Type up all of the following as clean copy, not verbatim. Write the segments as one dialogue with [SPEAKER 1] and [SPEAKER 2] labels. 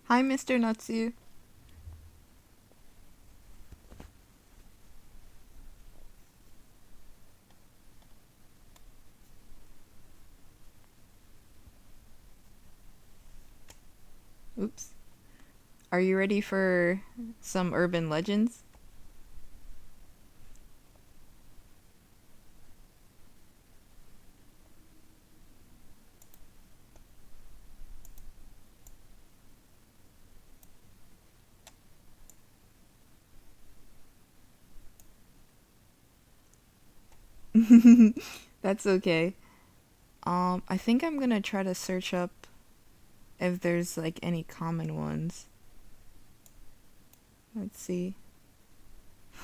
[SPEAKER 1] Hi, Mr. Natsu. Oops. Are you ready for some urban legends? That's okay. I think I'm gonna try to search up if there's like any common ones. Let's see.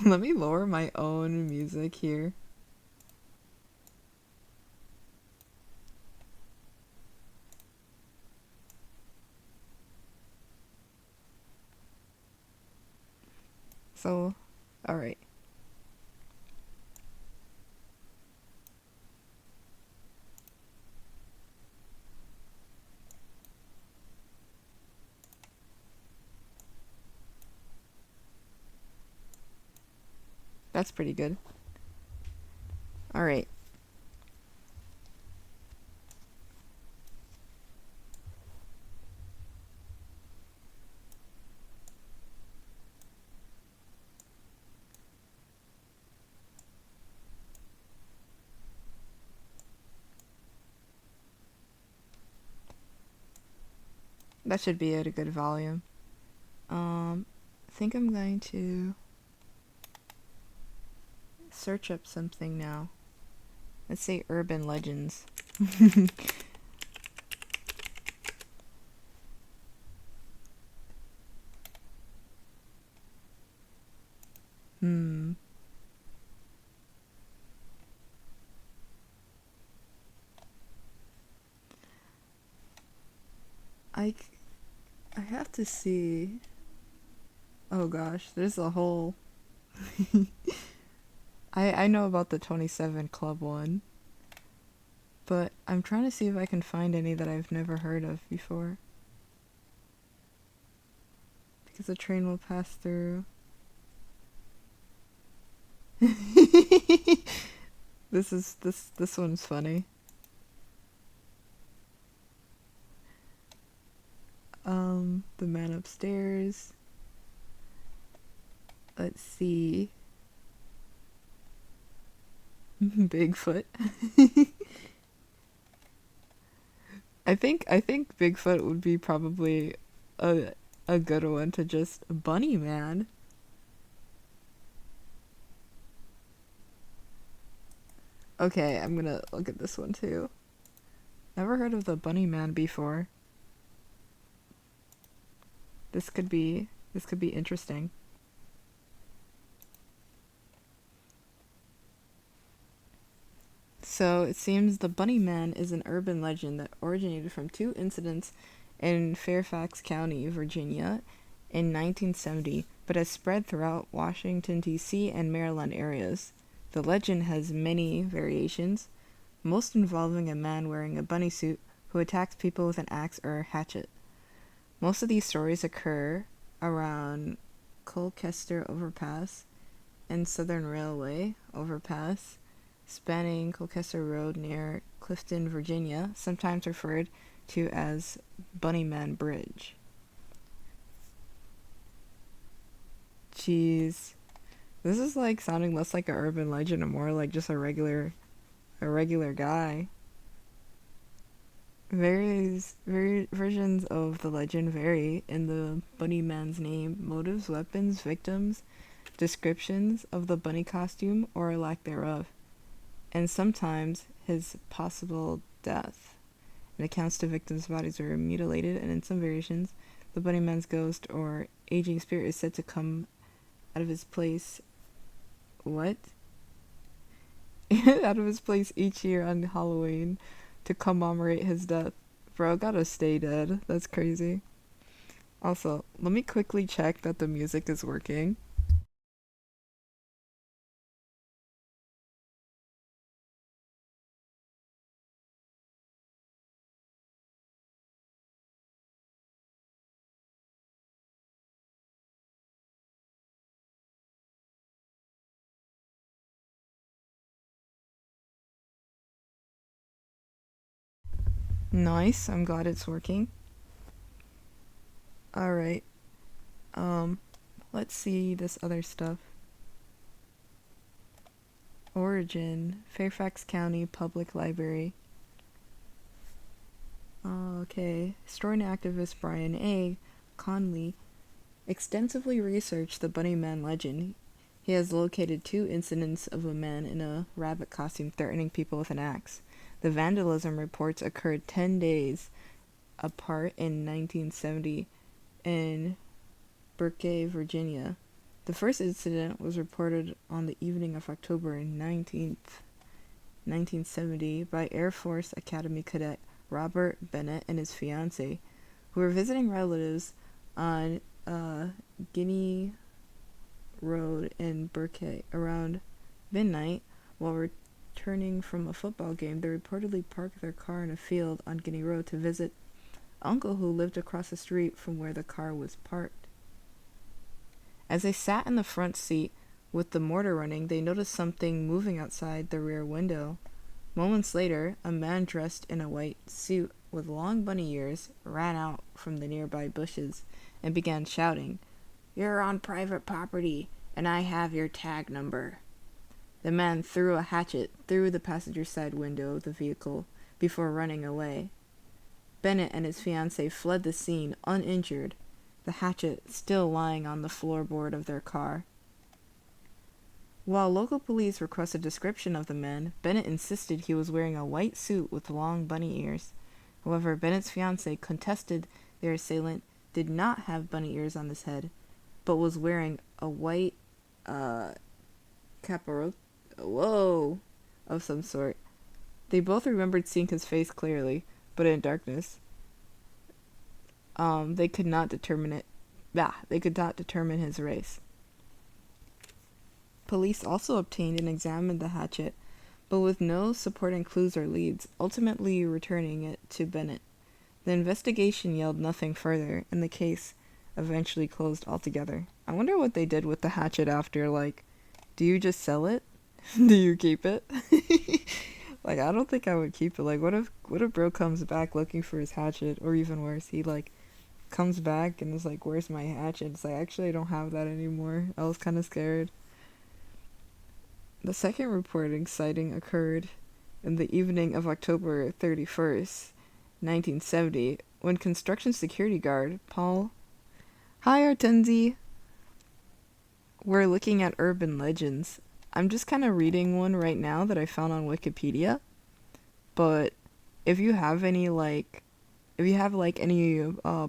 [SPEAKER 1] Let me lower my own music here. So, alright. That's pretty good. Alright. That should be at a good volume. I think I'm going to search up something now. Let's say urban legends. Hmm. I I have to see. Oh gosh, there's a whole. I know about the 27 Club one, but I'm trying to see if I can find any that I've never heard of before. Because a train will pass through. This one's funny. The man upstairs. Let's see. Bigfoot. I think Bigfoot would be probably a a good one to just Bunny Man. Okay, I'm gonna look at this one too. Never heard of the Bunny Man before. This could be interesting. So it seems the Bunny Man is an urban legend that originated from two incidents in Fairfax County, Virginia, in 1970, but has spread throughout Washington, D.C. and Maryland areas. The legend has many variations, most involving a man wearing a bunny suit who attacks people with an axe or a hatchet. Most of these stories occur around Colchester Overpass and Southern Railway Overpass, spanning Colchester Road near Clifton, Virginia, sometimes referred to as Bunnyman Bridge. Jeez. This is like sounding less like an urban legend and more like just a regular guy. Versions of the legend vary in the bunny man's name, motives, weapons, victims, descriptions of the bunny costume or lack thereof, and sometimes his possible death. In accounts, the victims' bodies were mutilated, and in some variations, the bunny man's ghost or aging spirit is said to come out of his place. What? Out of his place each year on Halloween to commemorate his death. Bro, gotta stay dead. That's crazy. Also, let me quickly check that the music is working. Nice. I'm glad it's working. Alright. Um, let's see this other stuff. Origin, Fairfax County Public Library. Okay. Historian activist Brian A. Conley extensively researched the Bunny Man legend. He has located 2 incidents of a man in a rabbit costume threatening people with an axe. The vandalism reports occurred 10 days apart in 1970 in Burkey, Virginia. The first incident was reported on the evening of October 19th, 1970 by Air Force Academy cadet Robert Bennett and his fiancée, who were visiting relatives on Guinea Road in Burkey around midnight. While returning from a football game, they reportedly parked their car in a field on Guinea Road to visit uncle who lived across the street from where the car was parked. As they sat in the front seat with the motor running, they noticed something moving outside the rear window. Moments later, a man dressed in a white suit with long bunny ears ran out from the nearby bushes and began shouting, "You're on private property, and I have your tag number." The man threw a hatchet through the passenger side window of the vehicle before running away. Bennett and his fiancée fled the scene uninjured, the hatchet still lying on the floorboard of their car. While local police requested a description of the man, Bennett insisted he was wearing a white suit with long bunny ears. However, Bennett's fiancée contested their assailant did not have bunny ears on his head, but was wearing a white caparot of some sort. They both remembered seeing his face clearly, but in darkness. They could not determine his race. Police also obtained and examined the hatchet, but with no supporting clues or leads, ultimately returning it to Bennett. The investigation yielded nothing further, and the case eventually closed altogether. I wonder what they did with the hatchet after, do you just sell it? Do you keep it? I don't think I would keep it. What if bro comes back looking for his hatchet, or even worse, he, comes back and is like, "Where's my hatchet?" It's actually, I don't have that anymore. I was kind of scared. The second reported sighting occurred in the evening of October 31st, 1970, when construction security guard Paul... Hi, Hortensie! We're looking at urban legends. I'm just kind of reading one right now that I found on Wikipedia. But if you have any, any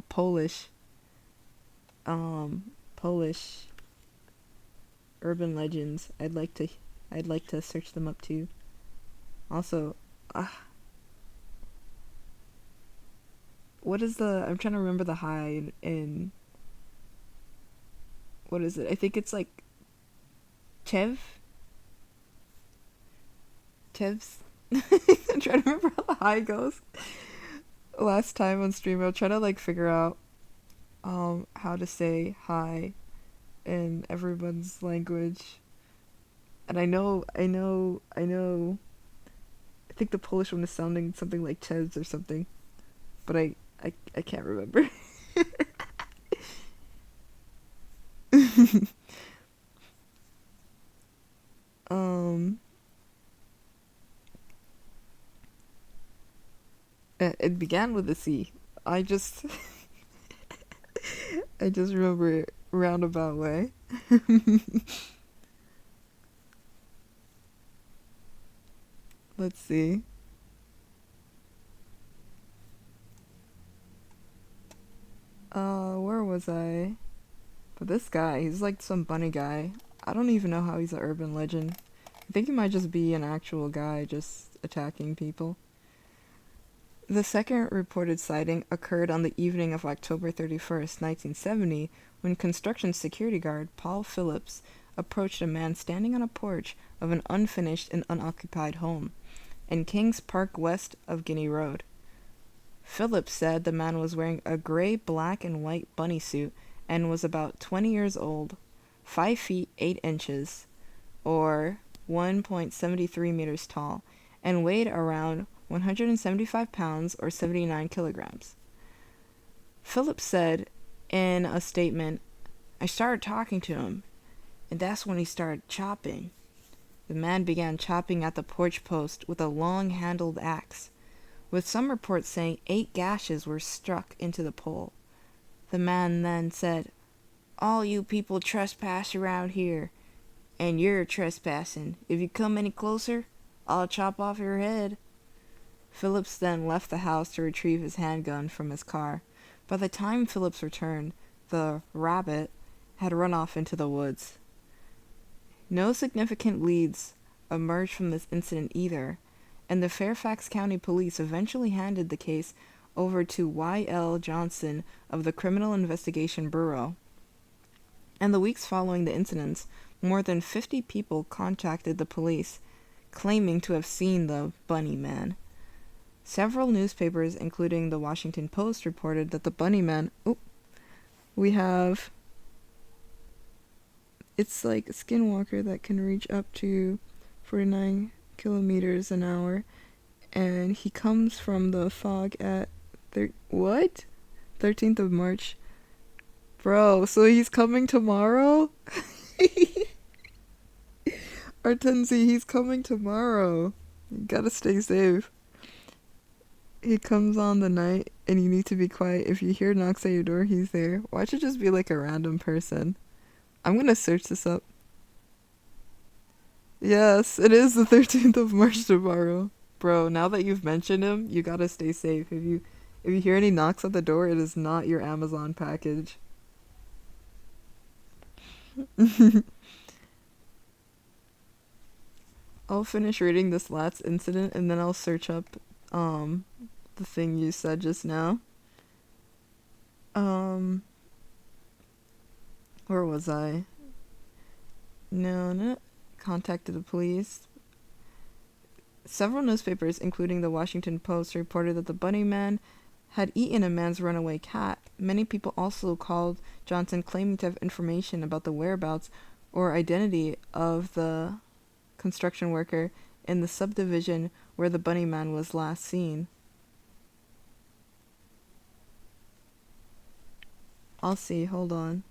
[SPEAKER 1] Polish urban legends, I'd like to search them up too. Also, what is I'm trying to remember the high in what is it? I think it's Tev's. I'm trying to remember how the high goes. Last time on stream, I was trying to figure out how to say hi in everyone's language. And I think the Polish one is sounding something like Chez or something. But I can't remember. It began with a C. I just remember it roundabout way. Let's see. Where was I? But this guy, he's some bunny guy. I don't even know how he's an urban legend. I think he might just be an actual guy just attacking people. The second reported sighting occurred on the evening of October 31st, 1970, when construction security guard Paul Phillips approached a man standing on a porch of an unfinished and unoccupied home in Kings Park west of Guinea Road. Phillips said the man was wearing a gray, black, and white bunny suit and was about 20 years old, 5 feet 8 inches, or 1.73 meters tall, and weighed around 175 pounds or 79 kilograms. Phillips said in a statement, "I started talking to him, and that's when he started chopping." The man began chopping at the porch post with a long-handled axe, with some reports saying 8 gashes were struck into the pole. The man then said, "All you people trespass around here, and you're trespassing. If you come any closer, I'll chop off your head." Phillips then left the house to retrieve his handgun from his car. By the time Phillips returned, the rabbit had run off into the woods. No significant leads emerged from this incident either, and the Fairfax County Police eventually handed the case over to Y.L. Johnson of the Criminal Investigation Bureau. In the weeks following the incidents, more than 50 people contacted the police, claiming to have seen the Bunny Man. Several newspapers, including the Washington Post, reported that the Bunny Man... It's like a skinwalker that can reach up to 49 kilometers an hour, and he comes from the fog at 13th of March. Bro, so he's coming tomorrow? Artenzi, he's coming tomorrow. You gotta stay safe. He comes on the night, and you need to be quiet. If you hear knocks at your door, he's there. Why should it just be like a random person? I'm gonna search this up. Yes, it is the 13th of March tomorrow. Bro, now that you've mentioned him, you gotta stay safe. If you hear any knocks at the door, it is not your Amazon package. I'll finish reading this last incident and then I'll search up the thing you said just now. Where was I? No. Contacted the police. Several newspapers, including the Washington Post, reported that the Bunny Man had eaten a man's runaway cat. Many people also called Johnson, claiming to have information about the whereabouts or identity of the construction worker in the subdivision where the Bunny Man was last seen. I'll see, hold on.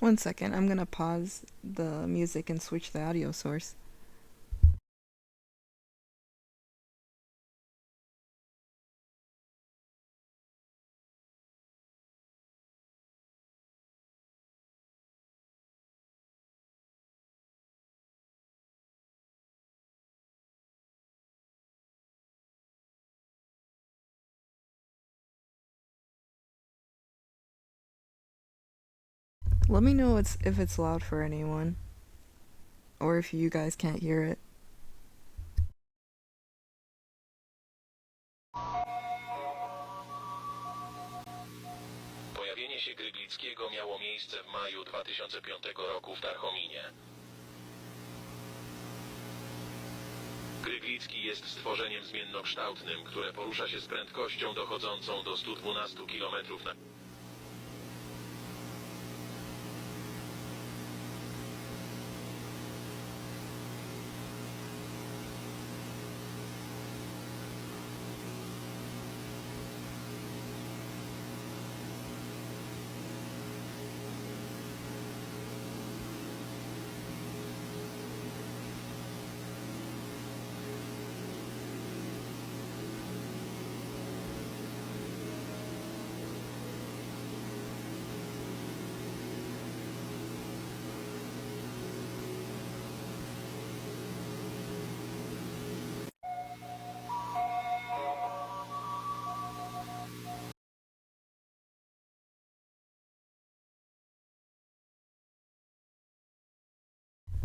[SPEAKER 1] One second, I'm gonna pause the music and switch the audio source. Let me know if it's loud for anyone, or if you guys can't hear it.
[SPEAKER 2] Pojawienie się Gryglickiego miało miejsce w maju 2005 roku w Tarchominie. Gryglicki jest stworzeniem zmiennokształtnym, które porusza się z prędkością dochodzącą do 112 km na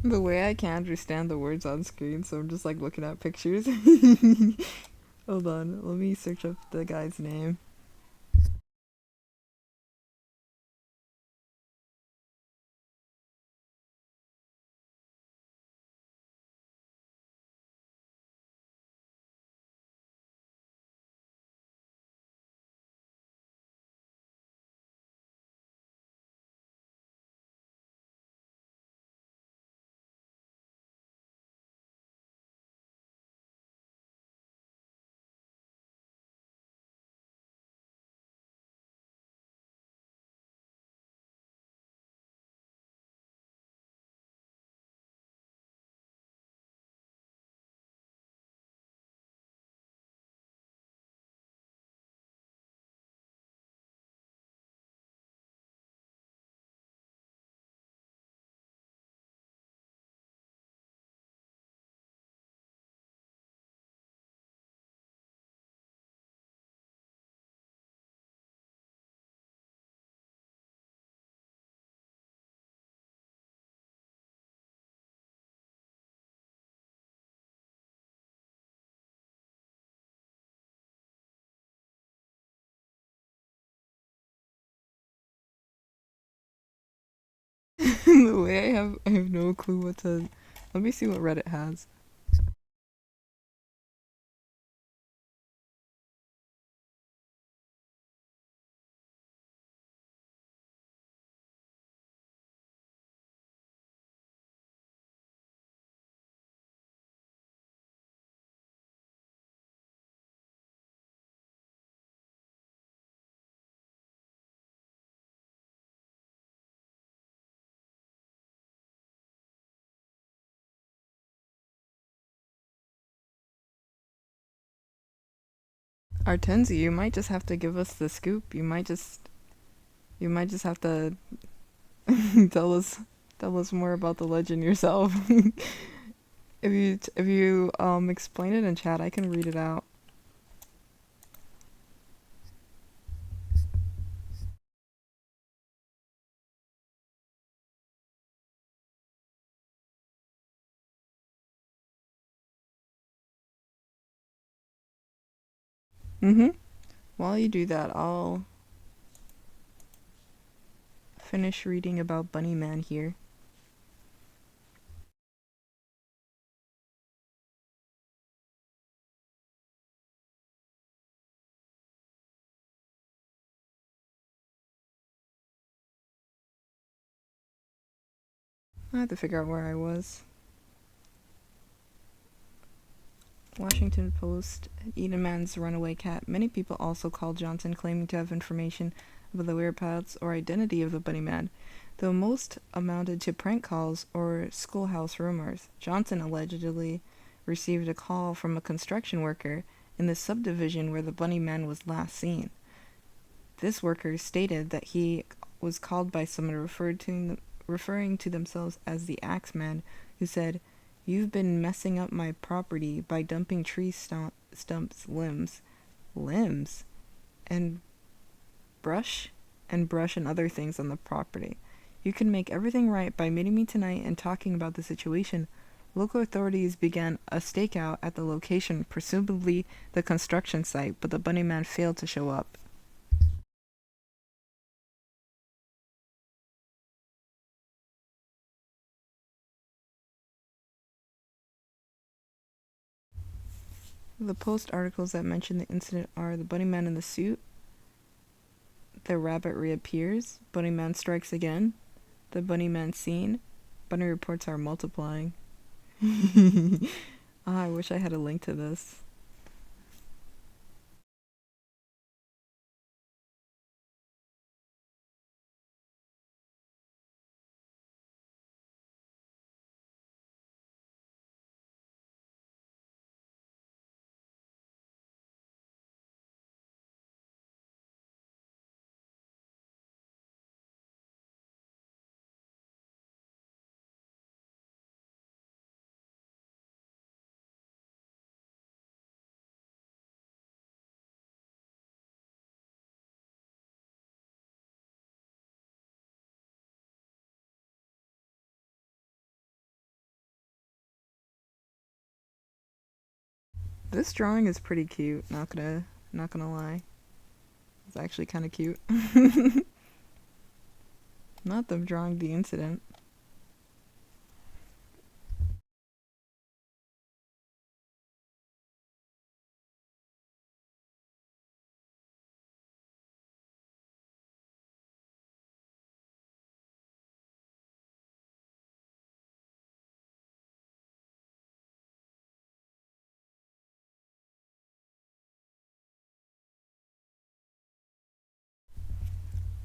[SPEAKER 1] The way I can't understand the words on screen, so I'm just like looking at pictures. Hold on, let me search up the guy's name. The way I have no clue what to. Let me see what Reddit has. Artenzi, you might just have to give us the scoop. You might just have to tell us tell us more about the legend yourself. If you explain it in chat, I can read it out. Mhm. While you do that, I'll finish reading about Bunny Man here. I have to figure out where I was. Washington Post, Eden Man's runaway cat. Many people also called Johnson, claiming to have information about the whereabouts or identity of the Bunny Man, though most amounted to prank calls or schoolhouse rumors. Johnson allegedly received a call from a construction worker in the subdivision where the Bunny Man was last seen. This worker stated that he was called by someone referring to themselves as the Axeman, who said, "You've been messing up my property by dumping tree stumps, limbs, and brush, and other things on the property. You can make everything right by meeting me tonight and talking about the situation." Local authorities began a stakeout at the location, presumably the construction site, but the Bunny Man failed to show up. The Post articles that mention the incident are the Bunny Man in the suit, the rabbit reappears, Bunny Man strikes again, the Bunny Man scene, bunny reports are multiplying. I wish I had a link to this. This drawing is pretty cute. Not gonna lie. It's actually kind of cute. Not them drawing the incident.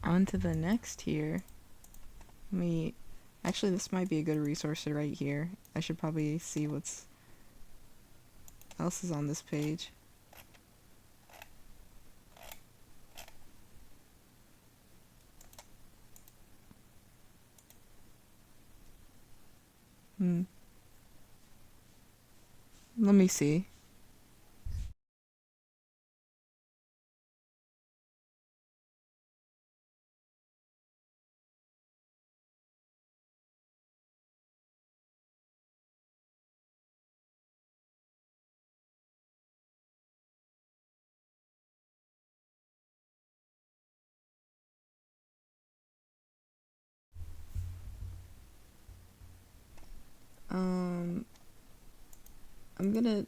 [SPEAKER 1] On to the next here. Me, actually, this might be a good resource right here. I should probably see what's else is on this page. Hmm. Let me see. Um, I'm gonna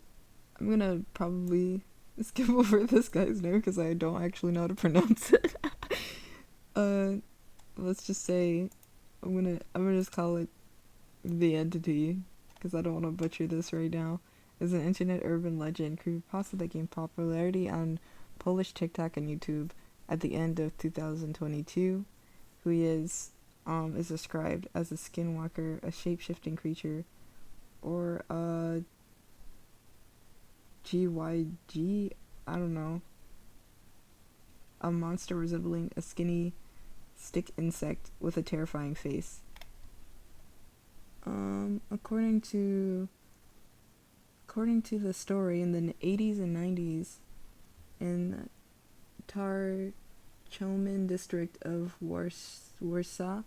[SPEAKER 1] I'm gonna probably skip over this guy's name because I don't actually know how to pronounce it. uh, let's just say I'm gonna just call it the entity because I don't want to butcher this right now. Is an internet urban legend creepypasta that gained popularity on Polish TikTok and YouTube at the end of 2022. Who he is described as a skinwalker, a shape-shifting creature, or a GYG, I don't know, a monster resembling a skinny stick insect with a terrifying face. According to the story, in the 80s and 90s, in Tarchomin district of Warsaw,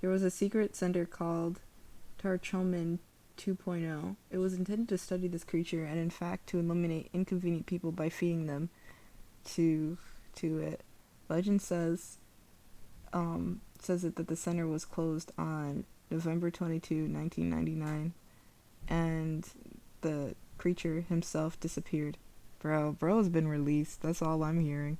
[SPEAKER 1] there was a secret center called Tarchomin 2.0. It was intended to study this creature and, in fact, to eliminate inconvenient people by feeding them to it. Legend says it that the center was closed on November 22, 1999, and the creature himself disappeared. Bro has been released. That's all I'm hearing.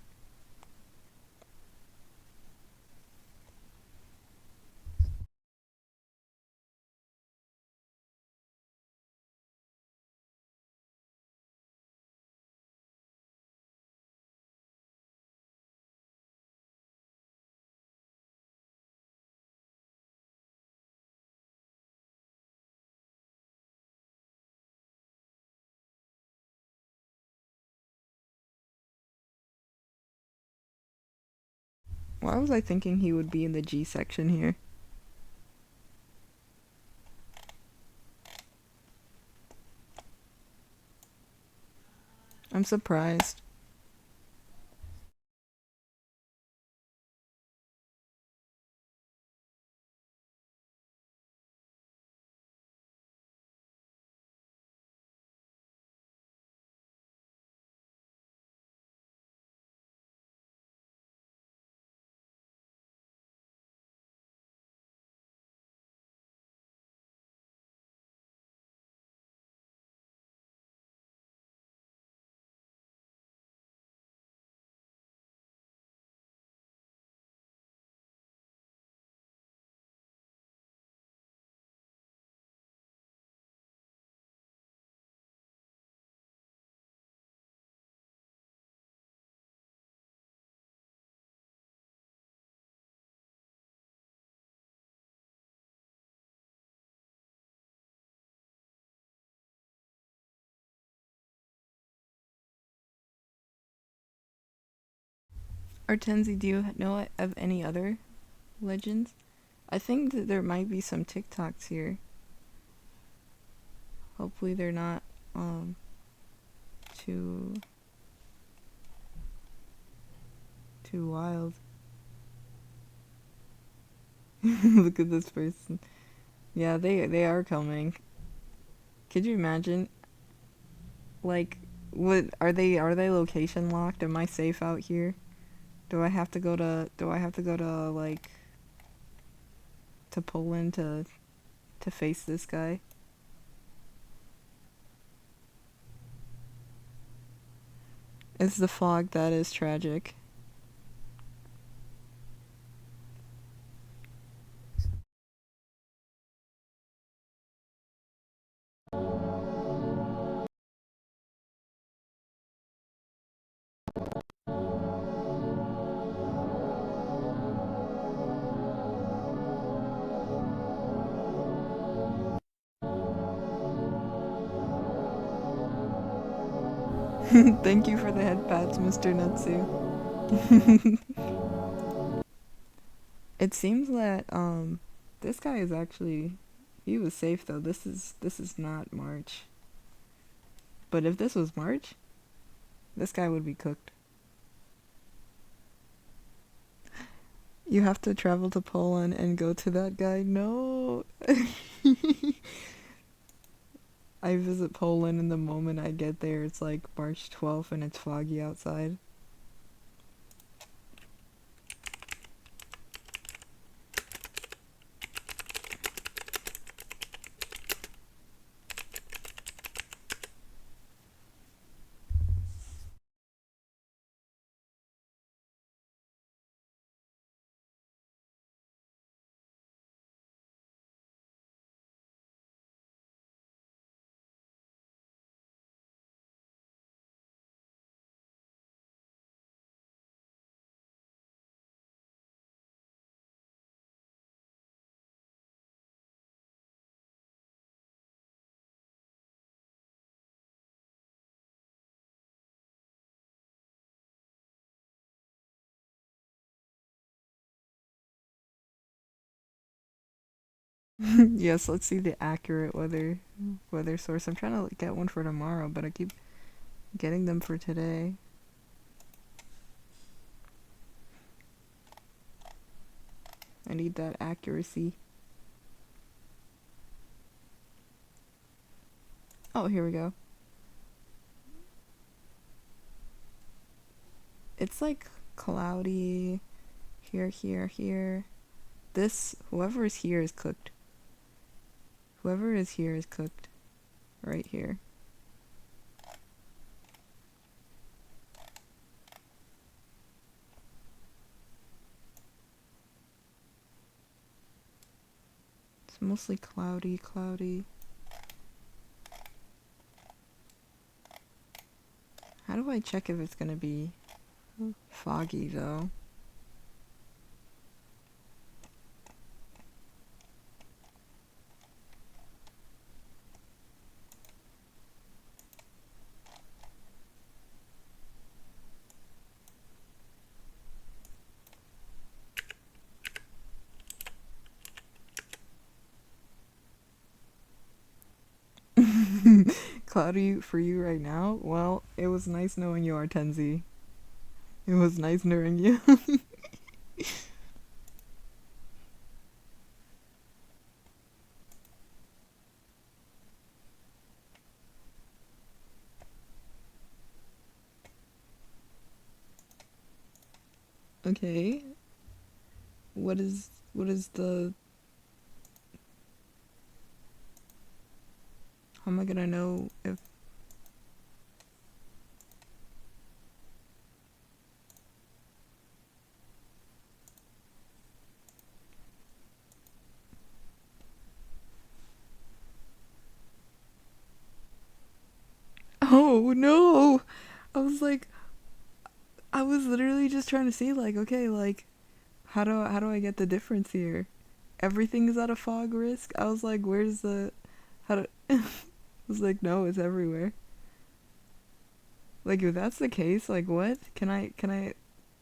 [SPEAKER 1] Why was I thinking he would be in the G section here? I'm surprised. Artenzi, do you know of any other legends? I think that there might be some TikToks here. Hopefully they're not too wild. Look at this person. Yeah, they are coming. Could you imagine like What are they location locked? Am I safe out here? Do I have to go to like to Poland to face this guy? It's the fog that is tragic. Thank you for the head pats, Mr. Natsu. It seems that this guy is actually he was safe though. This is not March. But if this was March, this guy would be cooked. You have to travel to Poland and go to that guy. No. I visit Poland and the moment I get there it's like March 12th and it's foggy outside. Yes, let's see the accurate weather source. I'm trying to get one for tomorrow, but I keep getting them for today. I need that accuracy. Oh, here we go. It's like cloudy here, here, here. This whoever is here is cooked. Whoever is here is cooked. Right here. It's mostly cloudy, cloudy. How do I check if it's gonna be foggy though? Cloudy for you right now? Well, it was nice knowing you, Artenzi. It was nice knowing you. Okay. What is the how am I gonna know if oh no. I was like I was literally just trying to see like okay, like how do I get the difference here? Everything is at a fog risk. I was like, where's the how do I was like, no, it's everywhere. Like if that's the case, like what? Can I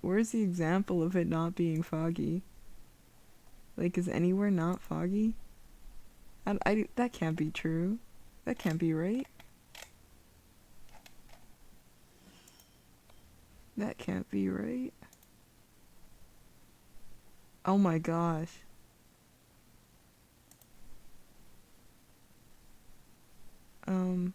[SPEAKER 1] where's the example of it not being foggy? Like is anywhere not foggy? That can't be true. That can't be right. That can't be right. Oh my gosh. Um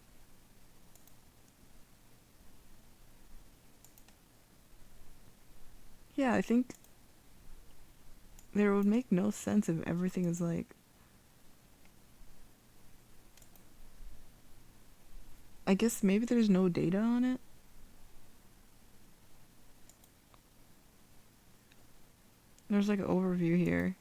[SPEAKER 1] Yeah, I think there would make no sense if everything is like. I guess maybe there's no data on it. There's like an overview here.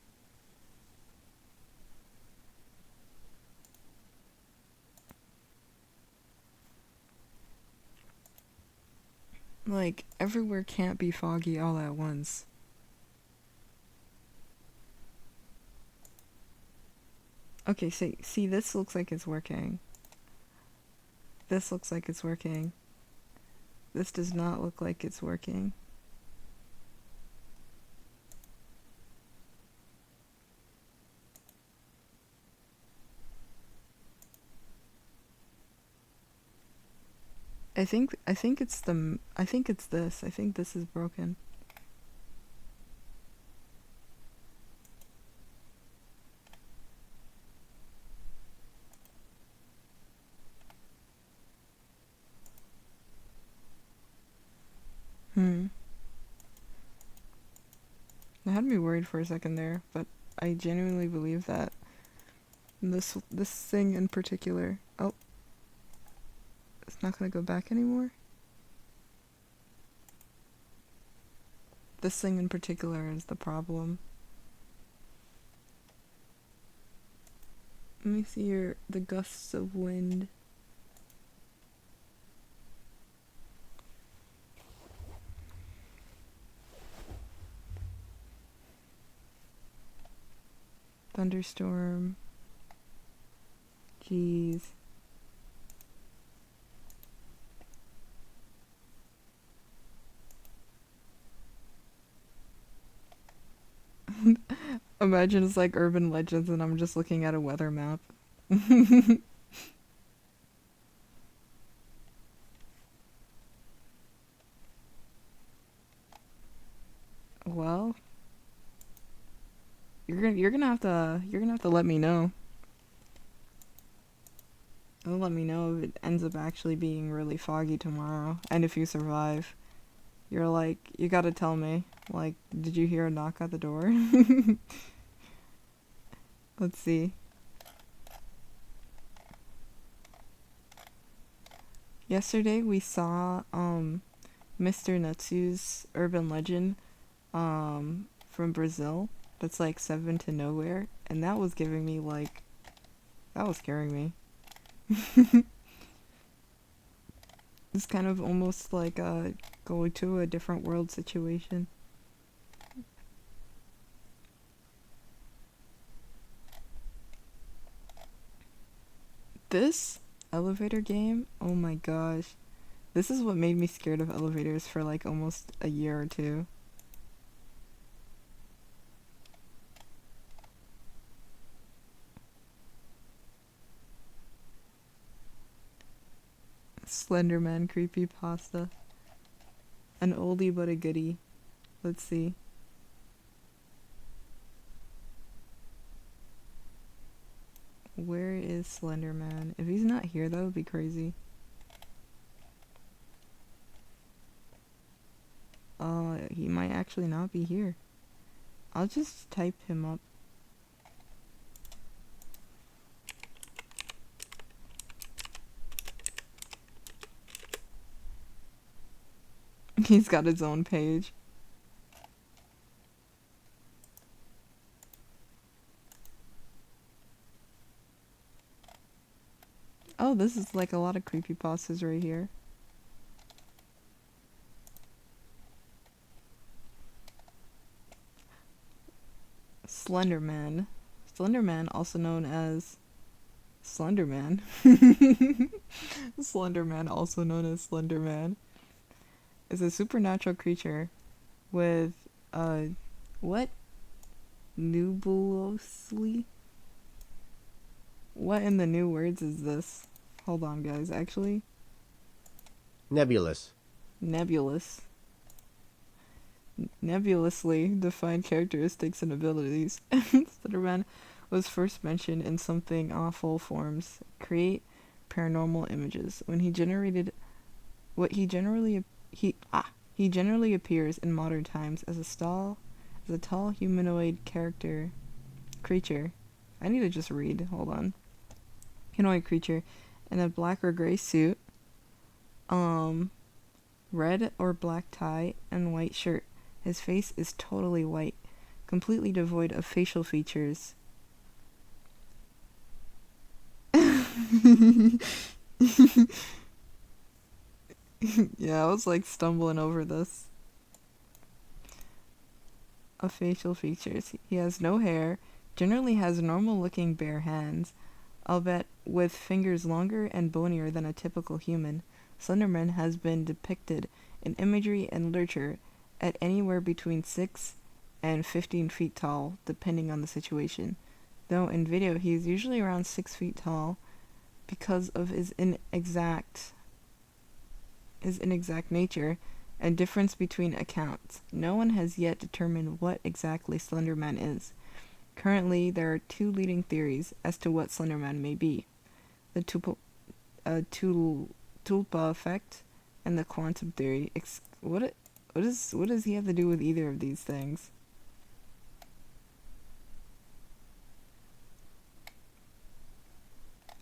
[SPEAKER 1] Like, everywhere can't be foggy all at once. Okay, see, this looks like it's working. This looks like it's working. This does not look like it's working. I think it's this. I think this is broken. It had me worried for a second there, but I genuinely believe that this thing in particular. Oh, it's not gonna go back anymore. This thing in particular is the problem. Let me see the gusts of wind. Thunderstorm. Jeez. Imagine it's like urban legends and I'm just looking at a weather map. Well, you're gonna have to let me know. You'll let me know if it ends up actually being really foggy tomorrow, and if you survive. You're like, you gotta tell me. Like, did you hear a knock at the door? Let's see. Yesterday we saw Mr. Natsu's urban legend from Brazil that's like 7 to nowhere, and that was giving me like, that was scaring me. It's kind of almost like going to a different world situation. This elevator game, oh my gosh. This is what made me scared of elevators for like almost a year or two. Slenderman creepypasta. An oldie but a goodie. Let's see. Where is Slenderman? If he's not here, that would be crazy. He might actually not be here. I'll just type him up. He's got his own page. Oh, this is like a lot of creepypastas right here. Slenderman. Slenderman, also known as Slenderman. Slenderman, also known as Slenderman, is a supernatural creature with what? Nubulously? What in the new words is this? Hold on, guys. Actually,
[SPEAKER 3] Nebulous.
[SPEAKER 1] nebulous. Nebulously defined characteristics and abilities. Slenderman was first mentioned in something awful forms. Create paranormal images. When he generated what he generally He generally appears in modern times as a tall humanoid creature. I need to just read. Hold on. Humanoid creature in a black or gray suit, um, red or black tie, and white shirt. His face is totally white, completely devoid of facial features. Yeah, I was like stumbling over this. Of facial features. He has no hair, generally has normal looking bare hands, albeit with fingers longer and bonier than a typical human. Slenderman has been depicted in imagery and literature at anywhere between 6 and 15 feet tall, depending on the situation. Though in video he is usually around 6 feet tall because of his inexact nature and difference between accounts. No one has yet determined what exactly Slenderman is. Currently, there are two leading theories as to what Slenderman may be: the tulpa effect and the quantum theory. What does he have to do with either of these things?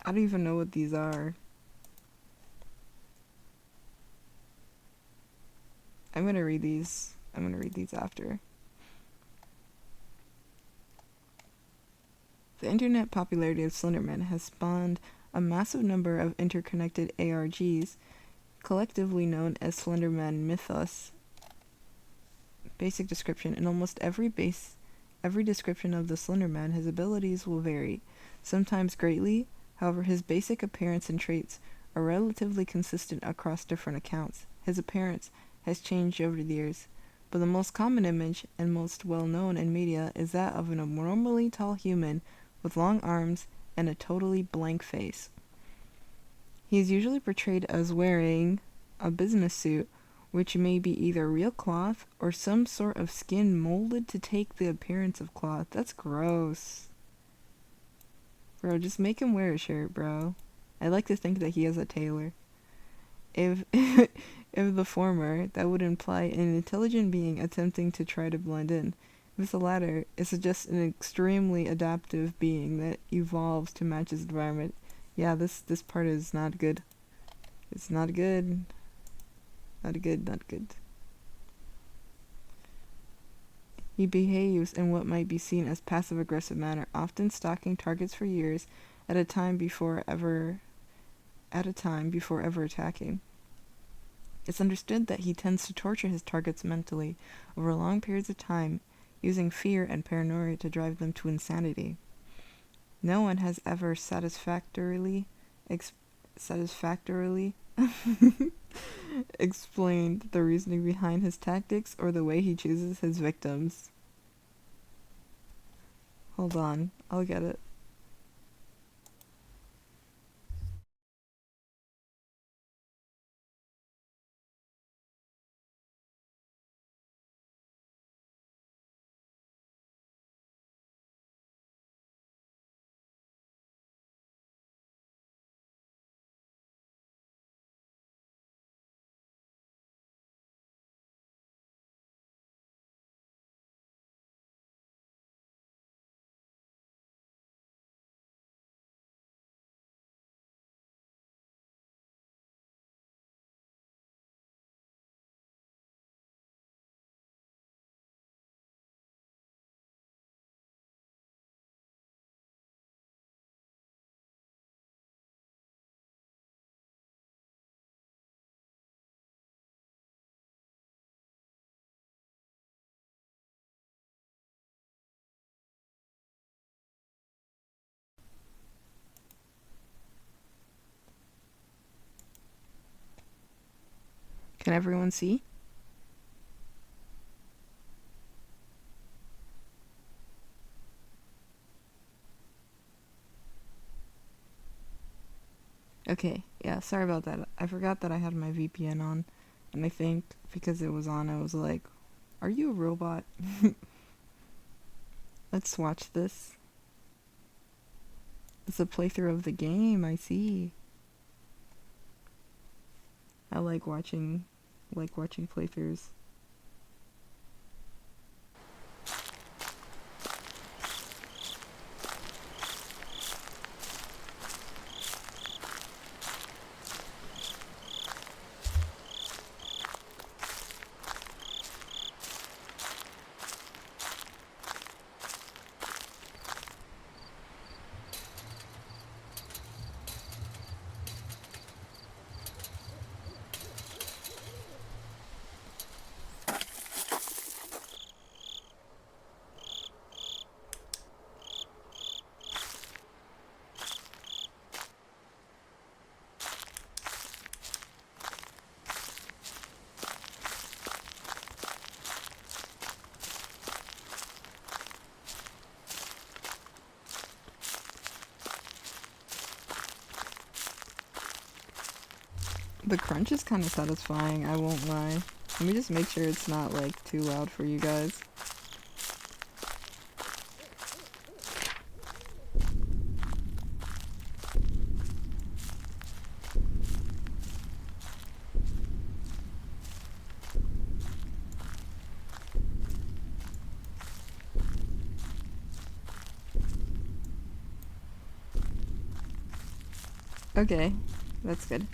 [SPEAKER 1] I don't even know what these are. I'm gonna read these. I'm gonna read these after. The internet popularity of Slenderman has spawned a massive number of interconnected ARGs, collectively known as Slenderman mythos. Basic description: in almost every description of the Slenderman, his abilities will vary, sometimes greatly. However, his basic appearance and traits are relatively consistent across different accounts. His appearance has changed over the years, but the most common image and most well known in media is that of an abnormally tall human with long arms and a totally blank face. He is usually portrayed as wearing a business suit, which may be either real cloth or some sort of skin molded to take the appearance of cloth. That's gross. Bro, just make him wear a shirt, bro. I like to think that he has a tailor. If if the former, that would imply an intelligent being attempting to try to blend in. If it's the latter, it's just an extremely adaptive being that evolves to match his environment. Yeah, this part is not good. It's not good. Not good, not good. He behaves in what might be seen as passive-aggressive manner, often stalking targets for years at a time before ever attacking. It's understood that he tends to torture his targets mentally over long periods of time, using fear and paranoia to drive them to insanity. No one has ever satisfactorily explained the reasoning behind his tactics or the way he chooses his victims. Hold on, I'll get it. Can everyone see? Okay, yeah, sorry about that. I forgot that I had my VPN on, and I think because it was on, I was like, are you a robot? Let's watch this. It's a playthrough of the game, I see. I like watching like watching playthroughs. The crunch is kind of satisfying, I won't lie. Let me just make sure it's not like too loud for you guys. Okay, that's good.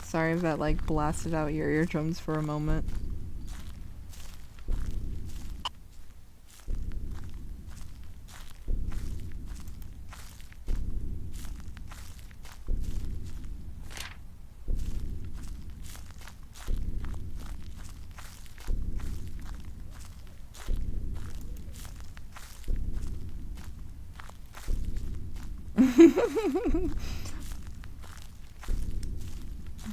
[SPEAKER 1] Sorry if that like blasted out your eardrums for a moment.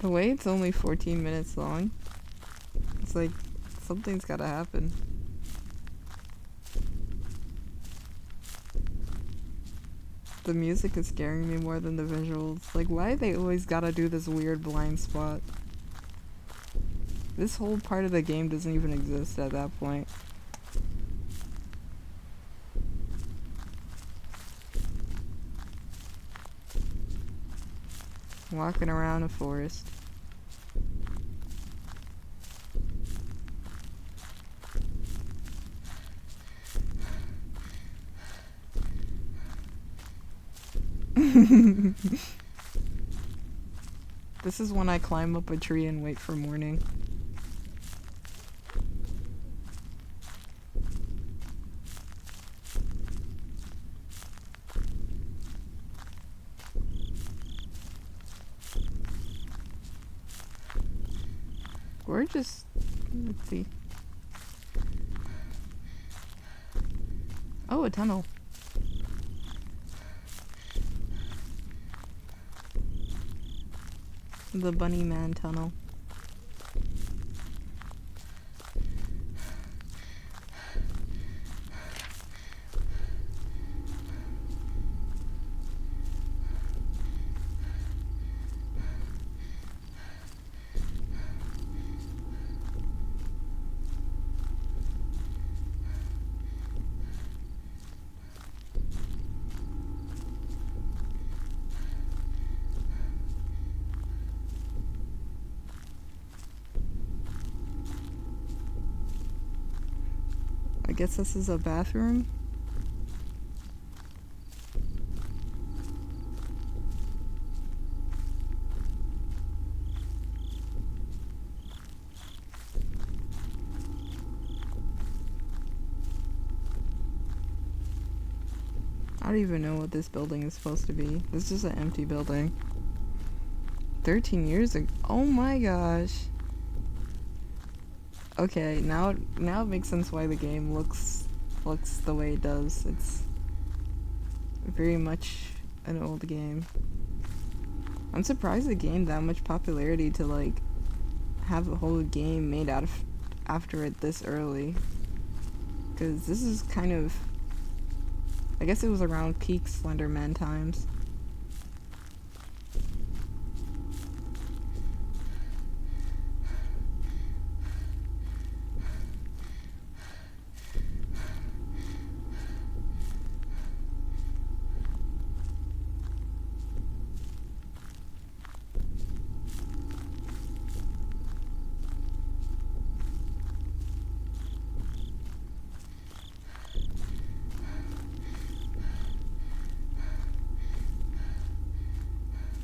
[SPEAKER 1] The way it's only 14 minutes long, it's like something's gotta happen. The music is scaring me more than the visuals. Like, why they always gotta do this weird blind spot? This whole part of the game doesn't even exist at that point. Walking around a forest. This is when I climb up a tree and wait for morning. Gorgeous. Let's see. Oh, a tunnel. The Bunny Man tunnel. I guess this is a bathroom. I don't even know what this building is supposed to be. This is an empty building. 13 years ago. Oh my gosh. Okay, now it makes sense why the game looks the way it does. It's very much an old game. I'm surprised it gained that much popularity to like have a whole game made out of after it this early. Cause this is kind of, I guess it was around peak Slenderman times.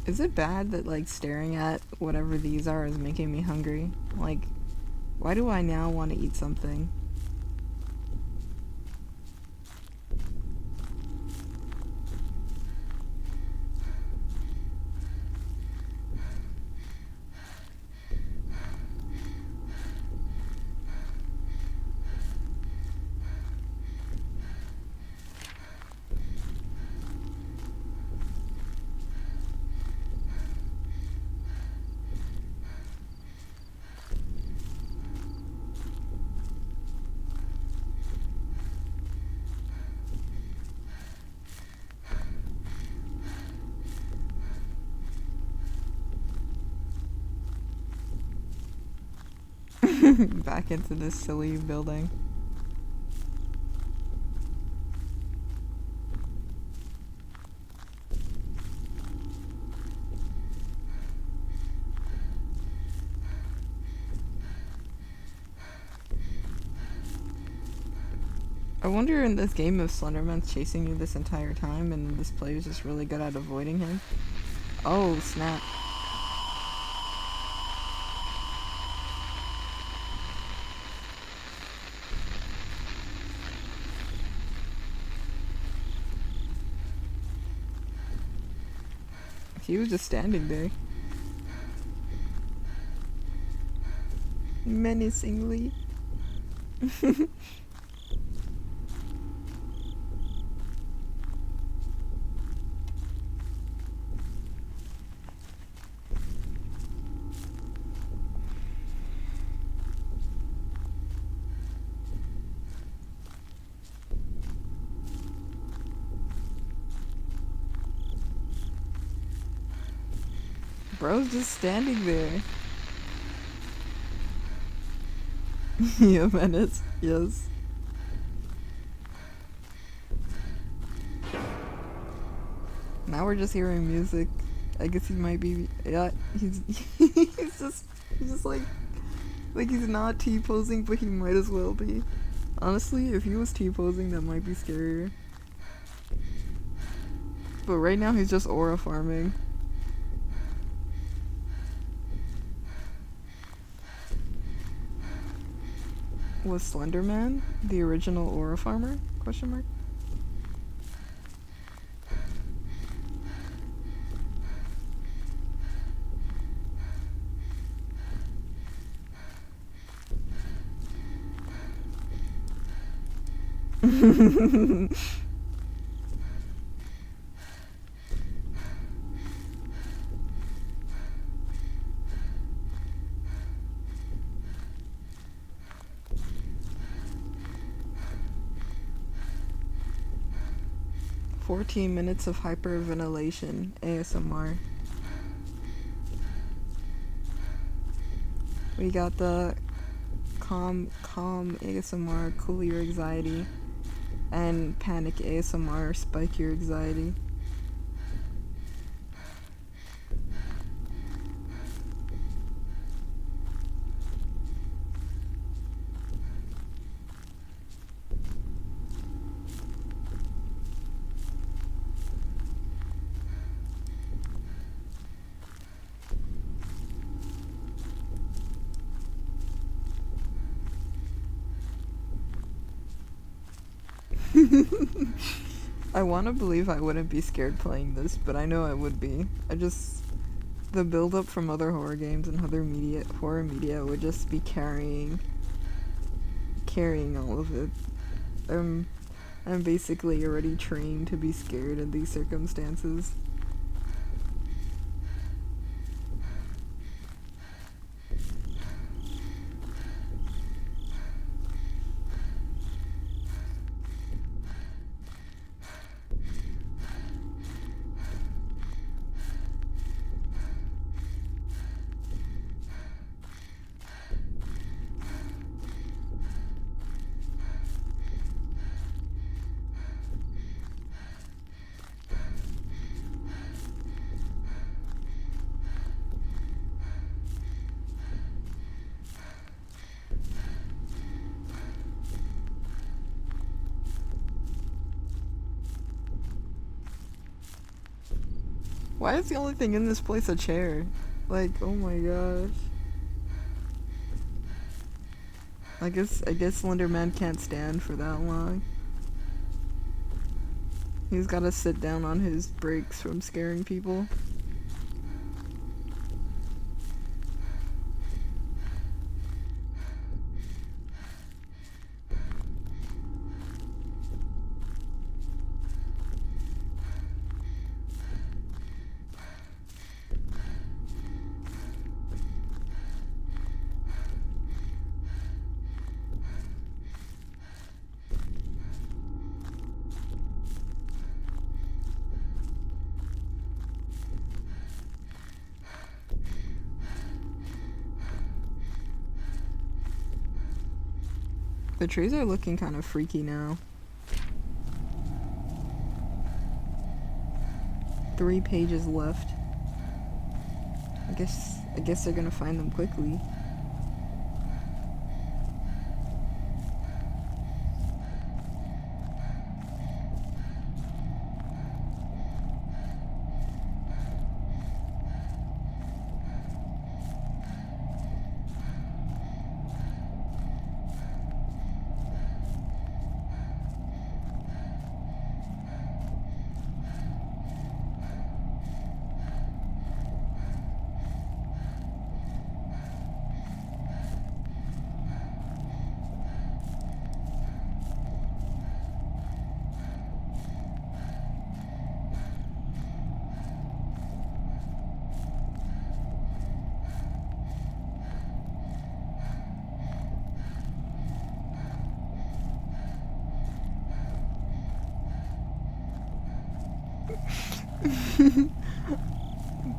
[SPEAKER 1] Is it bad that like staring at whatever these are is making me hungry? Like, why do I now want to eat something? Back into this silly building. I wonder in this game if Slenderman's chasing you this entire time and this player's just really good at avoiding him. Oh, snap. He was just standing there. Menacingly. Bro's just standing there. Yeah, menace. Yes. Now we're just hearing music. I guess he might be. Yeah, he's he's just like he's not T-posing, but he might as well be. Honestly, if he was T-posing, that might be scarier. But right now, he's just aura farming. Was Slenderman the original aura farmer? Question mark. "14 minutes of hyperventilation ASMR." We got the calm ASMR, cool your anxiety, and panic ASMR, spike your anxiety. I want to believe I wouldn't be scared playing this, but I know I would be. The build up from other horror games and horror media would just be carrying all of it. I'm basically already trained to be scared in these circumstances. Why is the only thing in this place a chair? Like, oh my gosh. I guess Slender Man can't stand for that long. He's gotta sit down on his breaks from scaring people. The trees are looking kind of freaky now. 3 pages left. I guess they're gonna find them quickly.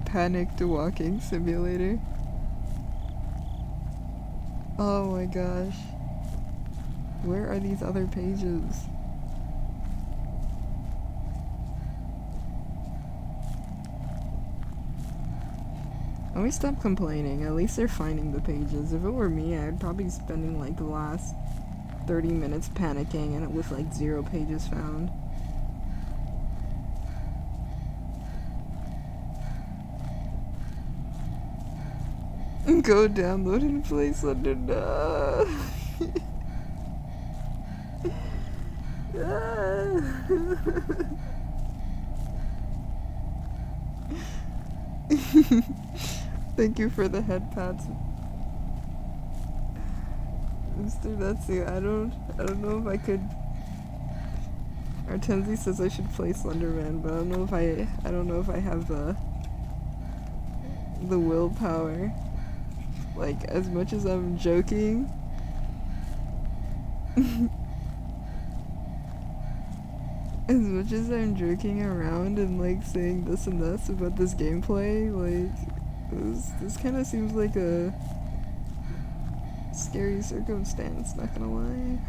[SPEAKER 1] Panicked walking simulator. Oh my gosh. Where are these other pages? Let me stop complaining. At least they're finding the pages. If it were me, I'd probably be spending like the last 30 minutes panicking and with like 0 pages found. Go download and play Slender. Thank you for the head pats, Mr. Natsu. I don't know if I could. Artenzi says I should play Slenderman, but I don't know if I have the willpower. Like, as much as I'm joking, as much as I'm joking around and like saying this and this about this gameplay, like this kind of seems like a scary circumstance, not gonna lie.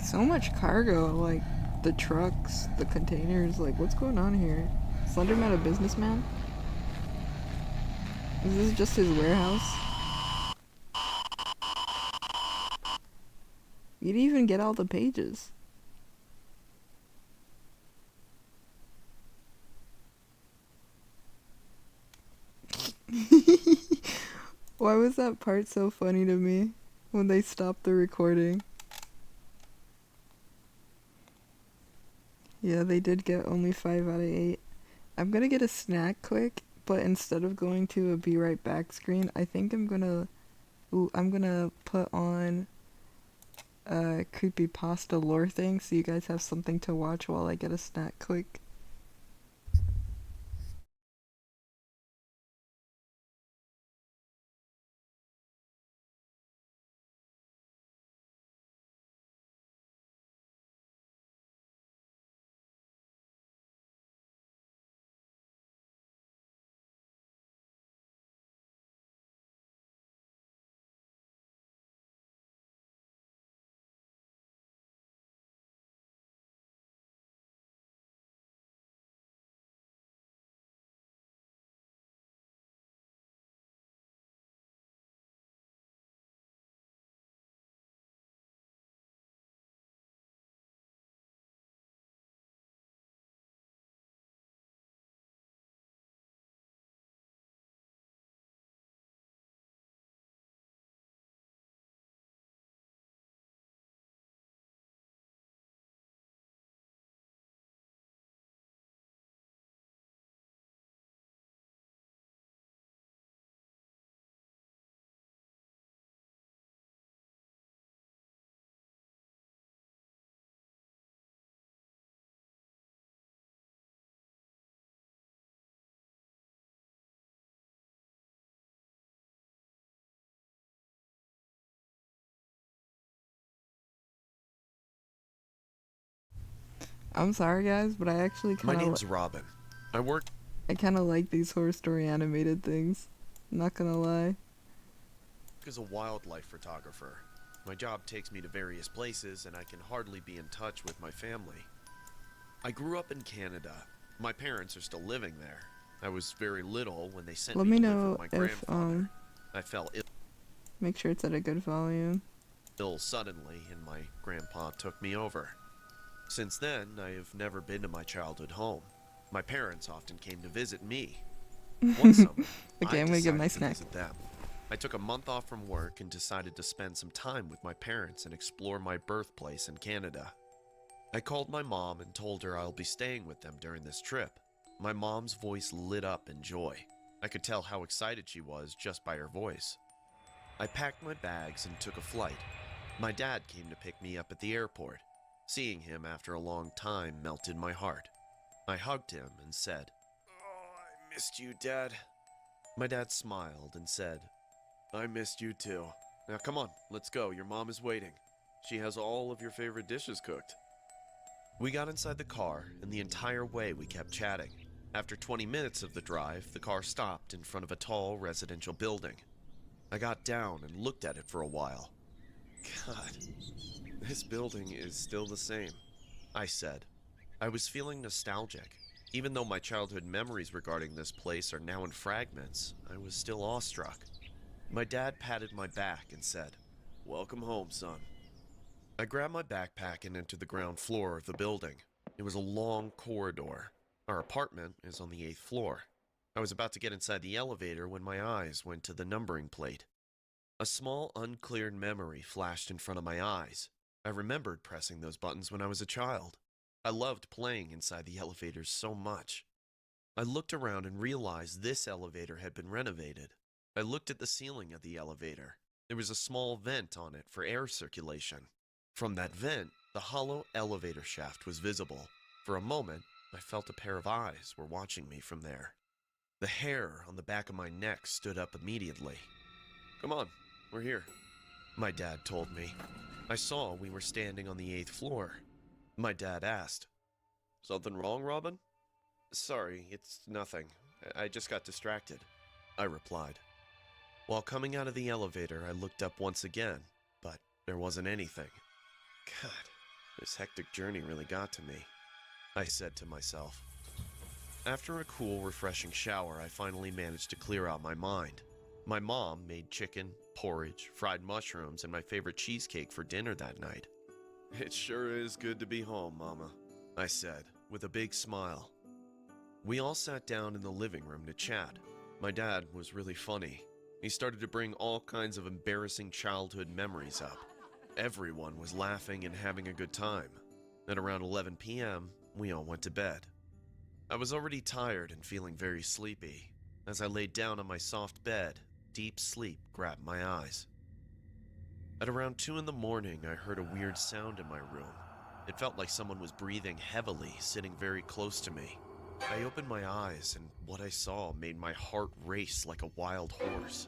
[SPEAKER 1] So much cargo, like the trucks, the containers, like what's going on here? Slenderman a businessman? Is this just his warehouse? You didn't even get all the pages. Why was that part so funny to me when they stopped the recording? Yeah, they did get only 5 out of 8. I'm gonna get a snack quick, but instead of going to a be right back screen, I think I'm gonna put on a creepypasta lore thing so you guys have something to watch while I get a snack quick. I'm sorry, guys, but I actually
[SPEAKER 3] My name's Robin. I work
[SPEAKER 1] I kind of like these horror story animated things. Not gonna lie.
[SPEAKER 3] as a wildlife photographer. My job takes me to various places, and I can hardly be in touch with my family. I grew up in Canada. My parents are still living there. I was very little when they sent
[SPEAKER 1] Let
[SPEAKER 3] me
[SPEAKER 1] me
[SPEAKER 3] to live with
[SPEAKER 1] know
[SPEAKER 3] my
[SPEAKER 1] if
[SPEAKER 3] grandfather. I fell
[SPEAKER 1] make sure it's at a good volume.
[SPEAKER 3] ill suddenly, and my grandpa took me over. Since then, I have never been to my childhood home. My parents often came to visit me. One summer,
[SPEAKER 1] Okay,
[SPEAKER 3] I
[SPEAKER 1] I'm gonna get my
[SPEAKER 3] decided to
[SPEAKER 1] snack.
[SPEAKER 3] visit them. I took a month off from work and decided to spend some time with my parents and explore my birthplace in Canada. I called my mom and told her I'll be staying with them during this trip. My mom's voice lit up in joy. I could tell how excited she was just by her voice. I packed my bags and took a flight. My dad came to pick me up at the airport. Seeing him after a long time melted my heart. I hugged him and said, "Oh, I missed you, Dad." My dad smiled and said, "I missed you too. Now come on, let's go. Your mom is waiting. She has all of your favorite dishes cooked." We got inside the car, and the entire way we kept chatting. After 20 minutes of the drive, the car stopped in front of a tall residential building. I got down and looked at it for a while. "God, this building is still the same," I said. I was feeling nostalgic. Even though my childhood memories regarding this place are now in fragments, I was still awestruck. My dad patted my back and said, "Welcome home, son." I grabbed my backpack and entered the ground floor of the building. It was a long corridor. Our apartment is on the 8th floor. I was about to get inside the elevator when my eyes went to the numbering plate. A small, uncleared memory flashed in front of my eyes. I remembered pressing those buttons when I was a child. I loved playing inside the elevators so much. I looked around and realized this elevator had been renovated. I looked at the ceiling of the elevator. There was a small vent on it for air circulation. From that vent, the hollow elevator shaft was visible. For a moment, I felt a pair of eyes were watching me from there. The hair on the back of my neck stood up immediately. "Come on, we're here," my dad told me. I saw we were standing on the 8th floor. My dad asked, "Something wrong, Robin?" "Sorry, it's nothing. I just got distracted," I replied. While coming out of the elevator, I looked up once again, but there wasn't anything. God, this hectic journey really got to me, I said to myself. After a cool, refreshing shower, I finally managed to clear out my mind. My mom made chicken, porridge, fried mushrooms, and my favorite cheesecake for dinner that night. "It sure is good to be home, Mama," I said, with a big smile. We all sat down in the living room to chat. My dad was really funny. He started to bring all kinds of embarrassing childhood memories up. Everyone was laughing and having a good time. At around 11 p.m., we all went to bed. I was already tired and feeling very sleepy. As I laid down on my soft bed, deep sleep grabbed my eyes. At around 2 in the morning, I heard a weird sound in my room. It felt like someone was breathing heavily, sitting very close to me. I opened my eyes, and what I saw made my heart race like a wild horse.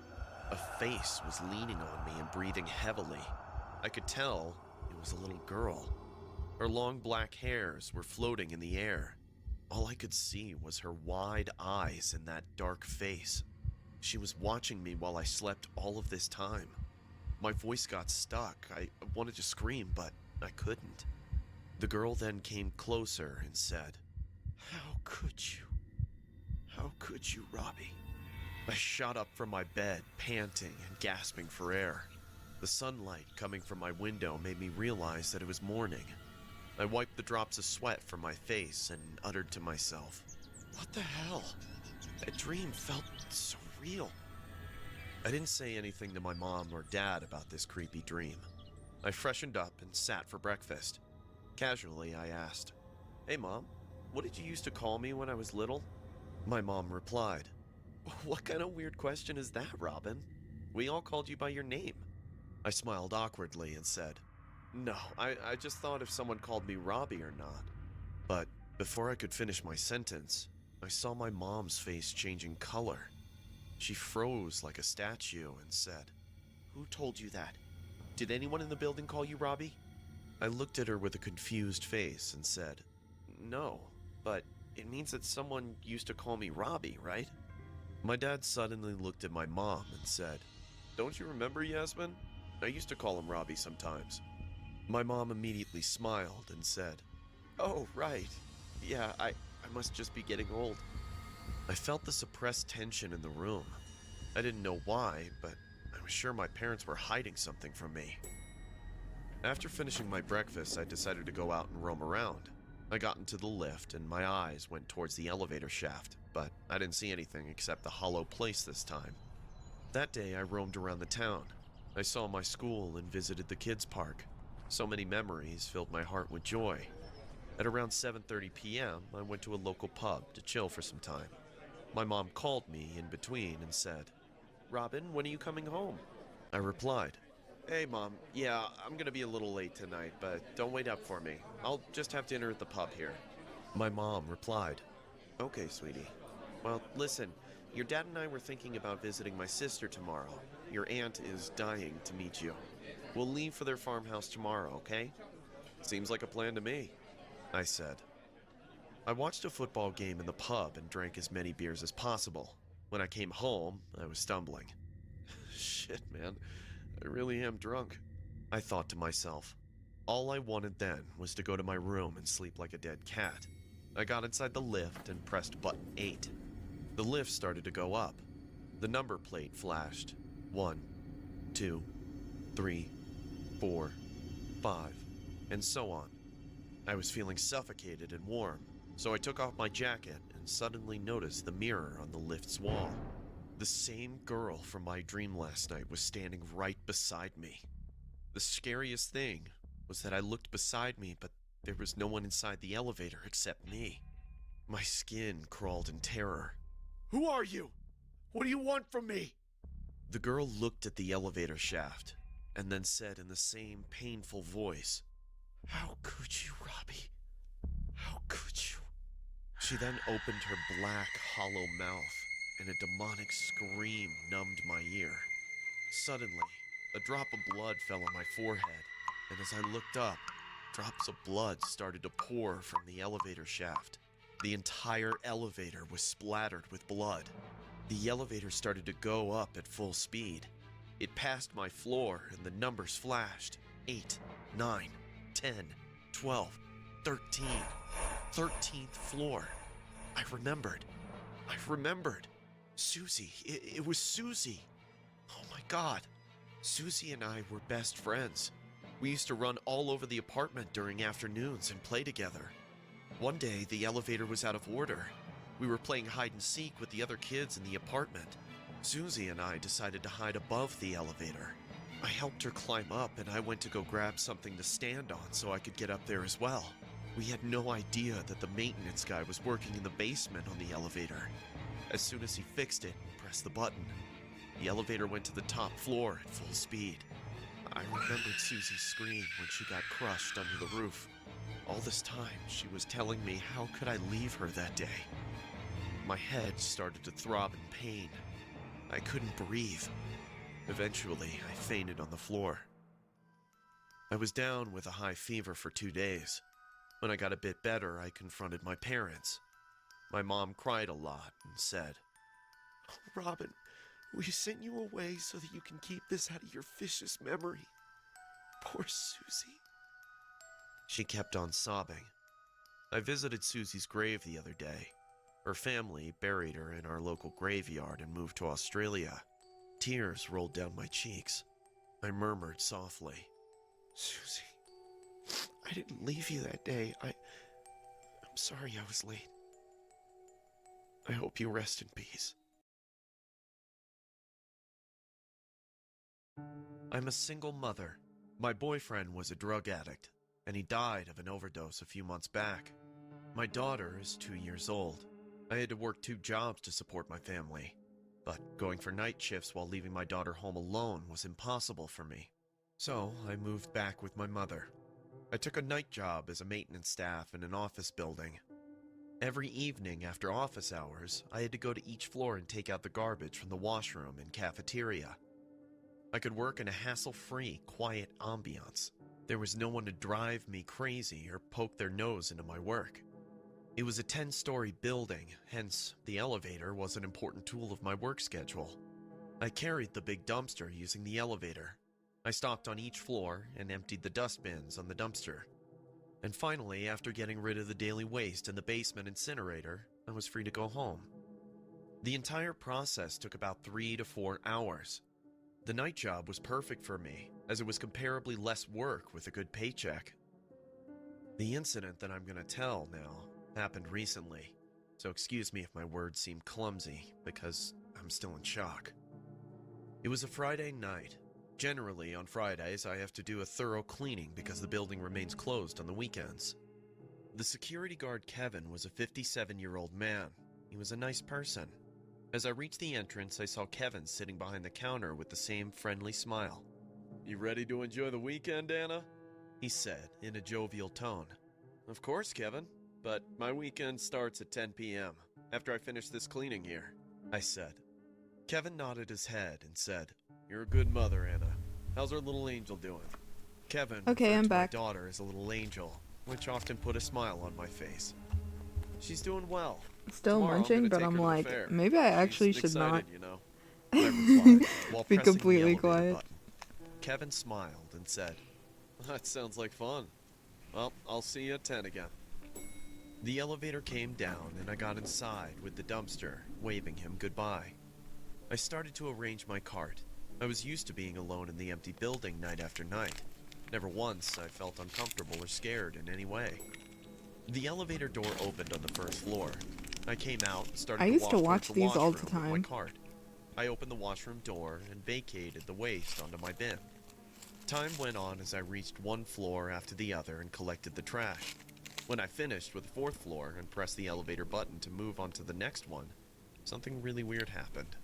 [SPEAKER 3] A face was leaning on me and breathing heavily. I could tell it was a little girl. Her long black hairs were floating in the air. All I could see was her wide eyes and that dark face. She was watching me while I slept all of this time. My voice got stuck. I wanted to scream, but I couldn't. The girl then came closer and said, "How could you? How could you, Robbie?" I shot up from my bed, panting and gasping for air. The sunlight coming from my window made me realize that it was morning. I wiped the drops of sweat from my face and uttered to myself, "What the hell? That dream felt so real." I didn't say anything to my mom or dad about this creepy dream. I freshened up and sat for breakfast. Casually, I asked, "Hey, Mom, what did you used to call me when I was little?" My mom replied, "What kind of weird question is that, Robin? We all called you by your name." I smiled awkwardly and said, "No, I just thought if someone called me Robbie or not." But before I could finish my sentence, I saw my mom's face changing color. She froze like a statue and said, "Who told you that? Did anyone in the building call you Robbie?" I looked at her with a confused face and said, No, but it means that someone used to call me Robbie, right? My dad suddenly looked at my mom and said, "Don't you remember, Yasmin? I used to call him Robbie sometimes." My mom immediately smiled and said, "Oh, right. Yeah, I must just be getting old." I felt the suppressed tension in the room. I didn't know why, but I was sure my parents were hiding something from me. After finishing my breakfast, I decided to go out and roam around. I got into the lift and my eyes went towards the elevator shaft, but I didn't see anything except the hollow place this time. That day, I roamed around the town. I saw my school and visited the kids' park. So many memories filled my heart with joy. At around 7:30 p.m., I went to a local pub to chill for some time. My mom called me in between and said, "Robin, when are you coming home?" I replied, "Hey, Mom, yeah, I'm gonna be a little late tonight, but don't wait up for me. I'll just have dinner at the pub here." My mom replied, "Okay, sweetie. Well, listen, your dad and I were thinking about visiting my sister tomorrow. Your aunt is dying to meet you. We'll leave for their farmhouse tomorrow, okay?" "Seems like a plan to me," I said. I watched a football game in the pub and drank as many beers as possible. When I came home, I was stumbling. Shit, man, I really am drunk, I thought to myself. All I wanted then was to go to my room and sleep like a dead cat. I got inside the lift and pressed button 8. The lift started to go up. The number plate flashed. 1, 2, 3, 4, 5, and so on. I was feeling suffocated and warm, so I took off my jacket and suddenly noticed the mirror on the lift's wall. The same girl from my dream last night was standing right beside me. The scariest thing was that I looked beside me, but there was no one inside the elevator except me. My skin crawled in terror. "Who are you? What do you want from me?" The girl looked at the elevator shaft and then said in the same painful voice, "How could you, Robbie? How could you?" She then opened her black, hollow mouth, and a demonic scream numbed my ear. Suddenly, a drop of blood fell on my forehead, and as I looked up, drops of blood started to pour from the elevator shaft. The entire elevator was splattered with blood. The elevator started to go up at full speed. It passed my floor, and the numbers flashed. 8, 9, 10, 12, 13. 13th floor. I remembered. Susie. It was Susie. Oh my God. Susie and I were best friends. We used to run all over the apartment during afternoons and play together. One day, the elevator was out of order. We were playing hide and seek with the other kids in the apartment. Susie and I decided to hide above the elevator. I helped her climb up, and I went to go grab something to stand on so I could get up there as well. We had no idea that the maintenance guy was working in the basement on the elevator. As soon as he fixed it and pressed the button, the elevator went to the top floor at full speed. I remembered Susie's scream when she got crushed under the roof. All this time, she was telling me how could I leave her that day. My head started to throb in pain. I couldn't breathe. Eventually, I fainted on the floor. I was down with a high fever for 2 days. When I got a bit better, I confronted my parents. My mom cried a lot and said, "Oh, Robin, we sent you away so that you can keep this out of your vicious memory. Poor Susie." She kept on sobbing. I visited Susie's grave the other day. Her family buried her in our local graveyard and moved to Australia. Tears rolled down my cheeks. I murmured softly, "Susie, I didn't leave you that day. I'm sorry I was late. I hope you rest in peace." I'm a single mother. My boyfriend was a drug addict, and he died of an overdose a few months back. My daughter is 2 years old. I had to work 2 jobs to support my family, but going for night shifts while leaving my daughter home alone was impossible for me. So I moved back with my mother. I took a night job as a maintenance staff in an office building. Every evening after office hours, I had to go to each floor and take out the garbage from the washroom and cafeteria. I could work in a hassle-free, quiet ambiance. There was no one to drive me crazy or poke their nose into my work. It was a 10-story building, hence the elevator was an important tool of my work schedule. I carried the big dumpster using the elevator. I stopped on each floor and emptied the dust bins on the dumpster. And finally, after getting rid of the daily waste in the basement incinerator, I was free to go home. The entire process took about 3 to 4 hours. The night job was perfect for me, as it was comparably less work with a good paycheck. The incident that I'm going to tell now happened recently, so excuse me if my words seem clumsy, because I'm still in shock. It was a Friday night. Generally, on Fridays, I have to do a thorough cleaning because the building remains closed on the weekends. The security guard Kevin was a 57-year-old man. He was a nice person. As I reached the entrance, I saw Kevin sitting behind the counter with the same friendly smile. "You ready to enjoy the weekend, Anna?" he said in a jovial tone. "Of course, Kevin, but my weekend starts at 10 p.m. after I finish this cleaning here," I said. Kevin nodded his head and said, "You're a good mother, Anna. How's our little angel doing?" Kevin
[SPEAKER 1] Okay,
[SPEAKER 3] referred
[SPEAKER 1] I'm
[SPEAKER 3] to
[SPEAKER 1] back.
[SPEAKER 3] my daughter as a little angel, which often put a smile on my face. "She's doing well.
[SPEAKER 1] Still
[SPEAKER 3] Tomorrow,
[SPEAKER 1] munching,
[SPEAKER 3] I'm
[SPEAKER 1] but
[SPEAKER 3] gonna
[SPEAKER 1] I'm
[SPEAKER 3] take her to the
[SPEAKER 1] like,
[SPEAKER 3] fair.
[SPEAKER 1] maybe I actually
[SPEAKER 3] She's
[SPEAKER 1] should not
[SPEAKER 3] excited, you know," I replied, while
[SPEAKER 1] be
[SPEAKER 3] pressing the
[SPEAKER 1] completely
[SPEAKER 3] elevator
[SPEAKER 1] quiet.
[SPEAKER 3] button. Kevin smiled and said, "That sounds like fun. Well, I'll see you at 10 again." The elevator came down and I got inside with the dumpster, waving him goodbye. I started to arrange my cart. I was used to being alone in the empty building night after night. Never once I felt uncomfortable or scared in any way. The elevator door opened on the first floor. I came out and started
[SPEAKER 1] I
[SPEAKER 3] to
[SPEAKER 1] used
[SPEAKER 3] walk
[SPEAKER 1] to
[SPEAKER 3] towards
[SPEAKER 1] watch
[SPEAKER 3] the
[SPEAKER 1] these all
[SPEAKER 3] washroom
[SPEAKER 1] the
[SPEAKER 3] with my
[SPEAKER 1] time.
[SPEAKER 3] cart. I opened the washroom door and vacated the waste onto my bin. Time went on as I reached one floor after the other and collected the trash. When I finished with the fourth floor and pressed the elevator button to move on to the next one, something really weird happened.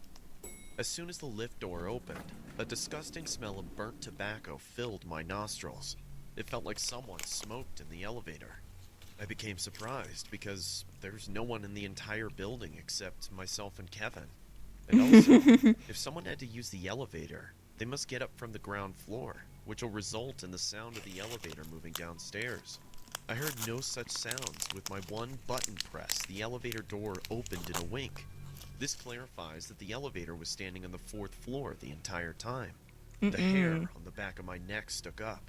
[SPEAKER 3] As soon as the lift door opened, a disgusting smell of burnt tobacco filled my nostrils. It felt like someone smoked in the elevator. I became surprised because there's no one in the entire building except myself and Kevin. And also, if someone had to use the elevator, they must get up from the ground floor, which will result in the sound of the elevator moving downstairs. I heard no such sounds. With my one button press, the elevator door opened in a wink. This clarifies that the elevator was standing on the fourth floor the entire time. The hair on the back of my neck stuck up.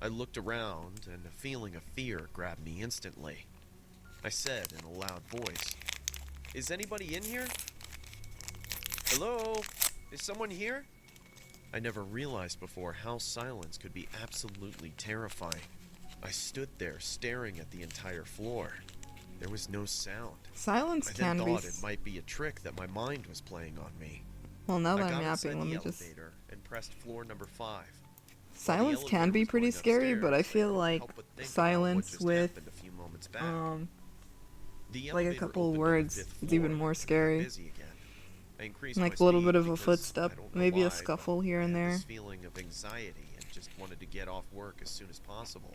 [SPEAKER 3] I looked around, and a feeling of fear grabbed me instantly. I said in a loud voice, "Is anybody in here? Hello? Is someone here?" I never realized before how silence could be absolutely terrifying. I stood there staring at the entire floor. There was no sound.
[SPEAKER 1] Silence
[SPEAKER 3] I
[SPEAKER 1] can
[SPEAKER 3] then
[SPEAKER 1] be.
[SPEAKER 3] thought it might be a trick that my mind was playing on me.
[SPEAKER 1] Well, now that
[SPEAKER 3] I
[SPEAKER 1] I'm
[SPEAKER 3] got inside
[SPEAKER 1] yapping, let
[SPEAKER 3] the
[SPEAKER 1] me just.
[SPEAKER 3] elevator and pressed floor number 5.
[SPEAKER 1] Silence
[SPEAKER 3] While the
[SPEAKER 1] can
[SPEAKER 3] elevator
[SPEAKER 1] be
[SPEAKER 3] was
[SPEAKER 1] pretty
[SPEAKER 3] going
[SPEAKER 1] scary, but I
[SPEAKER 3] upstairs,
[SPEAKER 1] feel
[SPEAKER 3] couldn't
[SPEAKER 1] like
[SPEAKER 3] help but think about what
[SPEAKER 1] silence
[SPEAKER 3] just
[SPEAKER 1] with
[SPEAKER 3] happened a few moments back. The
[SPEAKER 1] like a
[SPEAKER 3] elevator
[SPEAKER 1] couple
[SPEAKER 3] opened on the
[SPEAKER 1] words
[SPEAKER 3] 5th
[SPEAKER 1] is even
[SPEAKER 3] floor
[SPEAKER 1] more
[SPEAKER 3] and got
[SPEAKER 1] scary.
[SPEAKER 3] busy again. I increased
[SPEAKER 1] Like
[SPEAKER 3] my
[SPEAKER 1] a little
[SPEAKER 3] speed
[SPEAKER 1] bit of a
[SPEAKER 3] because
[SPEAKER 1] footstep,
[SPEAKER 3] I don't know
[SPEAKER 1] maybe
[SPEAKER 3] why,
[SPEAKER 1] a scuffle
[SPEAKER 3] but
[SPEAKER 1] here and
[SPEAKER 3] I had
[SPEAKER 1] there.
[SPEAKER 3] this feeling of anxiety and just wanted to get off work as soon as possible.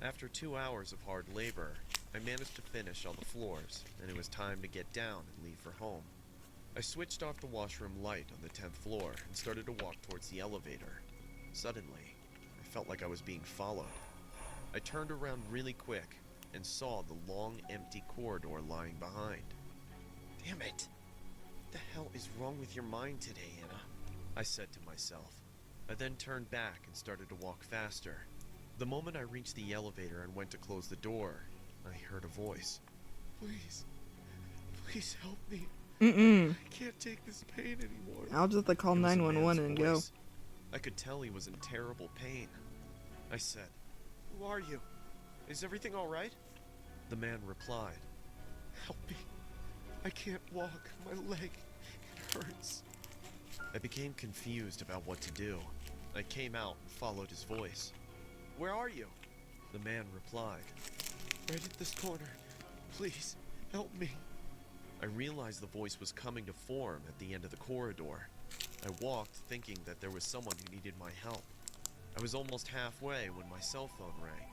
[SPEAKER 3] After 2 hours of hard labor, I managed to finish all the floors, and it was time to get down and leave for home. I switched off the washroom light on the 10th floor and started to walk towards the elevator. Suddenly, I felt like I was being followed. I turned around really quick and saw the long, empty corridor lying behind. "Damn it! What the hell is wrong with your mind today, Anna?" I said to myself. I then turned back and started to walk faster. The moment I reached the elevator and went to close the door, I heard a voice. Please help me. I can't take this pain anymore."
[SPEAKER 1] I'll just like call
[SPEAKER 3] It was a
[SPEAKER 1] 911 and
[SPEAKER 3] man's
[SPEAKER 1] go.
[SPEAKER 3] voice. I could tell he was in terrible pain. I said, "Who are you? Is everything all right?" The man replied, "Help me. I can't walk. My leg, it hurts." I became confused about what to do. I came out and followed his voice. "Where are you?" The man replied, "Right at this corner. Please, help me." I realized the voice was coming to form at the end of the corridor. I walked thinking that there was someone who needed my help. I was almost halfway when my cell phone rang.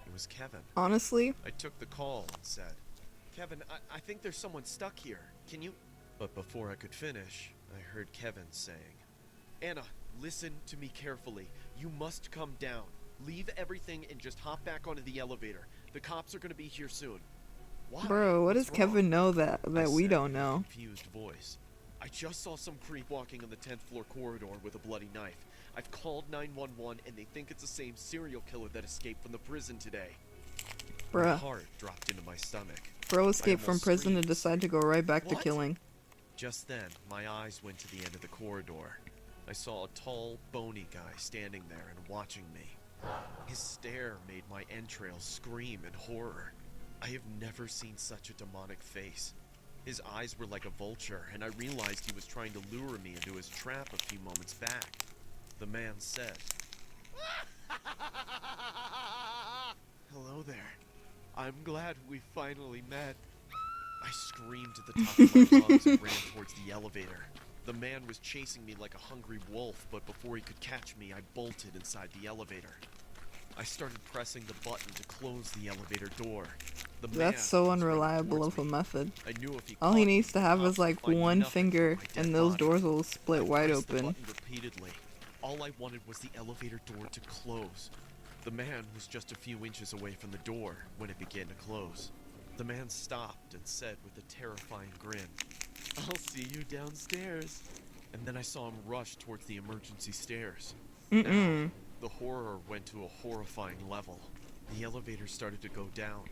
[SPEAKER 3] It was Kevin.
[SPEAKER 1] Honestly,
[SPEAKER 3] I took the call and said, "Kevin, I think there's someone stuck here. Can you—" But before I could finish, I heard Kevin saying, "Anna, listen to me carefully. You must come down. Leave everything and just hop back onto the elevator. The cops are going to be here soon." Why?
[SPEAKER 1] Bro, what
[SPEAKER 3] What's
[SPEAKER 1] does
[SPEAKER 3] wrong?
[SPEAKER 1] Kevin know that
[SPEAKER 3] I
[SPEAKER 1] we
[SPEAKER 3] said
[SPEAKER 1] don't
[SPEAKER 3] in a
[SPEAKER 1] know?
[SPEAKER 3] confused voice. I just saw some creep walking on the 10th floor corridor with a bloody knife. I've called 911 and they think it's the same serial killer that escaped from the prison today. My
[SPEAKER 1] Bruh.
[SPEAKER 3] heart dropped into my stomach.
[SPEAKER 1] Bro escaped from
[SPEAKER 3] almost
[SPEAKER 1] prison and
[SPEAKER 3] screamed.
[SPEAKER 1] decided to go right back to
[SPEAKER 3] What?
[SPEAKER 1] killing.
[SPEAKER 3] Just then, my eyes went to the end of the corridor. I saw a tall, bony guy standing there and watching me. His stare made my entrails scream in horror. I have never seen such a demonic face. His eyes were like a vulture, and I realized he was trying to lure me into his trap a few moments back. The man said, "Hello there. I'm glad we finally met." I screamed at the top of my lungs and ran towards the elevator. The man was chasing me like a hungry wolf, but before he could catch me, I bolted inside the elevator. I started pressing the button to close the elevator door. The man
[SPEAKER 1] That's so
[SPEAKER 3] was running
[SPEAKER 1] unreliable
[SPEAKER 3] towards
[SPEAKER 1] of a
[SPEAKER 3] me.
[SPEAKER 1] method.
[SPEAKER 3] I knew if he
[SPEAKER 1] All he
[SPEAKER 3] caught me,
[SPEAKER 1] needs to
[SPEAKER 3] the
[SPEAKER 1] have
[SPEAKER 3] cops
[SPEAKER 1] is
[SPEAKER 3] would
[SPEAKER 1] like
[SPEAKER 3] find
[SPEAKER 1] one
[SPEAKER 3] nothing
[SPEAKER 1] finger
[SPEAKER 3] but my dead
[SPEAKER 1] and those
[SPEAKER 3] body.
[SPEAKER 1] doors will split
[SPEAKER 3] I
[SPEAKER 1] wide
[SPEAKER 3] pressed the
[SPEAKER 1] open.
[SPEAKER 3] button repeatedly. All I wanted was the elevator door to close. The man was just a few inches away from the door when it began to close. The man stopped and said with a terrifying grin, "I'll see you downstairs." And then I saw him rush towards the emergency stairs. Now, the horror went to a horrifying level. The elevator started to go down.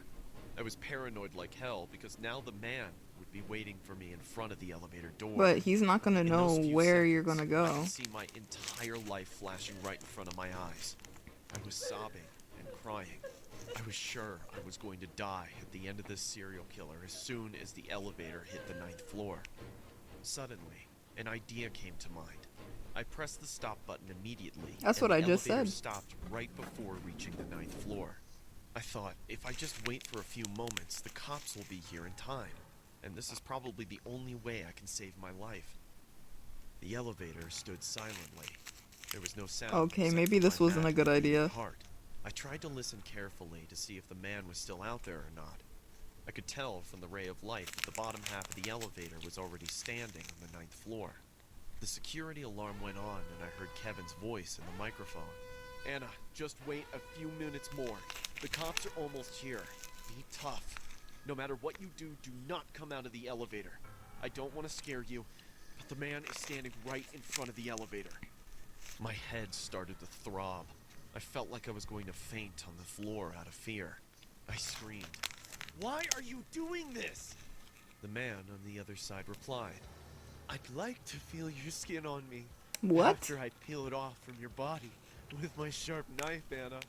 [SPEAKER 3] I was paranoid like hell because now the man would be waiting for me in front of the elevator door.
[SPEAKER 1] But he's not gonna
[SPEAKER 3] In
[SPEAKER 1] know
[SPEAKER 3] those few
[SPEAKER 1] where you're
[SPEAKER 3] seconds,
[SPEAKER 1] gonna
[SPEAKER 3] I
[SPEAKER 1] go.
[SPEAKER 3] could see my entire life flashing right in front of my eyes. I was sobbing and crying. I was sure I was going to die at the end of this serial killer as soon as the elevator hit the 9th floor. Suddenly, an idea came to mind. I pressed the stop button immediately.
[SPEAKER 1] That's
[SPEAKER 3] and
[SPEAKER 1] what
[SPEAKER 3] the
[SPEAKER 1] I just
[SPEAKER 3] elevator
[SPEAKER 1] said.
[SPEAKER 3] stopped right before reaching the 9th floor. I thought, if I just wait for a few moments, the cops will be here in time. And this is probably the only way I can save my life. The elevator stood silently. There was no sound.
[SPEAKER 1] Okay,
[SPEAKER 3] except
[SPEAKER 1] maybe
[SPEAKER 3] for
[SPEAKER 1] this
[SPEAKER 3] my
[SPEAKER 1] wasn't a
[SPEAKER 3] madly
[SPEAKER 1] good
[SPEAKER 3] beating
[SPEAKER 1] idea.
[SPEAKER 3] heart. I tried to listen carefully to see if the man was still out there or not. I could tell from the ray of light that the bottom half of the elevator was already standing on the 9th floor. The security alarm went on and I heard Kevin's voice in the microphone. "Anna, just wait a few minutes more. The cops are almost here. Be tough. No matter what you do, do not come out of the elevator. I don't want to scare you, but the man is standing right in front of the elevator." My head started to throb. I felt like I was going to faint on the floor out of fear. I screamed, "Why are you doing this?" The man on the other side replied, "I'd like to feel your skin on me.
[SPEAKER 1] What?
[SPEAKER 3] After I peel it off from your body with my sharp knife, Anna."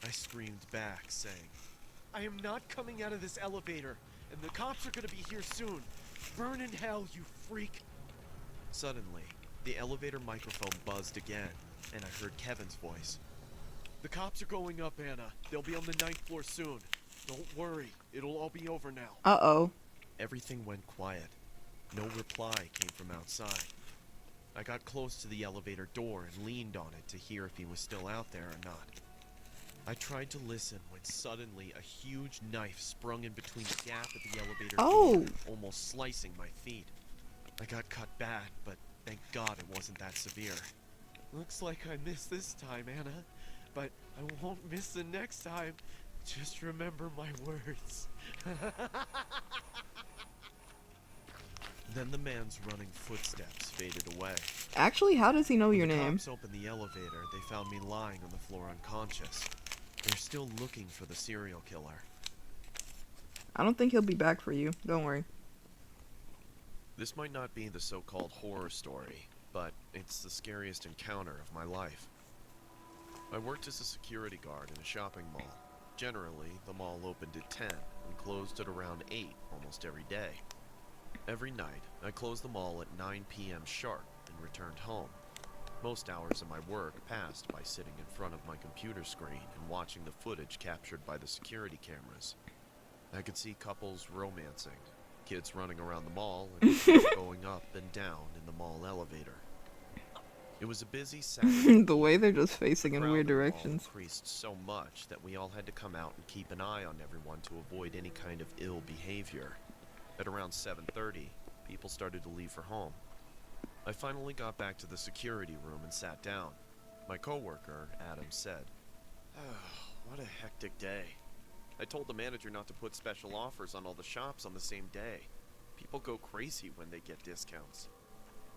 [SPEAKER 3] I screamed back, saying, "I am not coming out of this elevator, and the cops are gonna be here soon. Burn in hell, you freak." Suddenly, the elevator microphone buzzed again, and I heard Kevin's voice. "The cops are going up, Anna. They'll be on the 9th floor soon. Don't worry, it'll all be over now."
[SPEAKER 1] Uh-oh.
[SPEAKER 3] Everything went quiet. No reply came from outside. I got close to the elevator door and leaned on it to hear if he was still out there or not. I tried to listen when suddenly a huge knife sprung in between the gap of the elevator
[SPEAKER 1] Oh.
[SPEAKER 3] door, almost slicing my feet. I got cut bad, but thank God it wasn't that severe. "Looks like I missed this time, Anna, but I won't miss the next time. Just remember my words." Then the man's running footsteps faded away.
[SPEAKER 1] Actually, how does he know
[SPEAKER 3] When
[SPEAKER 1] your
[SPEAKER 3] the
[SPEAKER 1] name?
[SPEAKER 3] cops opened the elevator, they found me lying on the floor unconscious. They're still looking for the serial killer.
[SPEAKER 1] I don't think he'll be back for you. Don't worry.
[SPEAKER 3] This might not be the so-called horror story, but it's the scariest encounter of my life. I worked as a security guard in a shopping mall. Generally, the mall opened at 10 and closed at around 8 almost every day. Every night, I closed the mall at 9 p.m. sharp and returned home. Most hours of my work passed by sitting in front of my computer screen and watching the footage captured by the security cameras. I could see couples romancing, kids running around the mall, and people going up and down in the mall elevator. It was a busy Saturday.
[SPEAKER 1] The way they're just facing in
[SPEAKER 3] crowd
[SPEAKER 1] weird
[SPEAKER 3] in the mall
[SPEAKER 1] directions.
[SPEAKER 3] increased so much that we all had to come out and keep an eye on everyone to avoid any kind of ill behavior. At around 7:30, people started to leave for home. I finally got back to the security room and sat down. My coworker, Adam, said, "Oh, what a hectic day." I told the manager not to put special offers on all the shops on the same day. People go crazy when they get discounts.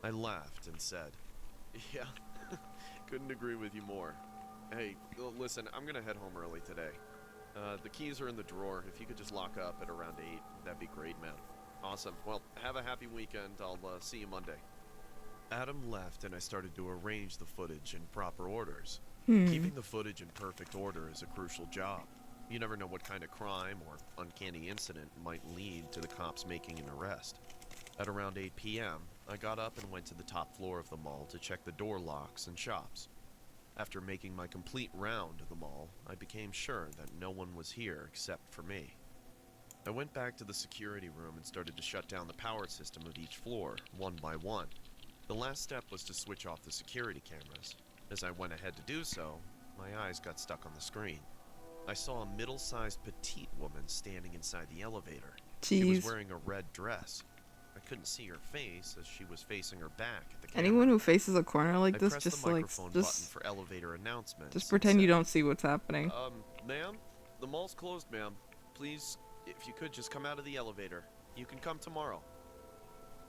[SPEAKER 3] I laughed and said, yeah, couldn't agree with you more. Hey, listen, I'm gonna head home early today. The keys are in the drawer. If you could just lock up at around 8, that'd be great, man. Awesome. Well, have a happy weekend. I'll see you Monday. Adam left and I started to arrange the footage in proper orders. Keeping the footage in perfect order is a crucial job. You never know what kind of crime or uncanny incident might lead to the cops making an arrest. At around 8 p.m., I got up and went to the top floor of the mall to check the door locks and shops. After making my complete round of the mall, I became sure that no one was here except for me. I went back to the security room and started to shut down the power system of each floor, one by one. The last step was to switch off the security cameras. As I went ahead to do so, my eyes got stuck on the screen. I saw a middle-sized petite woman standing inside the elevator. She was wearing a red dress. I couldn't see her face as she was facing her back at the camera.
[SPEAKER 1] Anyone who faces a corner like this,
[SPEAKER 3] pressed
[SPEAKER 1] just
[SPEAKER 3] the
[SPEAKER 1] like,
[SPEAKER 3] microphone button for elevator announcements.
[SPEAKER 1] just pretend you don't see what's happening.
[SPEAKER 3] Ma'am, the mall's closed, ma'am. Please, if you could just come out of the elevator. You can come tomorrow.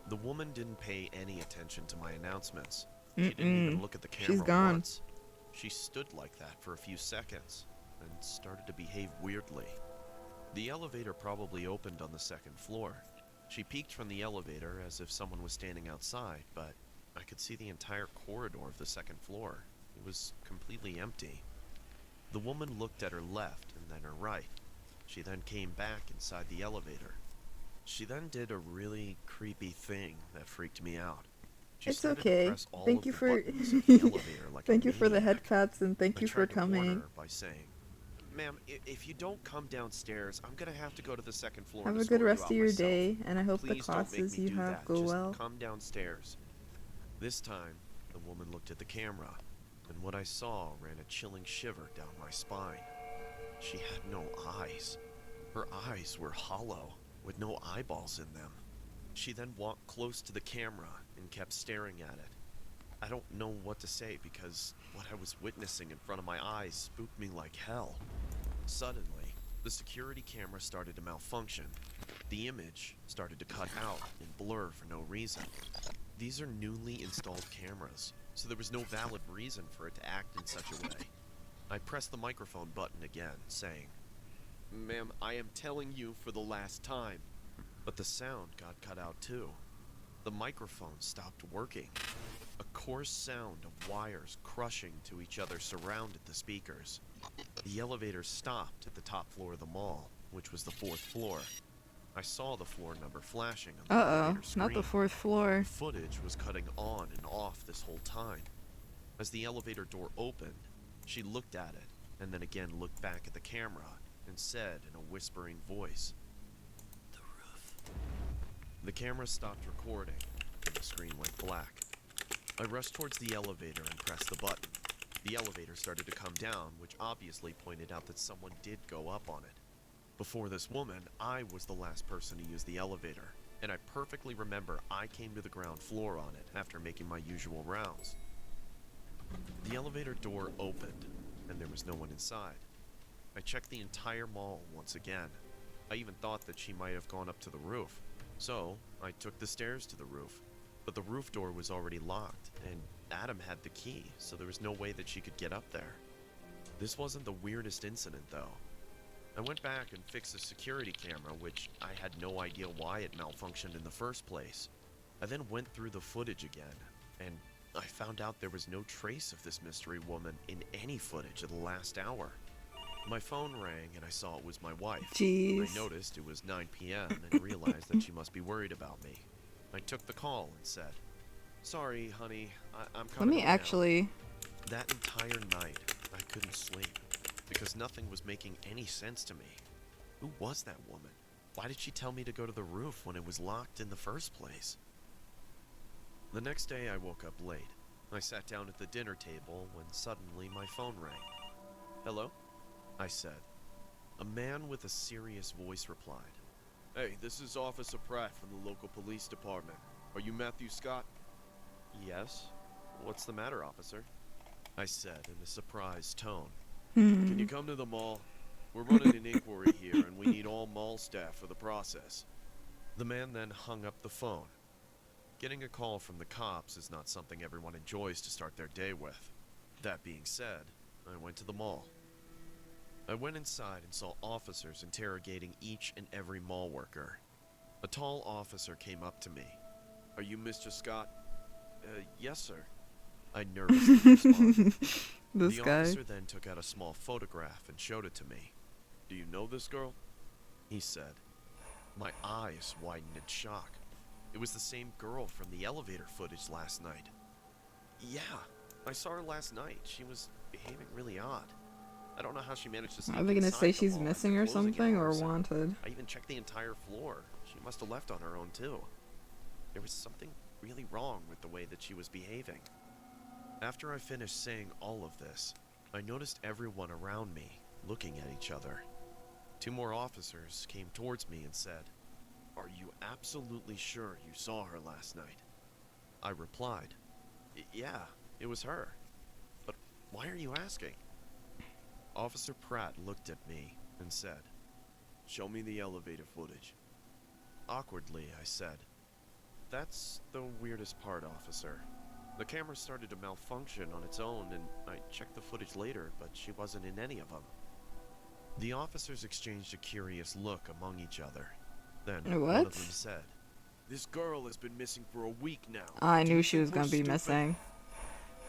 [SPEAKER 3] The woman didn't pay any attention to my announcements. She didn't even look at the camera
[SPEAKER 1] She's gone.
[SPEAKER 3] once. She stood like that for a few seconds and started to behave weirdly. The elevator probably opened on the second floor. She peeked from the elevator as if someone was standing outside, but I could see the entire corridor of the second floor. It was completely empty. The woman looked at her left and then her right. She then came back inside the elevator. She then did a really creepy thing that freaked me out.
[SPEAKER 1] It's okay. Thank you for
[SPEAKER 3] like
[SPEAKER 1] thank you for the head pats and thank you for coming.
[SPEAKER 3] By saying, "Ma'am, if you don't come downstairs, I'm gonna have to go to the second floor."
[SPEAKER 1] Have a good rest of your day, and I hope the classes you have go well.
[SPEAKER 3] Come downstairs. This time, the woman looked at the camera, and what I saw ran a chilling shiver down my spine. She had no eyes. Her eyes were hollow, with no eyeballs in them. She then walked close to the camera and kept staring at it. I don't know what to say because what I was witnessing in front of my eyes spooked me like hell. Suddenly, the security camera started to malfunction. The image started to cut out and blur for no reason. These are newly installed cameras, so there was no valid reason for it to act in such a way. I pressed the microphone button again, saying, "Ma'am, I am telling you for the last time." But the sound got cut out too. The microphone stopped working. A coarse sound of wires crushing to each other surrounded the speakers. The elevator stopped at the top floor of the mall, which was the 4th floor. I saw the floor number flashing on the elevator screen.
[SPEAKER 1] Not the 4th floor.
[SPEAKER 3] Footage was cutting on and off this whole time. As the elevator door opened, she looked at it and then again looked back at the camera and said in a whispering voice, "The roof." The camera stopped recording and the screen went black. I rushed towards the elevator and pressed the button. The elevator started to come down, which obviously pointed out that someone did go up on it. Before this woman, I was the last person to use the elevator, and I perfectly remember I came to the ground floor on it after making my usual rounds. The elevator door opened, and there was no one inside. I checked the entire mall once again. I even thought that she might have gone up to the roof, so I took the stairs to the roof. But the roof door was already locked, and Adam had the key, so there was no way that she could get up there. This wasn't the weirdest incident, though. I went back and fixed the security camera, which I had no idea why it malfunctioned in the first place. I then went through the footage again, and I found out there was no trace of this mystery woman in any footage of the last hour. My phone rang and I saw it was my wife.
[SPEAKER 1] Jeez.
[SPEAKER 3] I noticed it was 9 p.m. and realized that she must be worried about me. I took the call and said, "Sorry, honey, I'm coming
[SPEAKER 1] Let me
[SPEAKER 3] home now."
[SPEAKER 1] actually...
[SPEAKER 3] That entire night, I couldn't sleep, because nothing was making any sense to me. Who was that woman? Why did she tell me to go to the roof when it was locked in the first place? The next day I woke up late. I sat down at the dinner table when suddenly my phone rang. "Hello?" I said. A man with a serious voice replied. "Hey, this is Officer Pratt from the local police department. Are you Matthew Scott?" "Yes. What's the matter, officer?" I said in a surprised tone. "Can you come to the mall? We're running an inquiry here, and we need all mall staff for the process. The man then hung up the phone. Getting a call from the cops is not something everyone enjoys to start their day with. That being said, I went to the mall. I went inside and saw officers interrogating each and every mall worker. A tall officer came up to me. "Are you Mr. Scott?" Yes, sir," I nervously responded.
[SPEAKER 1] This
[SPEAKER 3] The
[SPEAKER 1] guy.
[SPEAKER 3] officer then took out a small photograph and showed it to me. "Do you know this girl?" he said. My eyes widened in shock. It was the same girl from the elevator footage last night. "Yeah, I saw her last night. She was behaving really odd. I don't know how she managed to sneak
[SPEAKER 1] Are they gonna
[SPEAKER 3] inside
[SPEAKER 1] say
[SPEAKER 3] the
[SPEAKER 1] she's
[SPEAKER 3] mall
[SPEAKER 1] missing
[SPEAKER 3] after
[SPEAKER 1] or
[SPEAKER 3] closing
[SPEAKER 1] something, or
[SPEAKER 3] hours.
[SPEAKER 1] wanted?
[SPEAKER 3] I even checked the entire floor. She must have left on her own too. There was something really wrong with the way that she was behaving." After I finished saying all of this, I noticed everyone around me looking at each other. 2 more officers came towards me and said, "Are you absolutely sure you saw her last night?" I replied, "Yeah, it was her. But why are you asking?" Officer Pratt looked at me and said, "Show me the elevator footage." Awkwardly, I said, "That's the weirdest part, officer. The camera started to malfunction on its own, and I checked the footage later, but she wasn't in any of them." The officers exchanged a curious look among each other. Then one of them
[SPEAKER 1] What?
[SPEAKER 3] said, "This girl has been missing for a week now.
[SPEAKER 1] I
[SPEAKER 3] Do
[SPEAKER 1] knew
[SPEAKER 3] you
[SPEAKER 1] she
[SPEAKER 3] think
[SPEAKER 1] was
[SPEAKER 3] we're
[SPEAKER 1] gonna be
[SPEAKER 3] stupid?"
[SPEAKER 1] missing.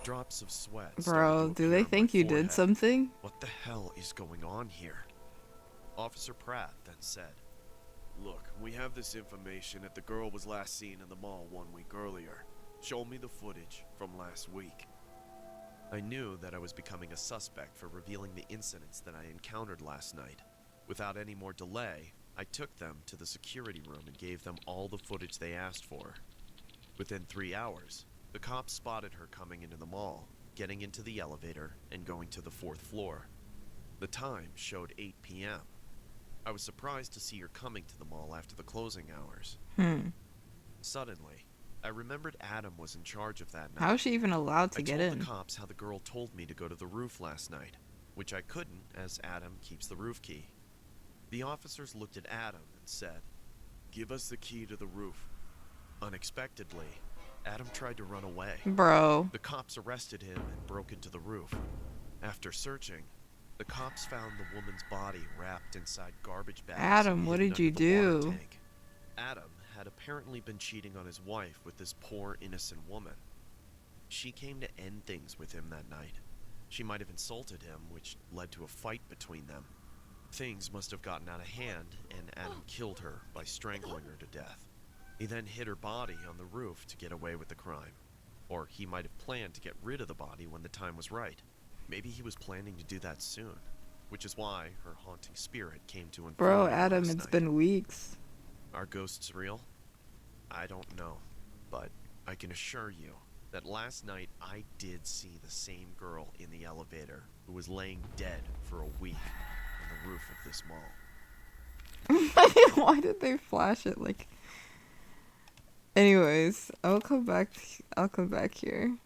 [SPEAKER 3] Drops of sweat started
[SPEAKER 1] Bro,
[SPEAKER 3] to
[SPEAKER 1] do
[SPEAKER 3] appear
[SPEAKER 1] they
[SPEAKER 3] on my
[SPEAKER 1] think you did
[SPEAKER 3] forehead.
[SPEAKER 1] something?
[SPEAKER 3] What the hell is going on here? Officer Pratt then said, "Look, we have this information that the girl was last seen in the mall 1 week earlier. Show me the footage from last week." I knew that I was becoming a suspect for revealing the incidents that I encountered last night. Without any more delay, I took them to the security room and gave them all the footage they asked for. Within 3 hours, the cops spotted her coming into the mall, getting into the elevator, and going to the 4th floor. The time showed 8 p.m. I was surprised to see her coming to the mall after the closing hours. Suddenly, I remembered Adam was in charge of that night.
[SPEAKER 1] How is she even allowed to
[SPEAKER 3] I
[SPEAKER 1] get
[SPEAKER 3] told
[SPEAKER 1] in?
[SPEAKER 3] the cops how the girl told me to go to the roof last night, which I couldn't as Adam keeps the roof key. The officers looked at Adam and said, "Give us the key to the roof." Unexpectedly, Adam tried to run away.
[SPEAKER 1] Bro.
[SPEAKER 3] The cops arrested him and broke into the roof. After searching, the cops found the woman's body wrapped inside garbage bags.
[SPEAKER 1] Adam, what
[SPEAKER 3] hidden
[SPEAKER 1] did you
[SPEAKER 3] under the water
[SPEAKER 1] do?
[SPEAKER 3] tank. Adam had apparently been cheating on his wife with this poor innocent woman. She came to end things with him that night. She might have insulted him, which led to a fight between them. Things must have gotten out of hand, and Adam killed her by strangling her to death. He then hid her body on the roof to get away with the crime. Or he might have planned to get rid of the body when the time was right. Maybe he was planning to do that soon, which is why her haunting spirit came to inform
[SPEAKER 1] Bro,
[SPEAKER 3] me
[SPEAKER 1] Adam,
[SPEAKER 3] last
[SPEAKER 1] it's
[SPEAKER 3] night.
[SPEAKER 1] been weeks.
[SPEAKER 3] Are ghosts real? I don't know, but I can assure you that last night I did see the same girl in the elevator who was laying dead for a week on the roof of this mall.
[SPEAKER 1] Why did they flash it like... Anyways, I'll come back here.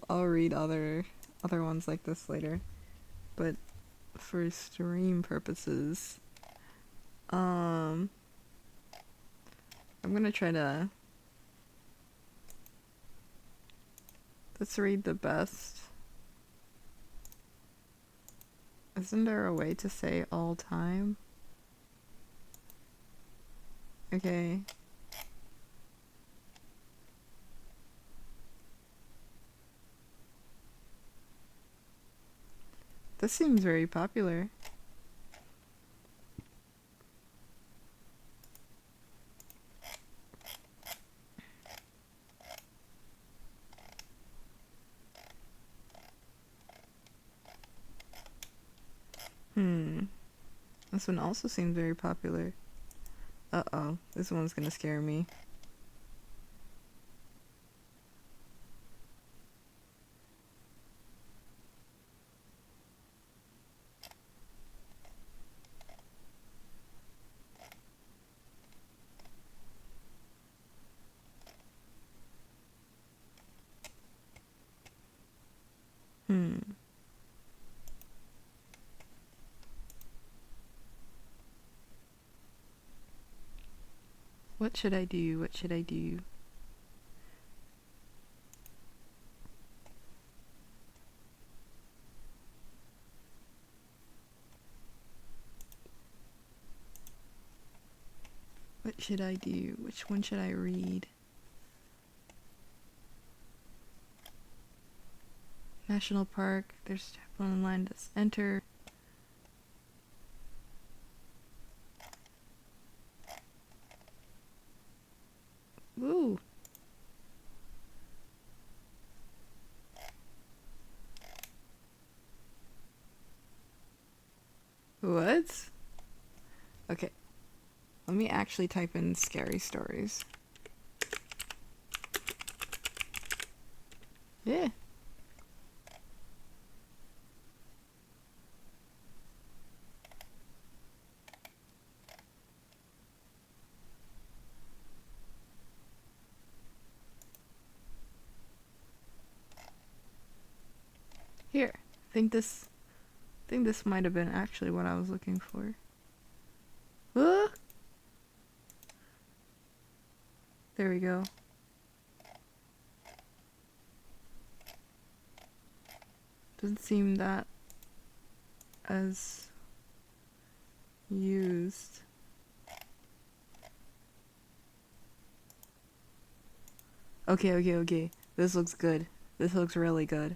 [SPEAKER 1] I'll read other ones like this later. But for stream purposes, I'm gonna try to... Let's read the best. Isn't there a way to say all time? Okay. This seems very popular. This one also seems very popular. Uh-oh, this one's gonna scare me. What should I do? What should I do? What should I do? Which one should I read? National Park. There's one in line. Let's enter. Ooh. What? Okay. Let me actually type in scary stories. Yeah. Here. Think this might have been actually what I was looking for. There we go. Doesn't seem that as used. Okay. This looks good. This looks really good.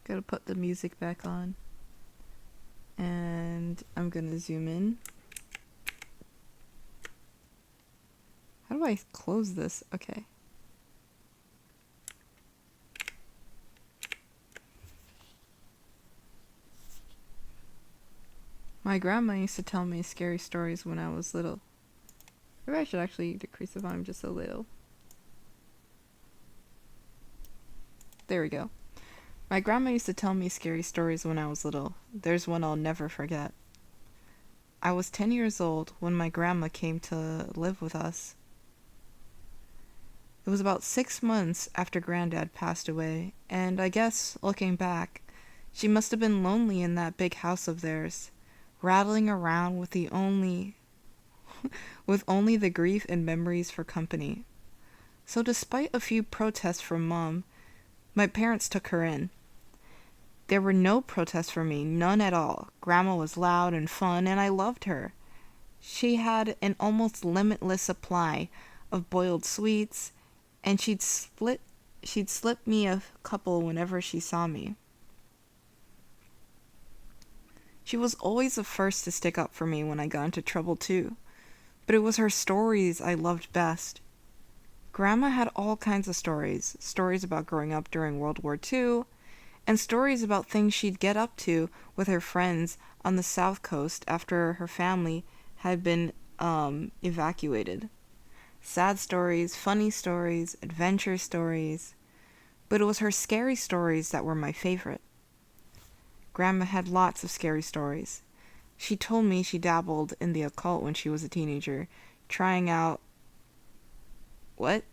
[SPEAKER 1] Gotta put the music back on. And I'm gonna zoom in. How do I close this? Okay. My grandma used to tell me scary stories when I was little. Maybe I should actually decrease the volume just a little. There we go. My grandma used to tell me scary stories when I was little. There's one I'll never forget. I was 10 years old when my grandma came to live with us. It was about 6 months after Granddad passed away, and I guess, looking back, she must have been lonely in that big house of theirs, rattling around with only the grief and memories for company. So despite a few protests from Mom, my parents took her in. There were no protests from me, none at all. Grandma was loud and fun, and I loved her. She had an almost limitless supply of boiled sweets, and she'd slip me a couple whenever she saw me. She was always the first to stick up for me when I got into trouble too, but it was her stories I loved best. Grandma had all kinds of stories about growing up during World War II, and stories about things she'd get up to with her friends on the South Coast after her family had been evacuated. Sad stories, funny stories, adventure stories, but it was her scary stories that were my favorite. Grandma had lots of scary stories. She told me she dabbled in the occult when she was a teenager, trying out... What?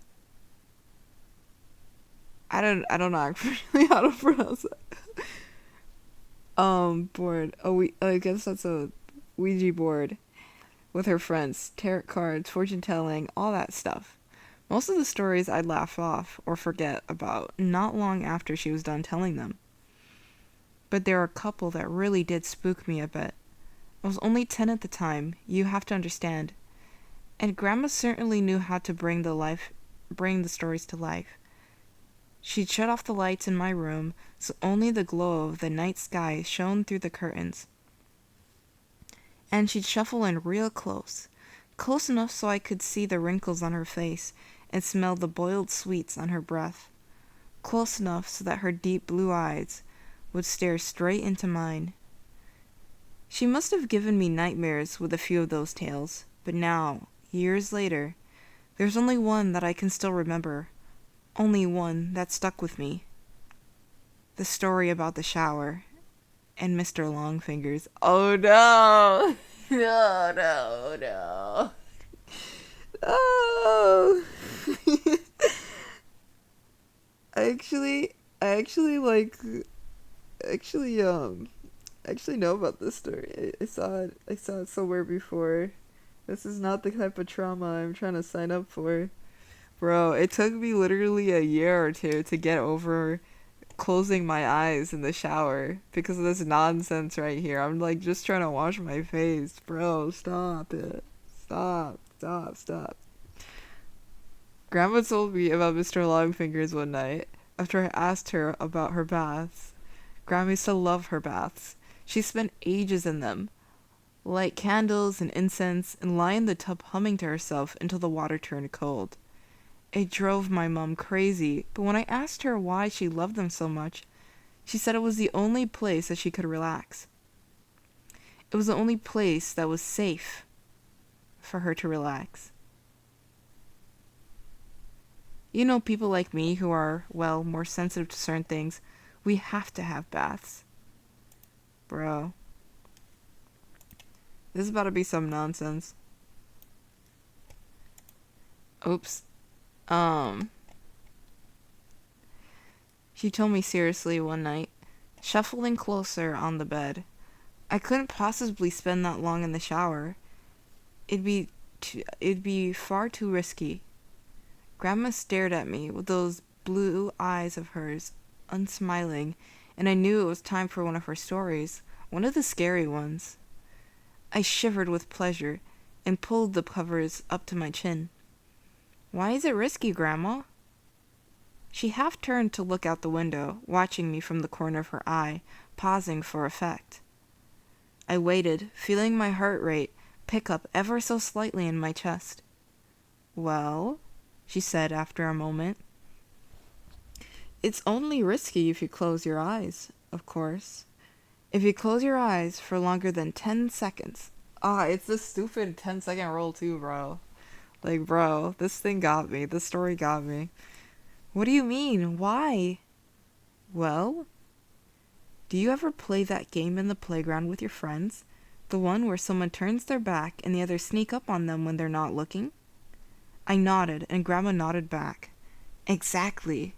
[SPEAKER 1] I don't know actually how to pronounce that. Board. I guess that's a Ouija board with her friends, tarot cards, fortune telling, all that stuff. Most of the stories I'd laugh off or forget about not long after she was done telling them. But there are a couple that really did spook me a bit. I was only 10 at the time, you have to understand. And Grandma certainly knew how to bring the stories to life. She'd shut off the lights in my room so only the glow of the night sky shone through the curtains. And she'd shuffle in real close enough so I could see the wrinkles on her face and smell the boiled sweets on her breath, close enough so that her deep blue eyes would stare straight into mine. She must have given me nightmares with a few of those tales, but now, years later, there's only one that I can still remember. Only one that stuck with me. The story about the shower and Mr. Longfingers. Oh no! No. Oh! I actually, actually know about this story. I saw it somewhere before. This is not the type of trauma I'm trying to sign up for. Bro, it took me literally a year or two to get over closing my eyes in the shower because of this nonsense right here. I'm like just trying to wash my face. Bro, stop it. Stop. Grandma told me about Mr. Longfingers one night after I asked her about her baths. Grandma used to love her baths. She spent ages in them, light candles and incense, and lie in the tub humming to herself until the water turned cold. It drove my mom crazy, but when I asked her why she loved them so much, she said it was the only place that she could relax. It was the only place that was safe for her to relax. You know, people like me who are, well, more sensitive to certain things, we have to have baths. Bro. This is about to be some nonsense. Oops. She told me seriously one night, shuffling closer on the bed. I couldn't possibly spend that long in the shower. It'd be far too risky. Grandma stared at me with those blue eyes of hers, unsmiling, and I knew it was time for one of her stories, one of the scary ones. I shivered with pleasure and pulled the covers up to my chin. Why is it risky, Grandma? She half turned to look out the window, watching me from the corner of her eye, pausing for effect. I waited, feeling my heart rate pick up ever so slightly in my chest. Well, she said after a moment. It's only risky if you close your eyes, of course. If you close your eyes for longer than 10 seconds. It's this stupid 10-second rule too, bro. Like, bro, this thing got me. This story got me. What do you mean? Why? Well, do you ever play that game in the playground with your friends? The one where someone turns their back and the others sneak up on them when they're not looking? I nodded, and Grandma nodded back. Exactly.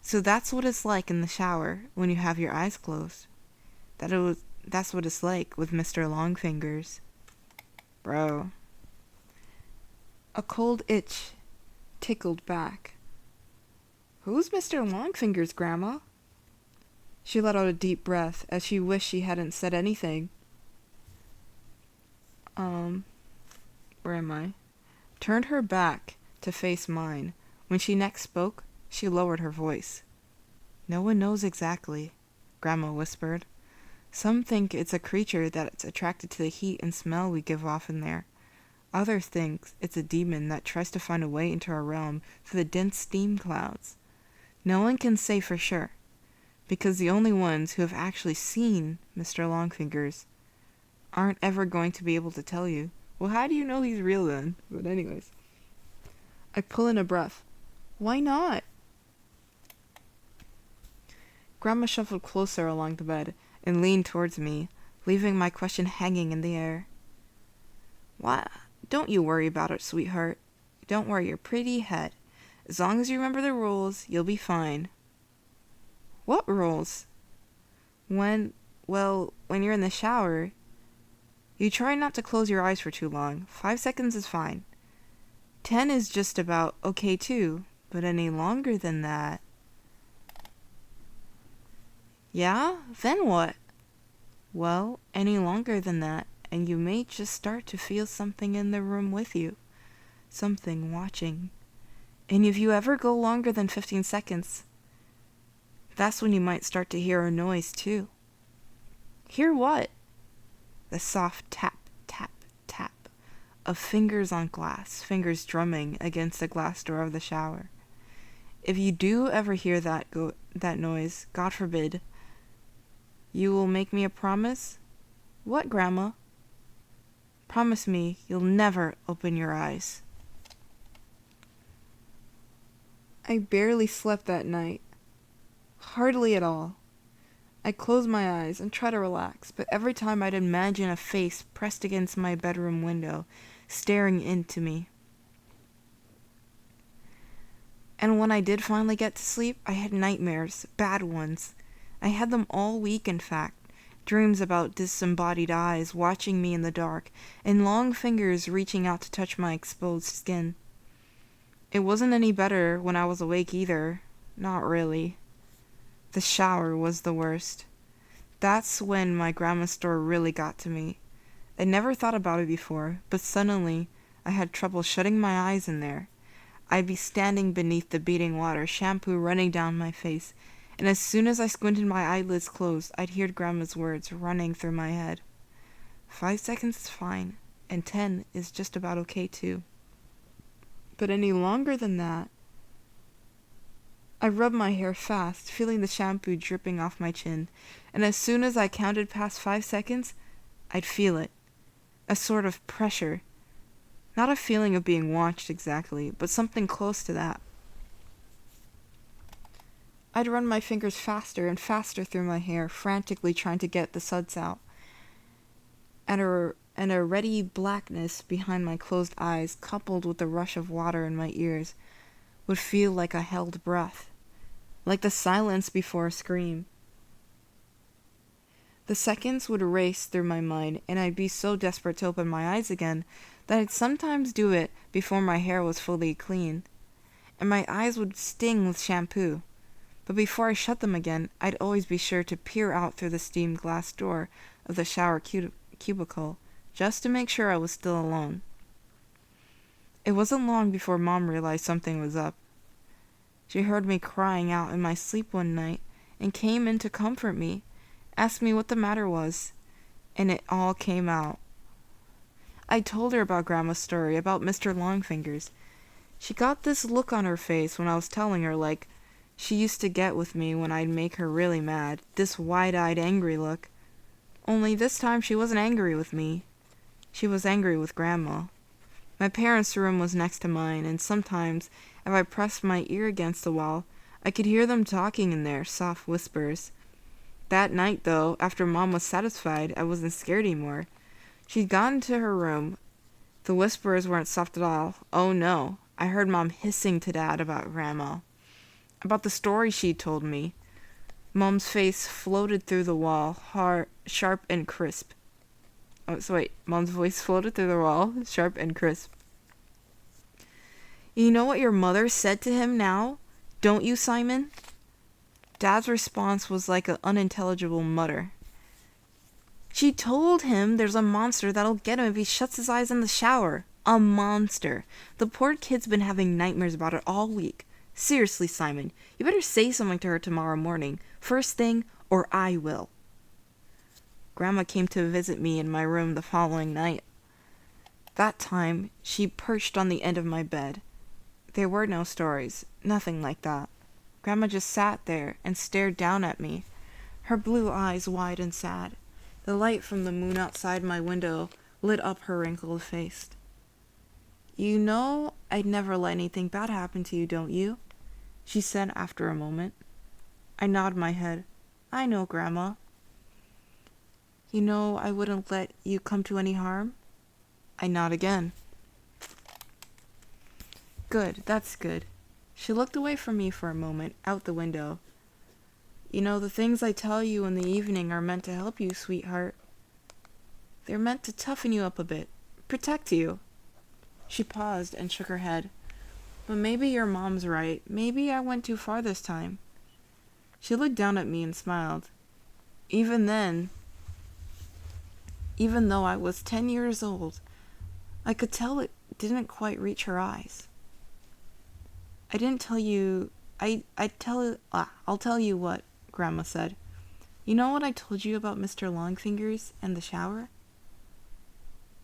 [SPEAKER 1] So that's what it's like in the shower when you have your eyes closed. That's what it's like with Mr. Longfingers. Bro. A cold itch tickled back. Who's Mr. Longfingers, Grandma? She let out a deep breath as she wished she hadn't said anything. Where am I? Turned her back to face mine. When she next spoke, she lowered her voice. No one knows exactly, Grandma whispered. Some think it's a creature that's attracted to the heat and smell we give off in there. Others think it's a demon that tries to find a way into our realm through the dense steam clouds. No one can say for sure, because the only ones who have actually seen Mr. Longfingers aren't ever going to be able to tell you. Well, how do you know he's real then? But anyways. I pull in a breath. Why not? Grandma shuffled closer along the bed and leaned towards me, leaving my question hanging in the air. Why? Don't you worry about it, sweetheart. Don't worry your pretty head. As long as you remember the rules, you'll be fine. What rules? When you're in the shower, you try not to close your eyes for too long. 5 seconds is fine. 10 is just about okay too, but any longer than that... Yeah? Then what? Well, any longer than that, and you may just start to feel something in the room with you. Something watching. And if you ever go longer than 15 seconds, that's when you might start to hear a noise too. Hear what? The soft tap, tap, tap of fingers on glass, fingers drumming against the glass door of the shower. If you do ever hear that noise, God forbid, you will make me a promise? What, Grandma? Promise me you'll never open your eyes. I barely slept that night. Hardly at all. I closed my eyes and tried to relax, but every time I'd imagine a face pressed against my bedroom window, staring into me. And when I did finally get to sleep, I had nightmares, bad ones. I had them all week, in fact. Dreams about disembodied eyes watching me in the dark, and long fingers reaching out to touch my exposed skin. It wasn't any better when I was awake either. Not really. The shower was the worst. That's when my grandma's story really got to me. I'd never thought about it before, but suddenly I had trouble shutting my eyes in there. I'd be standing beneath the beating water, shampoo running down my face, and as soon as I squinted my eyelids closed, I'd hear Grandma's words running through my head. 5 seconds is fine, and 10 is just about okay too. But any longer than that, I rubbed my hair fast, feeling the shampoo dripping off my chin, and as soon as I counted past 5 seconds, I'd feel it. A sort of pressure. Not a feeling of being watched exactly, but something close to that. I'd run my fingers faster and faster through my hair, frantically trying to get the suds out. And a ready blackness behind my closed eyes, coupled with the rush of water in my ears, would feel like a held breath, like the silence before a scream. The seconds would race through my mind, and I'd be so desperate to open my eyes again that I'd sometimes do it before my hair was fully clean, and my eyes would sting with shampoo. But before I shut them again, I'd always be sure to peer out through the steamed glass door of the shower cubicle, just to make sure I was still alone. It wasn't long before Mom realized something was up. She heard me crying out in my sleep one night and came in to comfort me, asked me what the matter was, and it all came out. I told her about Grandma's story, about Mr. Longfingers. She got this look on her face when I was telling her, like she used to get with me when I'd make her really mad, this wide-eyed angry look. Only this time she wasn't angry with me. She was angry with Grandma. My parents' room was next to mine, and sometimes, if I pressed my ear against the wall, I could hear them talking in there, soft whispers. That night, though, after Mom was satisfied, I wasn't scared anymore. She'd gone to her room. The whispers weren't soft at all. Oh no, I heard Mom hissing to Dad about Grandma. About the story she'd told me. Mom's face floated through the wall, sharp and crisp. Mom's voice floated through the wall, sharp and crisp. You know what your mother said to him now? Don't you, Simon? Dad's response was like an unintelligible mutter. She told him there's a monster that'll get him if he shuts his eyes in the shower. A monster. The poor kid's been having nightmares about it all week. Seriously, Simon, you better say something to her tomorrow morning, first thing, or I will. Grandma came to visit me in my room the following night. That time, she perched on the end of my bed. There were no stories, nothing like that. Grandma just sat there and stared down at me, her blue eyes wide and sad. The light from the moon outside my window lit up her wrinkled face. You know I'd never let anything bad happen to you, don't you? She said after a moment. I nodded my head. I know, Grandma. You know I wouldn't let you come to any harm? I nod again. Good, that's good. She looked away from me for a moment, out the window. You know, the things I tell you in the evening are meant to help you, sweetheart. They're meant to toughen you up a bit, protect you. She paused and shook her head. But maybe your mom's right. Maybe I went too far this time. She looked down at me and smiled. Even then, even though I was 10 years old, I could tell it didn't quite reach her eyes. I didn't tell you... I'll tell you what, Grandma said. You know what I told you about Mr. Longfingers and the shower?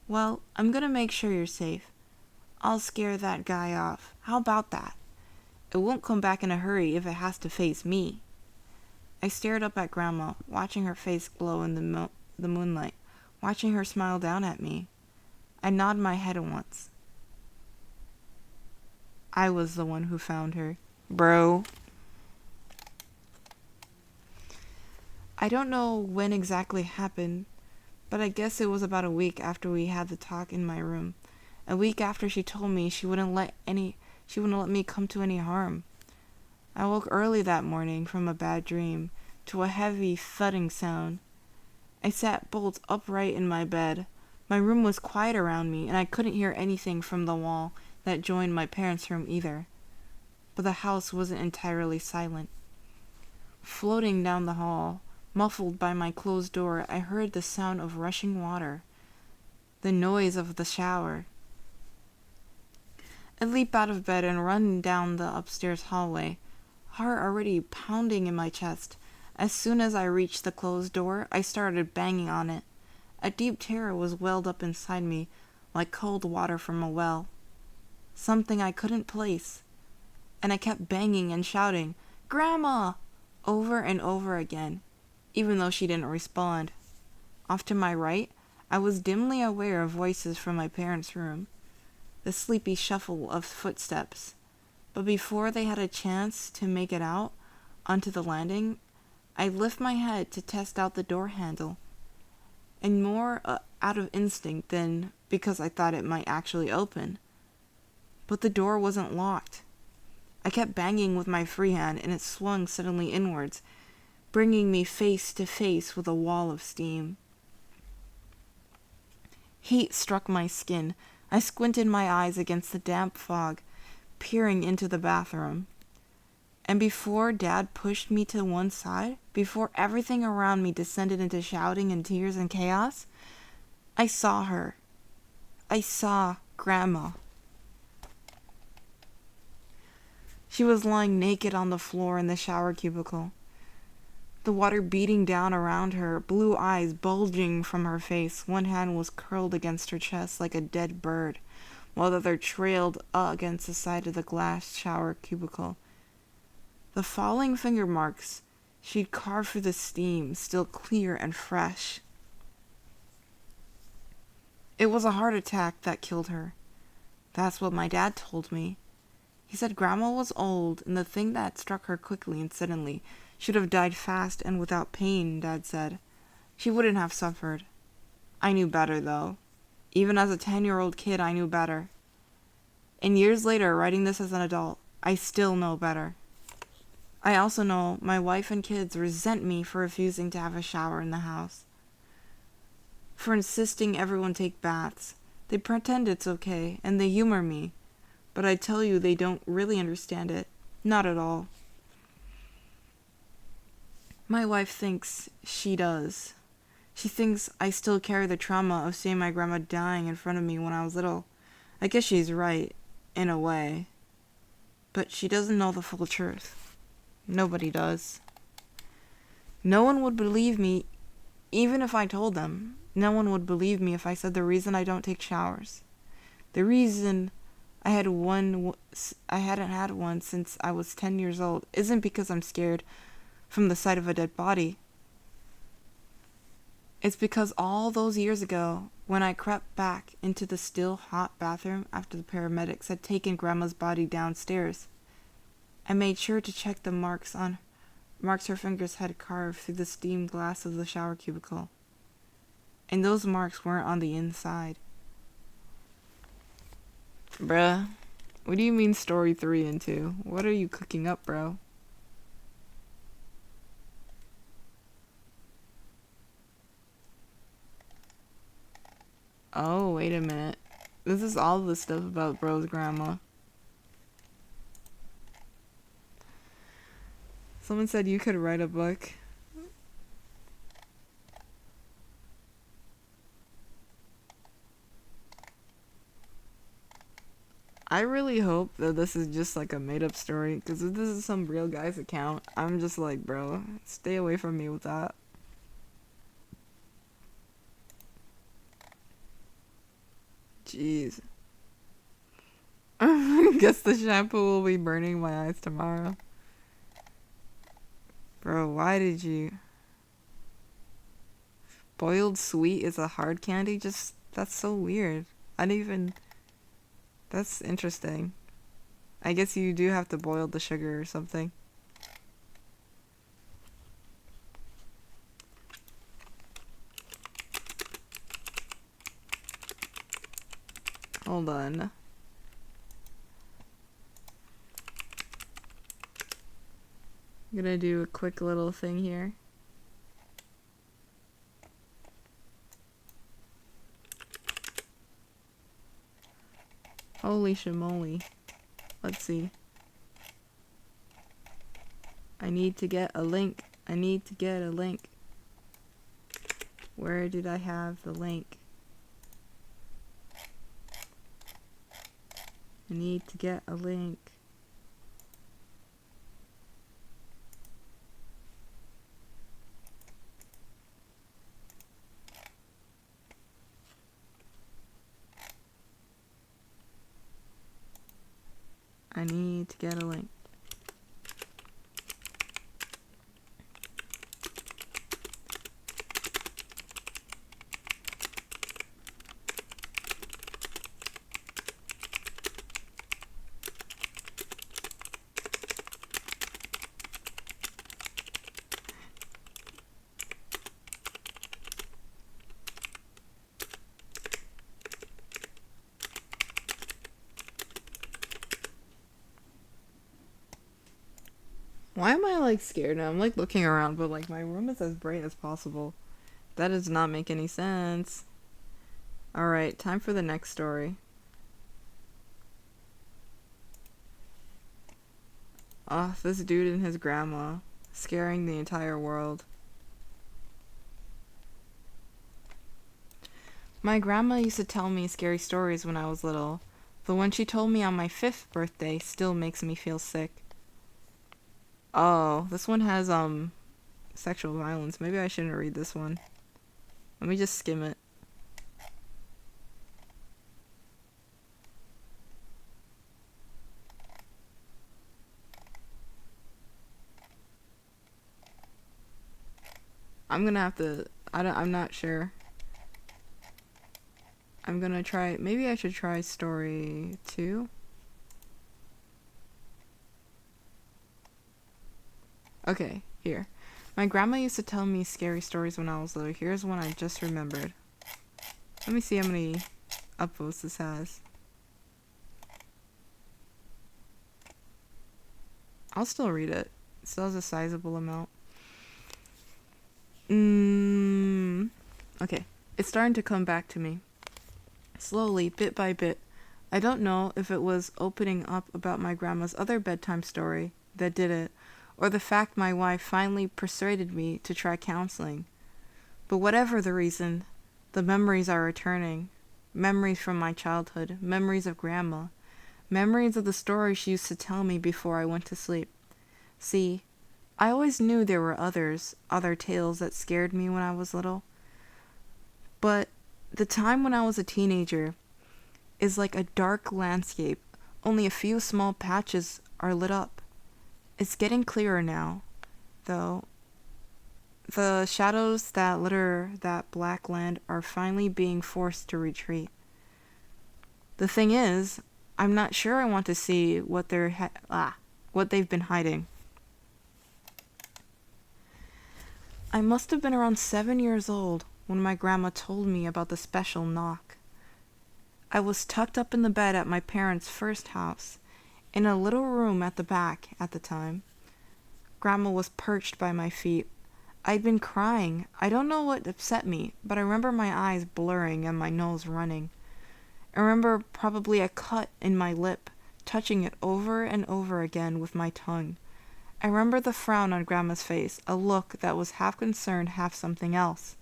[SPEAKER 1] Well, I'm gonna make sure you're safe. I'll scare that guy off. How about that? It won't come back in a hurry if it has to face me. I stared up at Grandma, watching her face glow in the moonlight, watching her smile down at me. I nodded my head once. I was the one who found her. Bro. I don't know when exactly happened, but I guess it was about a week after we had the talk in my room. A week after she told me she wouldn't let me come to any harm. I woke early that morning from a bad dream to a heavy thudding sound. I sat bolt upright in my bed. My room was quiet around me, and I couldn't hear anything from the wall that joined my parents' room either. But the house wasn't entirely silent. Floating down the hall, muffled by my closed door, I heard the sound of rushing water, the noise of the shower. I leap out of bed and run down the upstairs hallway, heart already pounding in my chest. As soon as I reached the closed door, I started banging on it. A deep terror was welled up inside me, like cold water from a well, something I couldn't place. And I kept banging and shouting, "Grandma!" over and over again, even though she didn't respond. Off to my right, I was dimly aware of voices from my parents' room, the sleepy shuffle of footsteps. But before they had a chance to make it out onto the landing, I lift my head to test out the door handle, and more out of instinct than because I thought it might actually open. But the door wasn't locked. I kept banging with my free hand, and it swung suddenly inwards, bringing me face to face with a wall of steam. Heat struck my skin. I squinted my eyes against the damp fog, peering into the bathroom. And before Dad pushed me to one side, before everything around me descended into shouting and tears and chaos, I saw her. I saw Grandma. She was lying naked on the floor in the shower cubicle, the water beating down around her, blue eyes bulging from her face. One hand was curled against her chest like a dead bird, while the other trailed against the side of the glass shower cubicle. The falling finger marks she'd carved through the steam, still clear and fresh. It was a heart attack that killed her. That's what my dad told me. He said Grandma was old, and the thing that struck her quickly and suddenly should have died fast and without pain, Dad said. She wouldn't have suffered. I knew better, though. Even as a 10-year-old kid, I knew better. And years later, writing this as an adult, I still know better. I also know my wife and kids resent me for refusing to have a shower in the house, for insisting everyone take baths. They pretend it's okay, and they humor me. But I tell you, they don't really understand it. Not at all. My wife thinks she does. She thinks I still carry the trauma of seeing my grandma dying in front of me when I was little. I guess she's right, in a way. But she doesn't know the full truth. Nobody does. No one would believe me, even if I told them. No one would believe me if I said the reason I don't take showers, the reason I hadn't had one since I was 10 years old, isn't because I'm scared from the sight of a dead body. It's because all those years ago, when I crept back into the still hot bathroom after the paramedics had taken Grandma's body downstairs, I made sure to check the marks her fingers had carved through the steamed glass of the shower cubicle. And those marks weren't on the inside. Bruh, what do you mean story 3 and 2? What are you cooking up, bro? Oh, wait a minute. This is all the stuff about bro's grandma. Someone said you could write a book. I really hope that this is just like a made up story, because if this is some real guy's account, I'm just like, bro, stay away from me with that. Jeez. Guess the shampoo will be burning my eyes tomorrow. Bro, why did you... Boiled sweet is a hard candy? Just, that's so weird. I didn't even... That's interesting. I guess you do have to boil the sugar or something. Hold on. I'm gonna do a quick little thing here. Holy shamoly. Let's see. I need to get a link. I need to get a link. Where did I have the link? I need to get a link. I need to get a link. Why am I like scared now? I'm like looking around, but like my room is as bright as possible. That does not make any sense. Alright, time for the next story. This dude and his grandma, scaring the entire world. My grandma used to tell me scary stories when I was little. The one she told me on my 5th birthday still makes me feel sick. Oh, this one has, sexual violence. Maybe I shouldn't read this one. Let me just skim it. I'm gonna have to, I'm not sure. I'm gonna try, maybe I should try story 2. Okay, here. My grandma used to tell me scary stories when I was little. Here's one I just remembered. Let me see how many upvotes this has. I'll still read it. It still has a sizable amount. Okay, it's starting to come back to me. Slowly, bit by bit. I don't know if it was opening up about my grandma's other bedtime story that did it, or the fact my wife finally persuaded me to try counseling. But whatever the reason, the memories are returning. Memories from my childhood, memories of grandma, memories of the stories she used to tell me before I went to sleep. See, I always knew there were other tales that scared me when I was little. But the time when I was a teenager is like a dark landscape. Only a few small patches are lit up. It's getting clearer now, though. The shadows that litter that black land are finally being forced to retreat. The thing is, I'm not sure I want to see what they've been hiding. I must have been around 7 years old when my grandma told me about the special knock. I was tucked up in the bed at my parents' first house, in a little room at the back at the time. Grandma was perched by my feet. I'd been crying. I don't know what upset me, but I remember my eyes blurring and my nose running. I remember probably a cut in my lip, touching it over and over again with my tongue. I remember the frown on Grandma's face, a look that was half concerned, half something else.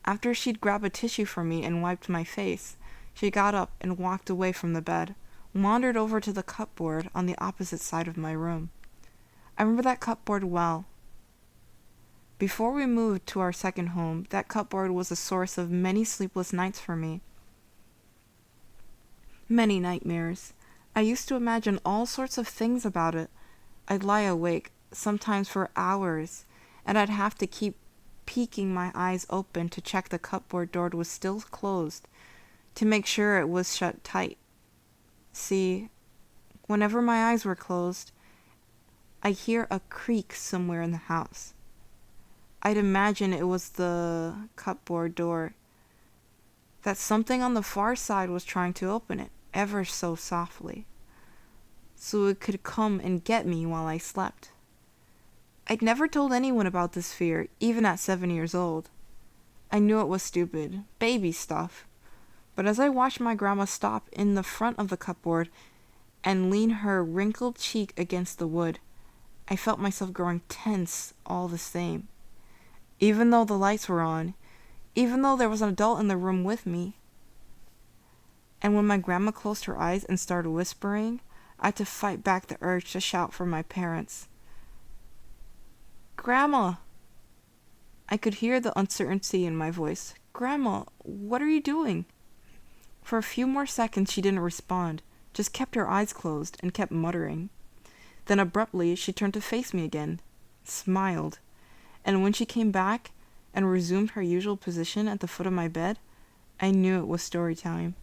[SPEAKER 1] After she'd grabbed a tissue for me and wiped my face, she got up and walked away from the bed, wandered over to the cupboard on the opposite side of my room. I remember that cupboard well. Before we moved to our second home, that cupboard was a source of many sleepless nights for me. Many nightmares. I used to imagine all sorts of things about it. I'd lie awake, sometimes for hours, and I'd have to keep peeking my eyes open to check the cupboard door was still closed, to make sure it was shut tight. See, whenever my eyes were closed, I'd hear a creak somewhere in the house. I'd imagine it was the cupboard door, that something on the far side was trying to open it, ever so softly, so it could come and get me while I slept. I'd never told anyone about this fear, even at 7 years old. I knew it was stupid, baby stuff. But as I watched my grandma stop in the front of the cupboard and lean her wrinkled cheek against the wood, I felt myself growing tense all the same. Even though the lights were on, even though there was an adult in the room with me. And when my grandma closed her eyes and started whispering, I had to fight back the urge to shout for my parents. Grandma! I could hear the uncertainty in my voice. Grandma, what are you doing? For a few more seconds she didn't respond, just kept her eyes closed and kept muttering. Then abruptly she turned to face me again, smiled, and when she came back and resumed her usual position at the foot of my bed, I knew it was story time.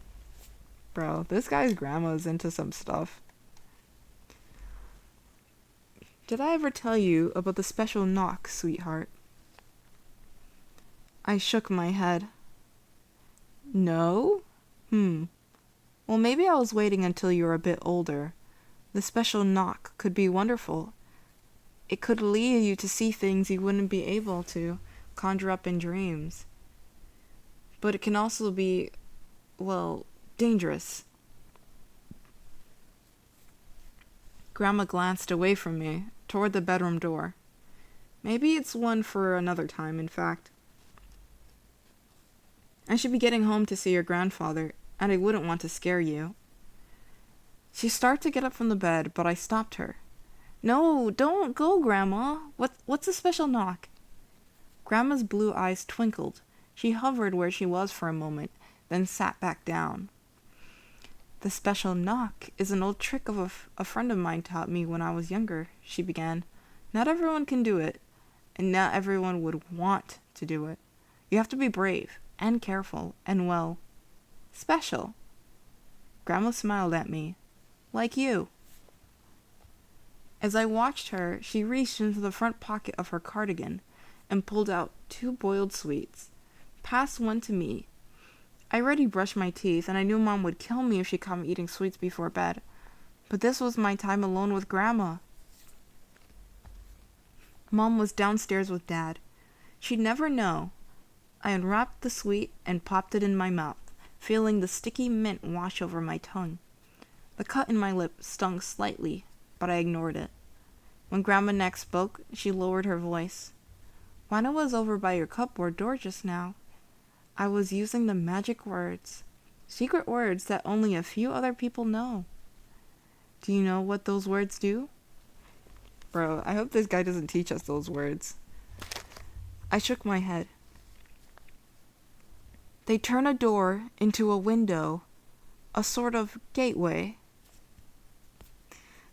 [SPEAKER 1] Bro, this guy's grandma is into some stuff. Did I ever tell you about the special knock, sweetheart? I shook my head. No? Well, maybe I was waiting until you were a bit older. The special knock could be wonderful. It could lead you to see things you wouldn't be able to conjure up in dreams. But it can also be, well, dangerous. Grandma glanced away from me, toward the bedroom door. Maybe it's one for another time, in fact. I should be getting home to see your grandfather, and I wouldn't want to scare you. She started to get up from the bed, but I stopped her. No, don't go, Grandma. What's a special knock? Grandma's blue eyes twinkled. She hovered where she was for a moment, then sat back down. The special knock is an old trick of a friend of mine taught me when I was younger, she began. Not everyone can do it, and not everyone would want to do it. You have to be brave, and careful, and well, special. Grandma smiled at me. Like you. As I watched her, she reached into the front pocket of her cardigan and pulled out 2 boiled sweets, passed one to me. I already brushed my teeth, and I knew Mom would kill me if she caught me eating sweets before bed. But this was my time alone with Grandma. Mom was downstairs with Dad. She'd never know. I unwrapped the sweet and popped it in my mouth, feeling the sticky mint wash over my tongue. The cut in my lip stung slightly, but I ignored it. When Grandma next spoke, she lowered her voice. When I was over by your cupboard door just now, I was using the magic words. Secret words that only a few other people know. Do you know what those words do? Bro, I hope this guy doesn't teach us those words. I shook my head. They turn a door into a window, a sort of gateway.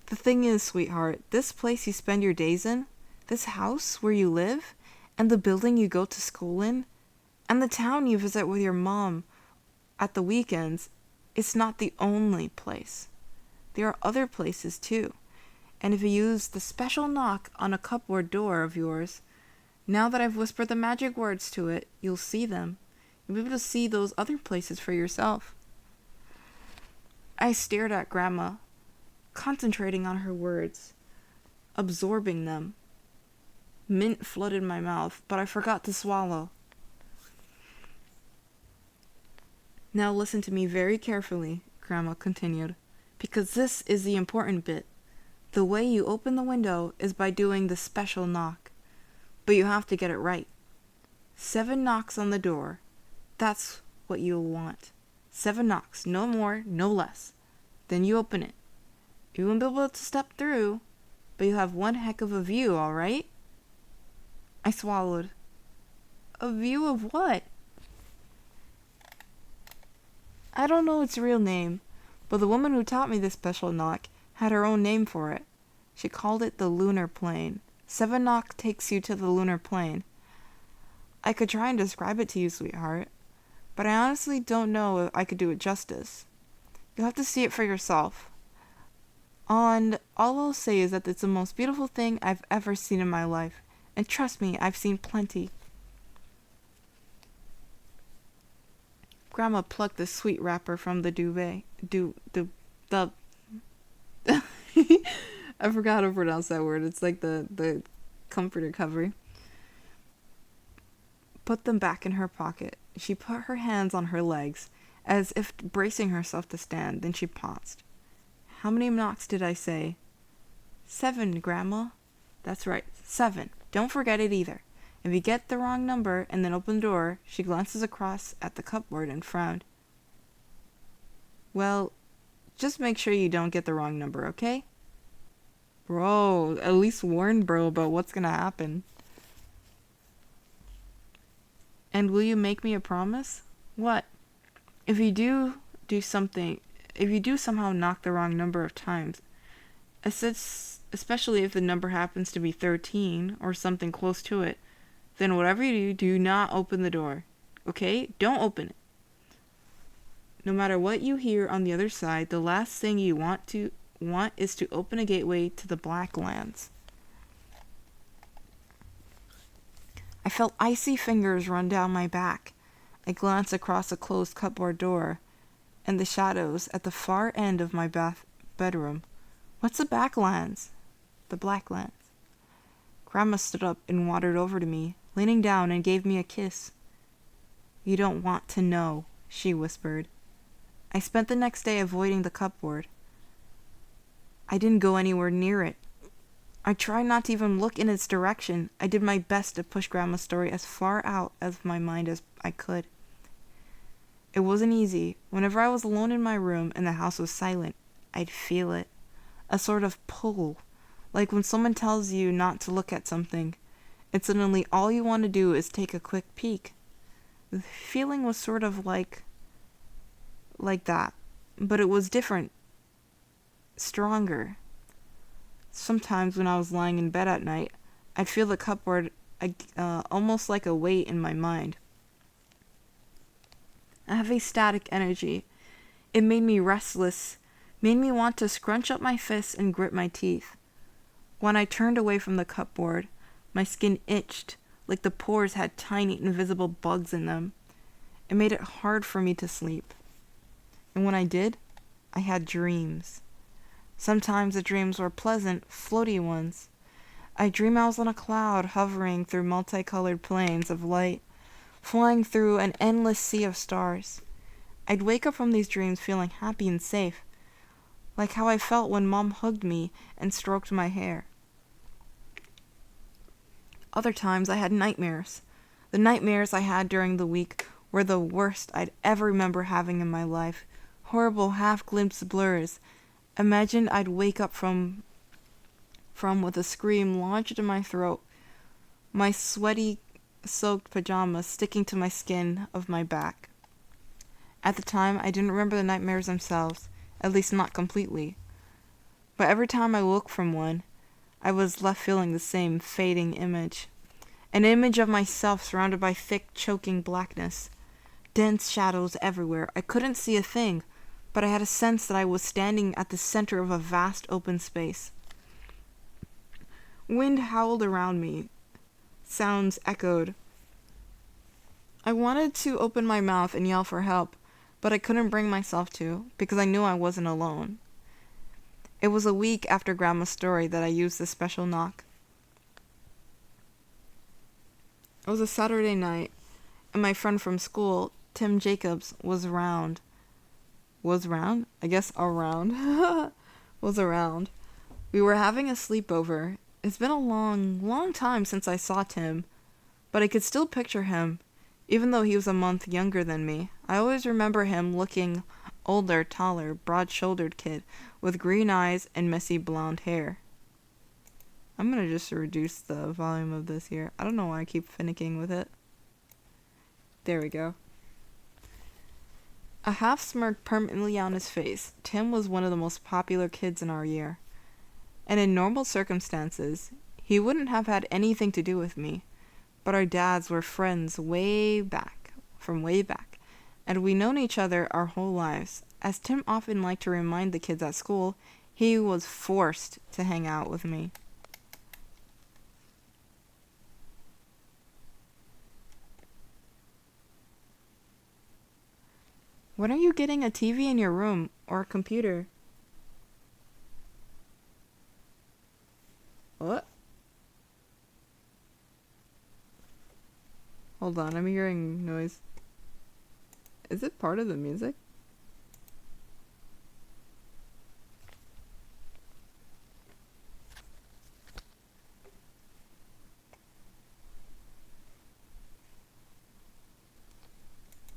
[SPEAKER 1] The thing is, sweetheart, this place you spend your days in, this house where you live, and the building you go to school in, and the town you visit with your mom at the weekends, it's not the only place. There are other places too. And if you use the special knock on a cupboard door of yours, now that I've whispered the magic words to it, you'll see them. You'll be able to see those other places for yourself. I stared at Grandma, concentrating on her words, absorbing them. Mint flooded my mouth, but I forgot to swallow. Now listen to me very carefully, Grandma continued, because this is the important bit. The way you open the window is by doing the special knock, but you have to get it right. 7 knocks on the door. That's what you'll want. 7 knocks, no more, no less. Then you open it. You won't be able to step through, but you'll have one heck of a view, all right? I swallowed. A view of what? I don't know its real name, but the woman who taught me this special knock had her own name for it. She called it the lunar plane. 7 knock takes you to the lunar plane. I could try and describe it to you, sweetheart, but I honestly don't know if I could do it justice. You'll have to see it for yourself. And all I'll say is that it's the most beautiful thing I've ever seen in my life. And trust me, I've seen plenty. Grandma plucked the sweet wrapper from the duvet. I forgot how to pronounce that word. It's like the comforter cover, put them back in her pocket. She put her hands on her legs, as if bracing herself to stand. Then she paused. How many knocks did I say? 7, Grandma. That's right, 7. Don't forget it either. If you get the wrong number and then open the door, she glances across at the cupboard and frowned. Well, just make sure you don't get the wrong number, okay? Bro, at least warn bro about what's gonna happen. And will you make me a promise? What? If you do something, if you do somehow knock the wrong number of times, especially if the number happens to be 13 or something close to it, then whatever you do not open the door. Okay? Don't open it. No matter what you hear on the other side, the last thing you want is to open a gateway to the Black Lands. I felt icy fingers run down my back. I glanced across a closed cupboard door and the shadows at the far end of my bedroom. What's the Backlands? The Blacklands. Grandma stood up and wandered over to me, leaning down and gave me a kiss. You don't want to know, she whispered. I spent the next day avoiding the cupboard. I didn't go anywhere near it. I tried not to even look in its direction. I did my best to push Grandma's story as far out of my mind as I could. It wasn't easy. Whenever I was alone in my room and the house was silent, I'd feel it. A sort of pull. Like when someone tells you not to look at something, and suddenly all you want to do is take a quick peek. The feeling was sort of like that, but it was different. Stronger. Sometimes when I was lying in bed at night, I'd feel the cupboard almost like a weight in my mind. I have a static energy. It made me restless, made me want to scrunch up my fists and grit my teeth. When I turned away from the cupboard, my skin itched, like the pores had tiny invisible bugs in them. It made it hard for me to sleep. And when I did, I had dreams. Sometimes the dreams were pleasant, floaty ones. I dream I was on a cloud, hovering through multicolored planes of light, flying through an endless sea of stars. I'd wake up from these dreams feeling happy and safe, like how I felt when Mom hugged me and stroked my hair. Other times I had nightmares. The nightmares I had during the week were the worst I'd ever remember having in my life. Horrible half-glimpsed blurs. Imagine I'd wake up from with a scream lodged in my throat, my sweaty, soaked pajamas sticking to my skin of my back. At the time, I didn't remember the nightmares themselves, at least not completely. But every time I woke from one, I was left feeling the same fading image. An image of myself surrounded by thick, choking blackness. Dense shadows everywhere. I couldn't see a thing, but I had a sense that I was standing at the center of a vast open space. Wind howled around me. Sounds echoed. I wanted to open my mouth and yell for help, but I couldn't bring myself to, because I knew I wasn't alone. It was a week after Grandma's story that I used the special knock. It was a Saturday night, and my friend from school, Tim Jacobs, was around. Was around? I guess around. Was around. We were having a sleepover. It's been a long time since I saw Tim, but I could still picture him, even though he was a month younger than me. I always remember him looking older, taller, broad-shouldered kid with green eyes and messy blonde hair. I'm gonna just reduce the volume of this here. I don't know why I keep finicking with it. There we go. A half smirk permanently on his face, Tim was one of the most popular kids in our year. And in normal circumstances, he wouldn't have had anything to do with me. But our dads were friends from way back, and we'd known each other our whole lives. As Tim often liked to remind the kids at school, he was forced to hang out with me. When are you getting a TV in your room, or a computer? What? Hold on, I'm hearing noise. Is it part of the music?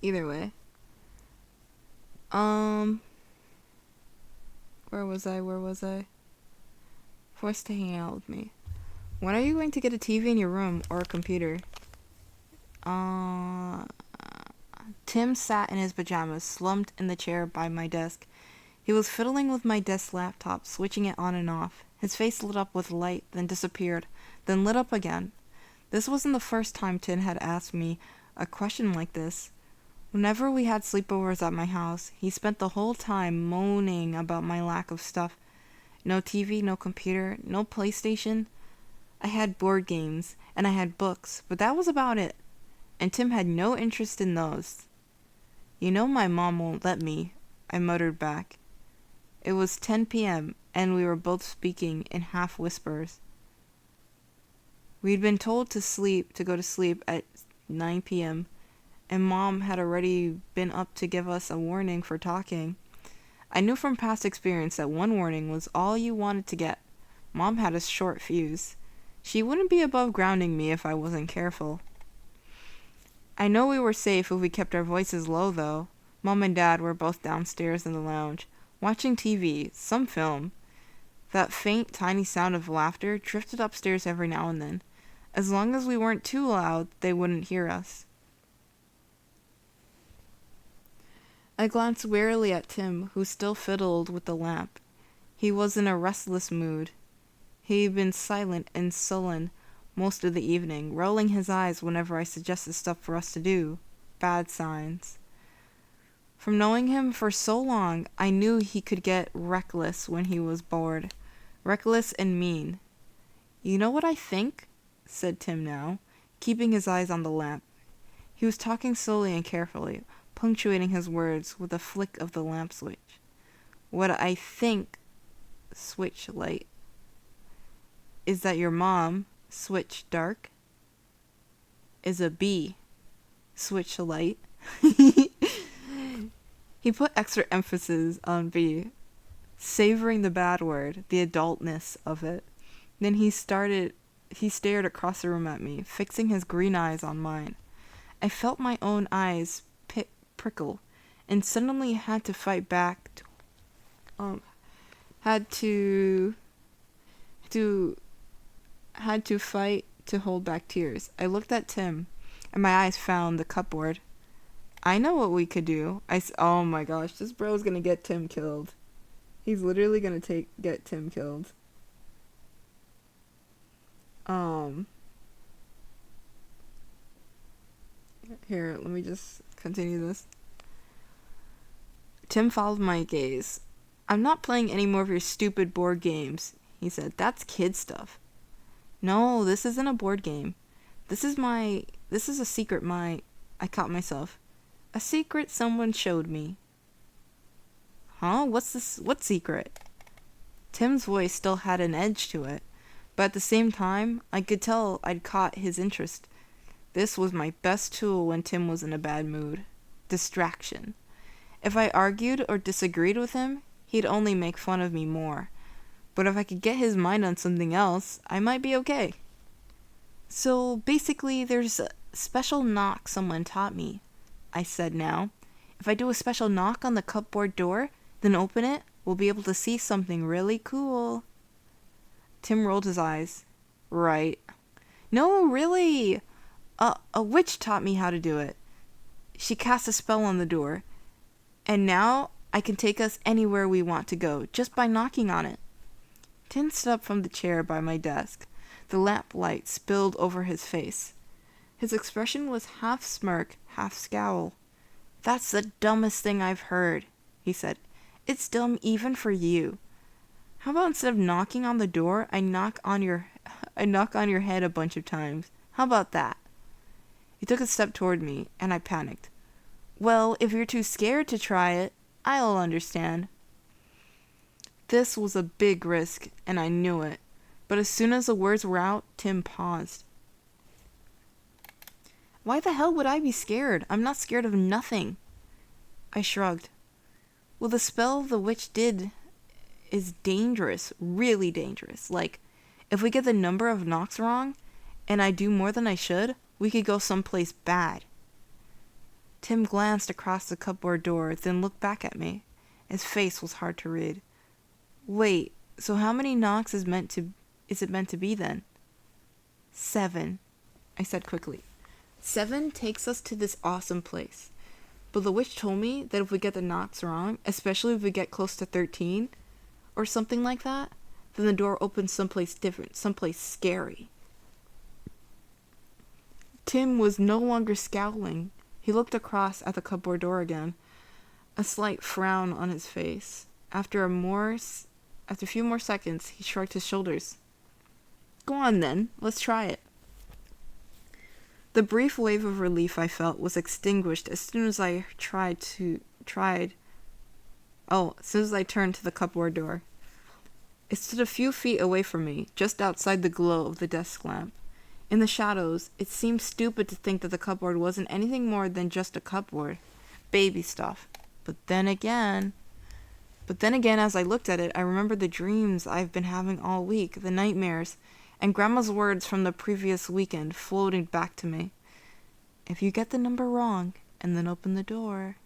[SPEAKER 1] Either way. Where was I? Forced to hang out with me. When are you going to get a TV in your room or a computer? Tim sat in his pajamas, slumped in the chair by my desk. He was fiddling with my desk laptop, switching it on and off. His face lit up with light, then disappeared, then lit up again. This wasn't the first time Tim had asked me a question like this. Whenever we had sleepovers at my house, he spent the whole time moaning about my lack of stuff. No TV, no computer, no PlayStation. I had board games, and I had books, but that was about it. And Tim had no interest in those. You know my mom won't let me, I muttered back. It was 10 p.m., and we were both speaking in half whispers. We'd been told to go to sleep at 9 p.m., and Mom had already been up to give us a warning for talking. I knew from past experience that one warning was all you wanted to get. Mom had a short fuse. She wouldn't be above grounding me if I wasn't careful. I know we were safe if we kept our voices low, though. Mom and Dad were both downstairs in the lounge, watching TV, some film. That faint, tiny sound of laughter drifted upstairs every now and then. As long as we weren't too loud, they wouldn't hear us. I glanced warily at Tim, who still fiddled with the lamp. He was in a restless mood. He'd been silent and sullen most of the evening, rolling his eyes whenever I suggested stuff for us to do. Bad signs. From knowing him for so long, I knew he could get reckless when he was bored. Reckless and mean. You know what I think? Said Tim now, keeping his eyes on the lamp. He was talking slowly and carefully, punctuating his words with a flick of the lamp switch. What I think, switch light, is that your mom, switch dark, is a bee, switch light. He put extra emphasis on B, savoring the bad word, the adultness of it. Then he stared across the room at me, fixing his green eyes on mine. I felt my own eyes prickle, and suddenly had to fight back. Had to fight to hold back tears. I looked at Tim, and my eyes found the cupboard. I know what we could do. Oh my gosh, this bro's gonna get Tim killed. He's literally gonna get Tim killed. Here, let me just continue this. Tim followed my gaze. I'm not playing any more of your stupid board games, he said. That's kid stuff. No, this isn't a board game. This is a secret I caught myself. A secret someone showed me. Huh? What's this? What secret? Tim's voice still had an edge to it, but at the same time, I could tell I'd caught his interest. This was my best tool when Tim was in a bad mood. Distraction. If I argued or disagreed with him, he'd only make fun of me more. But if I could get his mind on something else, I might be okay. So basically, there's a special knock someone taught me, I said now. If I do a special knock on the cupboard door, then open it, we'll be able to see something really cool. Tim rolled his eyes. Right. No, really. A witch taught me how to do it. She cast a spell on the door. And now I can take us anywhere we want to go, just by knocking on it. Tim stood up from the chair by my desk. The lamp light spilled over his face. His expression was half smirk, half scowl. That's the dumbest thing I've heard, he said. It's dumb even for you. How about instead of knocking on the door, I knock on your head a bunch of times? How about that? He took a step toward me, and I panicked. Well, if you're too scared to try it, I'll understand. This was a big risk, and I knew it. But as soon as the words were out, Tim paused. Why the hell would I be scared? I'm not scared of nothing. I shrugged. Well, the spell the witch did is dangerous, really dangerous. Like, if we get the number of knocks wrong, and I do more than I should, we could go someplace bad. Tim glanced across the cupboard door, then looked back at me. His face was hard to read. Wait, so how many knocks is it meant to be then? 7, I said quickly. 7 takes us to this awesome place. But the witch told me that if we get the knocks wrong, especially if we get close to 13, or something like that, then the door opens someplace different, someplace scary. Tim was no longer scowling. He looked across at the cupboard door again, a slight frown on his face. After a few more seconds, he shrugged his shoulders. Go on then, let's try it. The brief wave of relief I felt was extinguished as soon as I turned to the cupboard door. It stood a few feet away from me, just outside the glow of the desk lamp. In the shadows, it seemed stupid to think that the cupboard wasn't anything more than just a cupboard. Baby stuff. But then again, as I looked at it, I remembered the dreams I've been having all week, the nightmares, and Grandma's words from the previous weekend floating back to me. If you get the number wrong, and then open the door.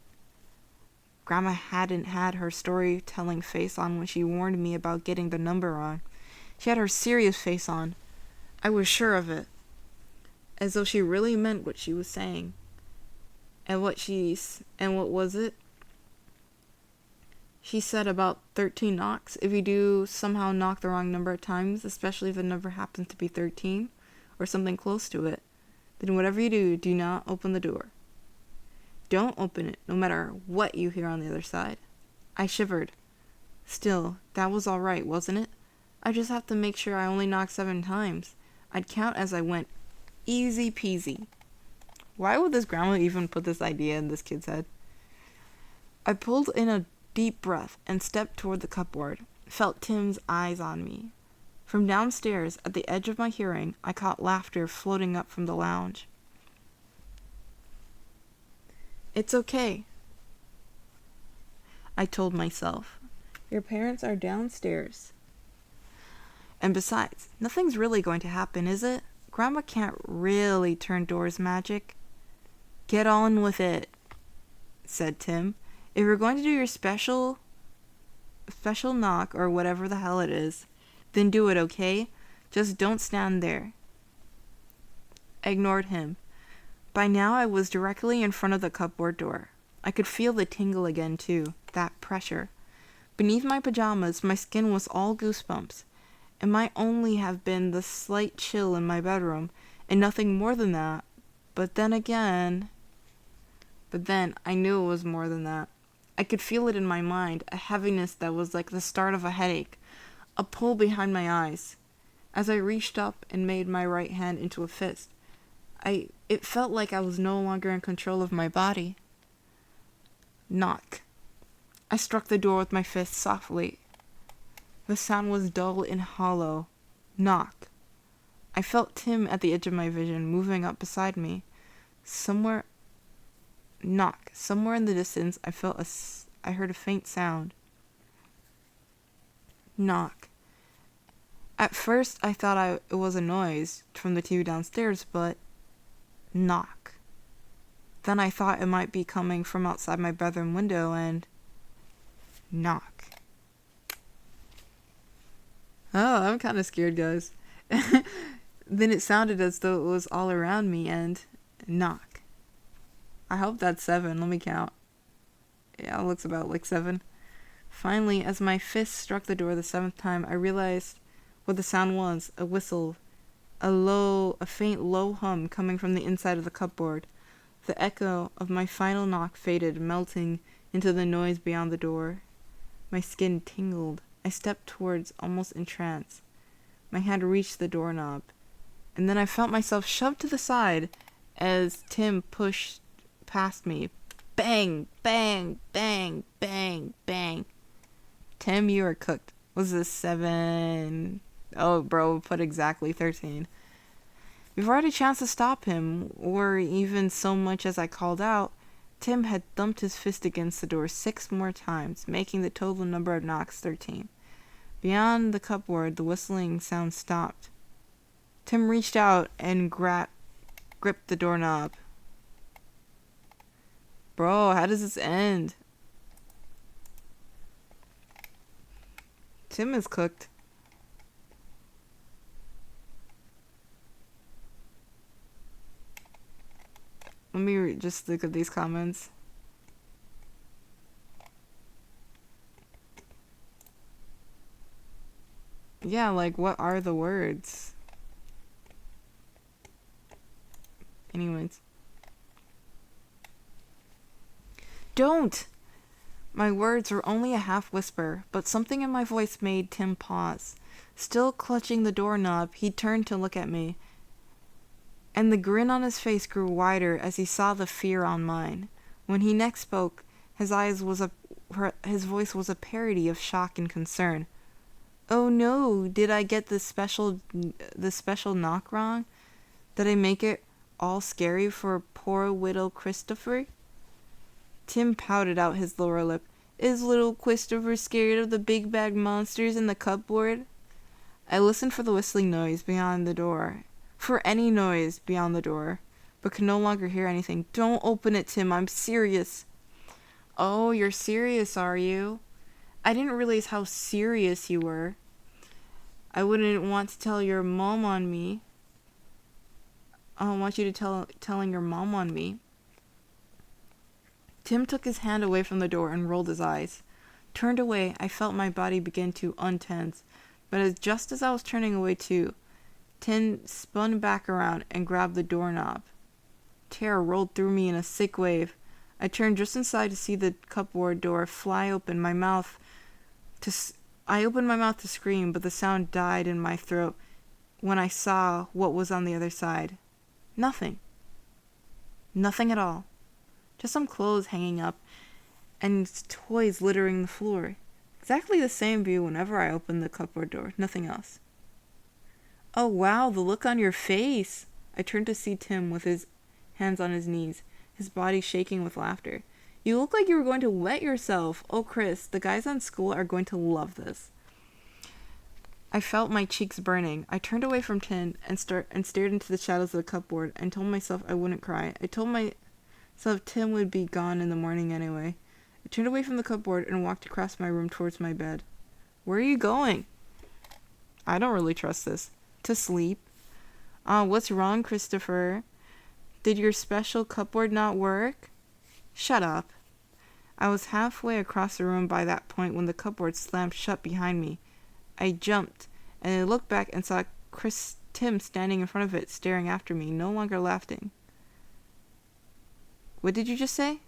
[SPEAKER 1] Grandma hadn't had her storytelling face on when she warned me about getting the number wrong. She had her serious face on. I was sure of it. As though she really meant what she was saying. And what was it? She said about 13 knocks. If you do somehow knock the wrong number of times, especially if the number happens to be 13, or something close to it, then whatever you do, do not open the door. Don't open it, no matter what you hear on the other side. I shivered. Still, that was all right, wasn't it? I just have to make sure I only knock 7 times. I'd count as I went. Easy peasy. Why would this grandma even put this idea in this kid's head? I pulled in a deep breath and stepped toward the cupboard, felt Tim's eyes on me. From downstairs, at the edge of my hearing, I caught laughter floating up from the lounge. It's okay, I told myself. Your parents are downstairs. And besides, nothing's really going to happen, is it? Grandma can't really turn doors magic. Get on with it, said Tim. If you're going to do your special knock or whatever the hell it is, then do it, okay? Just don't stand there. I ignored him. By now I was directly in front of the cupboard door. I could feel the tingle again, too, that pressure. Beneath my pajamas, my skin was all goosebumps. It might only have been the slight chill in my bedroom, and nothing more than that. But then I knew it was more than that. I could feel it in my mind, a heaviness that was like the start of a headache, a pull behind my eyes. As I reached up and made my right hand into a fist, it felt like I was no longer in control of my body. Knock. I struck the door with my fist softly. The sound was dull and hollow. Knock. I felt Tim at the edge of my vision, moving up beside me. Knock. Somewhere in the distance, I heard a faint sound. Knock. At first, I thought it was a noise from the TV downstairs, but knock. Then I thought it might be coming from outside my bedroom window, and knock. Oh, I'm kind of scared, guys. Then it sounded as though it was all around me, and knock. I hope that's 7. Let me count. Yeah, it looks about like 7. Finally, as my fist struck the door the 7th time, I realized what the sound was. A whistle. A faint low hum coming from the inside of the cupboard. The echo of my final knock faded, melting into the noise beyond the door. My skin tingled. I stepped towards, almost in trance. My hand reached the doorknob, and then I felt myself shoved to the side as Tim pushed past me. Bang, bang, bang, bang, bang. Tim, you are cooked. Was this 7? Oh, bro, put exactly 13. Before I had a chance to stop him, or even so much as I called out, Tim had thumped his fist against the door 6 more times, making the total number of knocks 13. Beyond the cupboard, the whistling sound stopped. Tim reached out and gripped the doorknob. Bro, how does this end? Tim is cooked. Let me just look at these comments. Yeah, like, what are the words? Anyways. Don't! My words were only a half whisper, but something in my voice made Tim pause. Still clutching the doorknob, he turned to look at me, and the grin on his face grew wider as he saw the fear on mine. When he next spoke, his voice was a parody of shock and concern. Oh no, did I get the special knock wrong? Did I make it all scary for poor little Christopher? Tim pouted out his lower lip. Is little Christopher scared of the big bad monsters in the cupboard? I listened for the whistling noise beyond the door. For any noise beyond the door, but could no longer hear anything. Don't open it, Tim. I'm serious. Oh, you're serious, are you? I didn't realize how serious you were. I wouldn't want to tell your mom on me. I don't want you to telling your mom on me. Tim took his hand away from the door and rolled his eyes. Turned away, I felt my body begin to untense, but just as I was turning away too, Tim spun back around and grabbed the doorknob. Terror rolled through me in a sick wave. I turned just inside to see the cupboard door fly open. I opened my mouth to scream, but the sound died in my throat when I saw what was on the other side. Nothing. Nothing at all. Just some clothes hanging up and toys littering the floor. Exactly the same view whenever I opened the cupboard door. Nothing else. Oh wow, the look on your face! I turned to see Tim with his hands on his knees, his body shaking with laughter. You look like you were going to wet yourself. Oh, Chris, the guys on school are going to love this. I felt my cheeks burning. I turned away from Tim and stared into the shadows of the cupboard and told myself I wouldn't cry. I told myself Tim would be gone in the morning anyway. I turned away from the cupboard and walked across my room towards my bed. Where are you going? I don't really trust this. To sleep. What's wrong, Christopher? Did your special cupboard not work? Shut up. I was halfway across the room by that point when the cupboard slammed shut behind me. I jumped, and I looked back and saw Tim standing in front of it, staring after me, no longer laughing. What did you just say?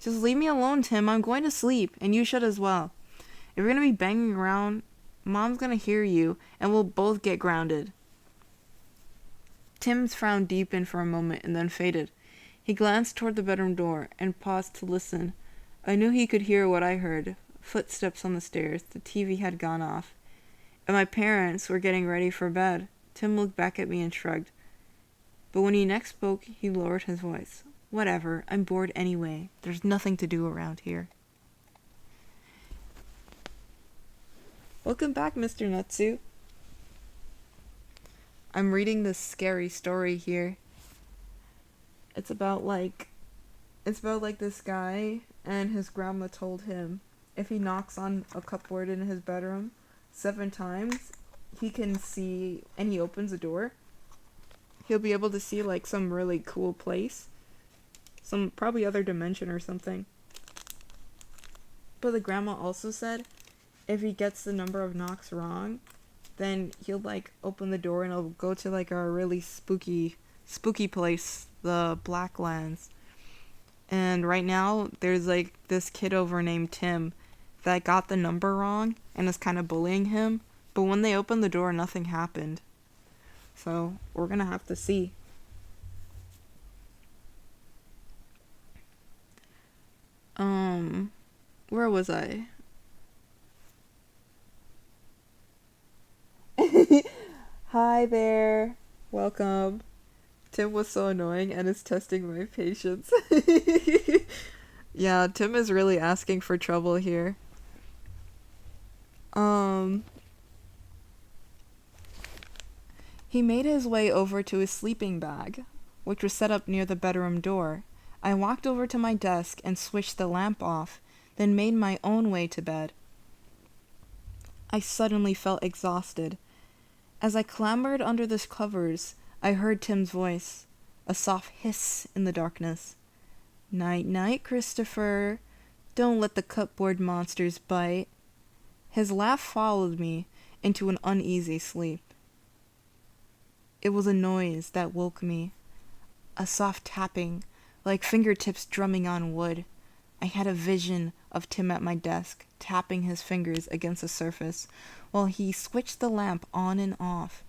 [SPEAKER 1] Just leave me alone, Tim. I'm going to sleep, and you should as well. If you're going to be banging around, Mom's going to hear you, and we'll both get grounded. Tim's frown deepened for a moment and then faded. He glanced toward the bedroom door and paused to listen. I knew he could hear what I heard. Footsteps on the stairs. The TV had gone off. And my parents were getting ready for bed. Tim looked back at me and shrugged. But when he next spoke, he lowered his voice. Whatever, I'm bored anyway. There's nothing to do around here. Welcome back, Mr. Nutsu. I'm reading this scary story here. It's about this guy and his grandma told him if he knocks on a cupboard in his bedroom 7 times, he can see, and he opens the door, he'll be able to see like some really cool place. Some probably other dimension or something. But the grandma also said if he gets the number of knocks wrong, then he'll like open the door and it'll go to like a really spooky place, the Blacklands. And right now there's like this kid over named Tim that got the number wrong and is kind of bullying him. But when they opened the door, nothing happened. So we're gonna have to see. Where was I? Hi there. Welcome. Tim was so annoying and is testing my patience. Yeah, Tim is really asking for trouble here. Um, he made his way over to his sleeping bag, which was set up near the bedroom door. I walked over to my desk and switched the lamp off, then made my own way to bed. I suddenly felt exhausted. As I clambered under the covers, I heard Tim's voice, a soft hiss in the darkness. Night night, Christopher. Don't let the cupboard monsters bite. His laugh followed me into an uneasy sleep. It was a noise that woke me, a soft tapping, like fingertips drumming on wood. I had a vision of Tim at my desk, tapping his fingers against the surface, while he switched the lamp on and off.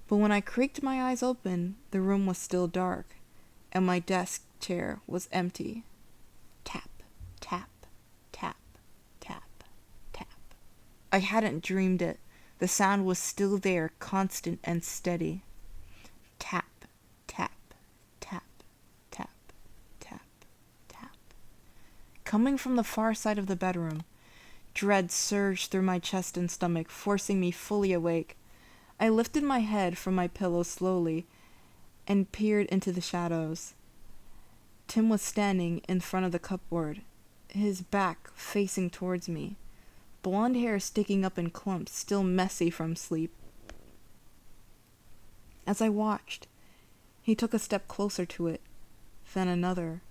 [SPEAKER 1] But when I creaked my eyes open, the room was still dark, and my desk chair was empty. Tap, tap, tap, tap, tap. I hadn't dreamed it. The sound was still there, constant and steady. Tap, tap, tap, tap, tap, tap. Coming from the far side of the bedroom, dread surged through my chest and stomach, forcing me fully awake. I lifted my head from my pillow slowly and peered into the shadows. Tim was standing in front of the cupboard, his back facing towards me, blonde hair sticking up in clumps, still messy from sleep. As I watched, he took a step closer to it, then another.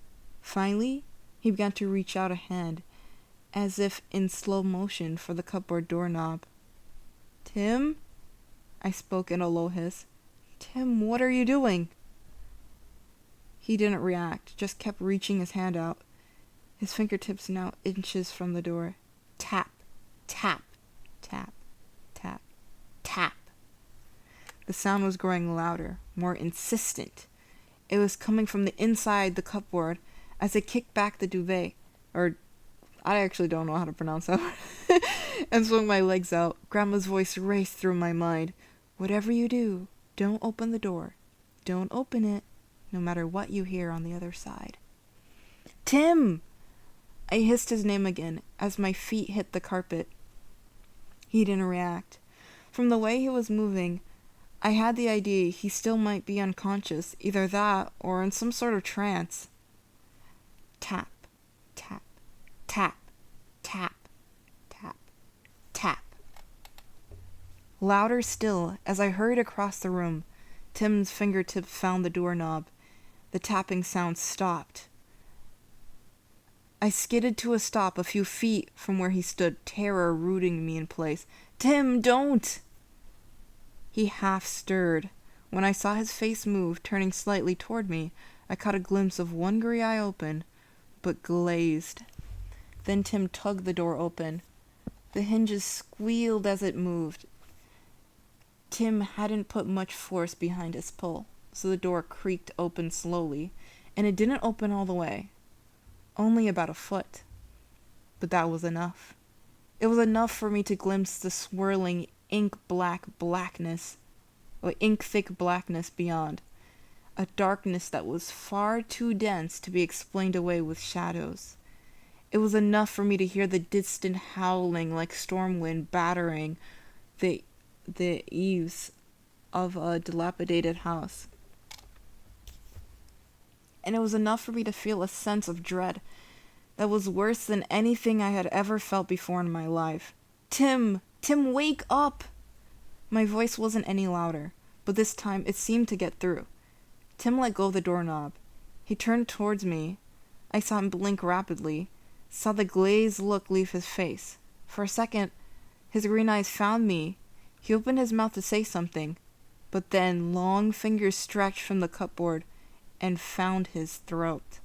[SPEAKER 1] Finally, he began to reach out a hand, as if in slow motion, for the cupboard doorknob. "Tim?" I spoke in a low hiss. "Tim, what are you doing?" He didn't react, just kept reaching his hand out, his fingertips now inches from the door. Tap, tap, tap, tap, tap. The sound was growing louder, more insistent. It was coming from the inside the cupboard as I kicked back the duvet, or I actually don't know how to pronounce that word, and swung my legs out. Grandma's voice raced through my mind. "Whatever you do, don't open the door. Don't open it, no matter what you hear on the other side." "Tim!" I hissed his name again as my feet hit the carpet. He didn't react. From the way he was moving, I had the idea he still might be unconscious, either that or in some sort of trance. Tap, tap, tap, tap, tap, tap. Louder still, as I hurried across the room, Tim's fingertips found the doorknob. The tapping sound stopped. I skidded to a stop a few feet from where he stood, terror rooting me in place. "Tim, don't!" He half stirred. When I saw his face move, turning slightly toward me, I caught a glimpse of one grey eye open, but glazed. Then Tim tugged the door open. The hinges squealed as it moved. Tim hadn't put much force behind his pull, so the door creaked open slowly, and it didn't open all the way. Only about a foot. But that was enough. It was enough for me to glimpse the swirling ink-thick blackness beyond, a darkness that was far too dense to be explained away with shadows. It was enough for me to hear the distant howling like storm wind battering the eaves of a dilapidated house. And it was enough for me to feel a sense of dread that was worse than anything I had ever felt before in my life. "Tim! Tim, wake up!" My voice wasn't any louder, but this time it seemed to get through. Tim let go of the doorknob. He turned towards me. I saw him blink rapidly, saw the glazed look leave his face. For a second, his green eyes found me. He opened his mouth to say something, but then long fingers stretched from the cupboard and found his throat.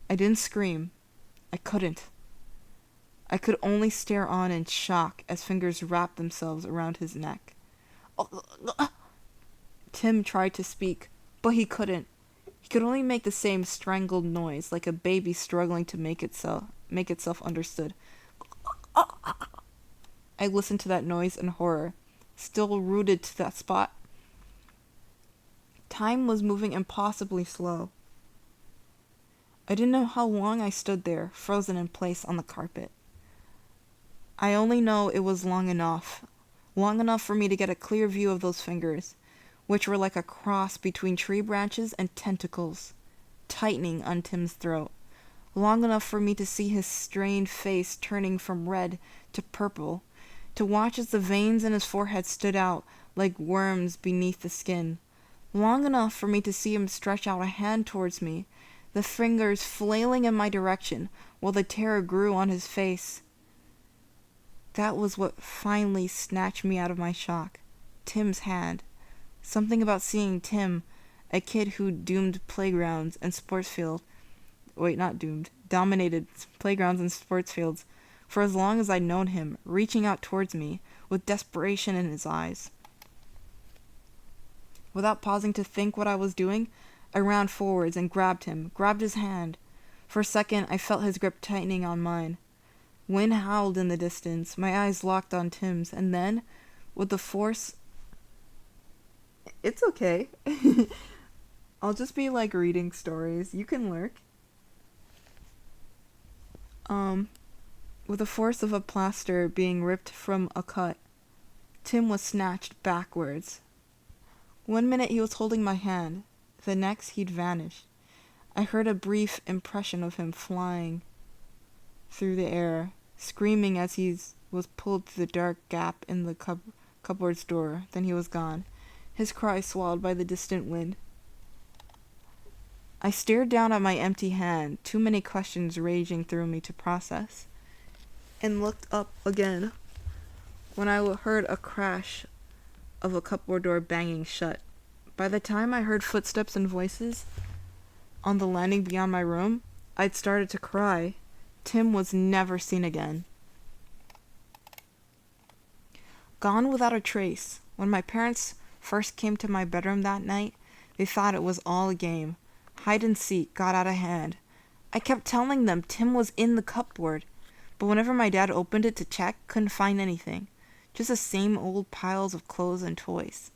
[SPEAKER 1] I didn't scream. I couldn't. I could only stare on in shock as fingers wrapped themselves around his neck. Tim tried to speak, but he couldn't. He could only make the same strangled noise, like a baby struggling to make itself understood. I listened to that noise in horror, still rooted to that spot. Time was moving impossibly slow. I didn't know how long I stood there, frozen in place on the carpet. I only know it was long enough for me to get a clear view of those fingers, which were like a cross between tree branches and tentacles, tightening on Tim's throat. Long enough for me to see his strained face turning from red to purple, to watch as the veins in his forehead stood out like worms beneath the skin. Long enough for me to see him stretch out a hand towards me, the fingers flailing in my direction while the terror grew on his face. That was what finally snatched me out of my shock. Tim's hand. Something about seeing Tim, a kid who dominated playgrounds and sports fields for as long as I'd known him, reaching out towards me with desperation in his eyes. Without pausing to think what I was doing, I ran forwards and grabbed his hand. For a second, I felt his grip tightening on mine. Wind howled in the distance, my eyes locked on Tim's, and then, with the force... It's okay. I'll just be like reading stories. You can lurk. With the force of a plaster being ripped from a cut, Tim was snatched backwards. 1 minute he was holding my hand, the next he'd vanished. I heard a brief impression of him flying through the air, screaming as he was pulled through the dark gap in the cupboard's door. Then he was gone, his cry swallowed by the distant wind. I stared down at my empty hand, too many questions raging through me to process, and looked up again when I heard a crash of a cupboard door banging shut. By the time I heard footsteps and voices on the landing beyond my room, I'd started to cry. Tim was never seen again. Gone without a trace. When my parents first came to my bedroom that night, they thought it was all a game. Hide and seek got out of hand. I kept telling them Tim was in the cupboard, but whenever my dad opened it to check, couldn't find anything. Just the same old piles of clothes and toys.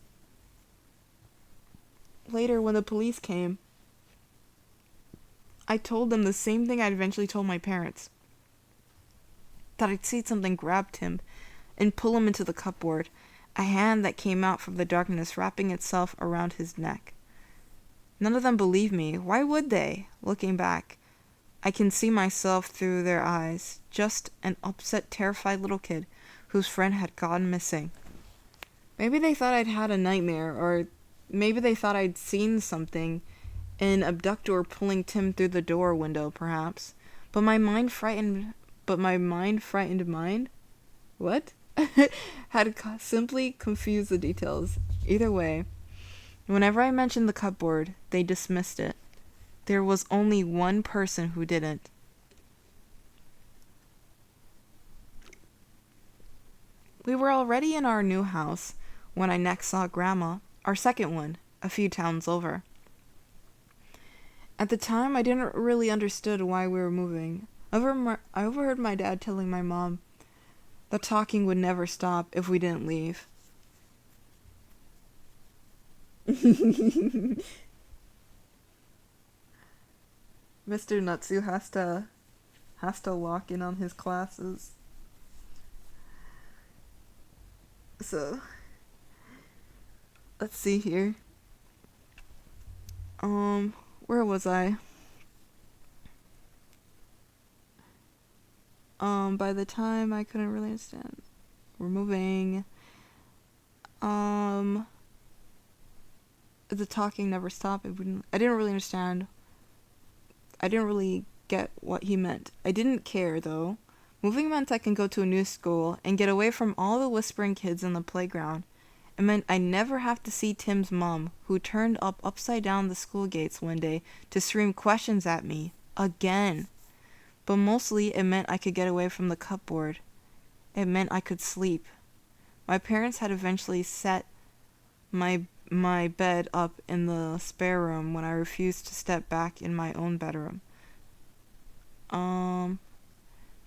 [SPEAKER 1] Later, when the police came, I told them the same thing I'd eventually told my parents. That I'd see something grab Tim and pull him into the cupboard, a hand that came out from the darkness wrapping itself around his neck. None of them believed me. Why would they? Looking back, I can see myself through their eyes, just an upset, terrified little kid whose friend had gone missing. Maybe they thought I'd had a nightmare, or maybe they thought I'd seen something, an abductor pulling Tim through the door window, perhaps. But my frightened mind, what? had simply confused the details. Either way, whenever I mentioned the cupboard, they dismissed it. There was only one person who didn't. We were already in our new house when I next saw Grandma, our second one, a few towns over. At the time, I didn't really understand why we were moving. I overheard my dad telling my mom that talking would never stop if we didn't leave. Mr. Natsu has to lock in on his classes. So, let's see here. Where was I? By the time I couldn't really understand. We're moving. The talking never stopped. I didn't really understand. I didn't really get what he meant. I didn't care, though. Moving meant I can go to a new school and get away from all the whispering kids in the playground. It meant I never have to see Tim's mom, who turned up upside down the school gates one day to scream questions at me. Again. But mostly it meant I could get away from the cupboard. It meant I could sleep. My parents had eventually set my bed up in the spare room when I refused to step back in my own bedroom.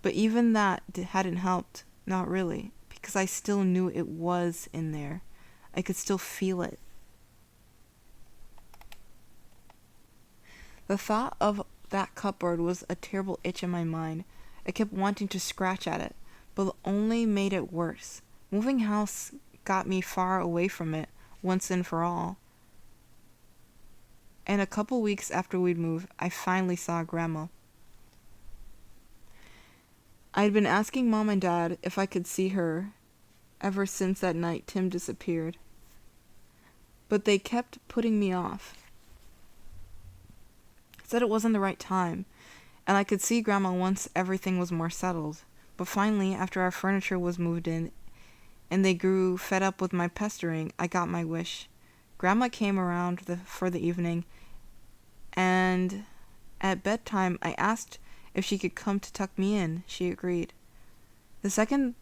[SPEAKER 1] But even that hadn't helped. Not really. Because I still knew it was in there. I could still feel it. The thought of that cupboard was a terrible itch in my mind. I kept wanting to scratch at it, but it only made it worse. Moving house got me far away from it, once and for all. And a couple weeks after we'd moved, I finally saw Grandma. I had been asking Mom and Dad if I could see her ever since that night Tim disappeared. But they kept putting me off. Said it wasn't the right time, and I could see Grandma once everything was more settled. But finally, after our furniture was moved in, and they grew fed up with my pestering, I got my wish. Grandma came around for the evening, and at bedtime I asked if she could come to tuck me in. She agreed. The second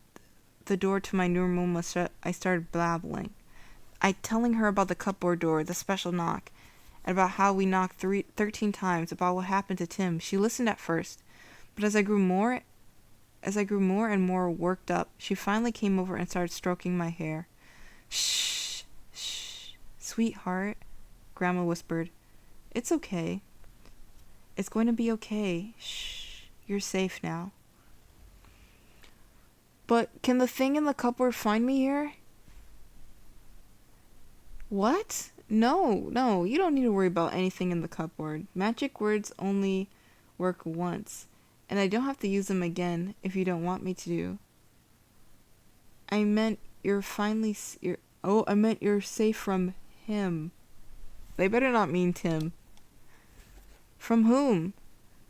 [SPEAKER 1] the door to my new room was shut, I started blabbling. Telling her about the cupboard door, the special knock, and about how we knocked 13 times, about what happened to Tim. She listened at first, but as I grew more and more worked up, she finally came over and started stroking my hair. Shh, shh, sweetheart, Grandma whispered. It's okay. It's going to be okay. Shh, you're safe now. But can the thing in the cupboard find me here? What? No, you don't need to worry about anything in the cupboard. Magic words only work once, and I don't have to use them again if you don't want me to. I meant you're safe from him. They better not mean Tim. From whom?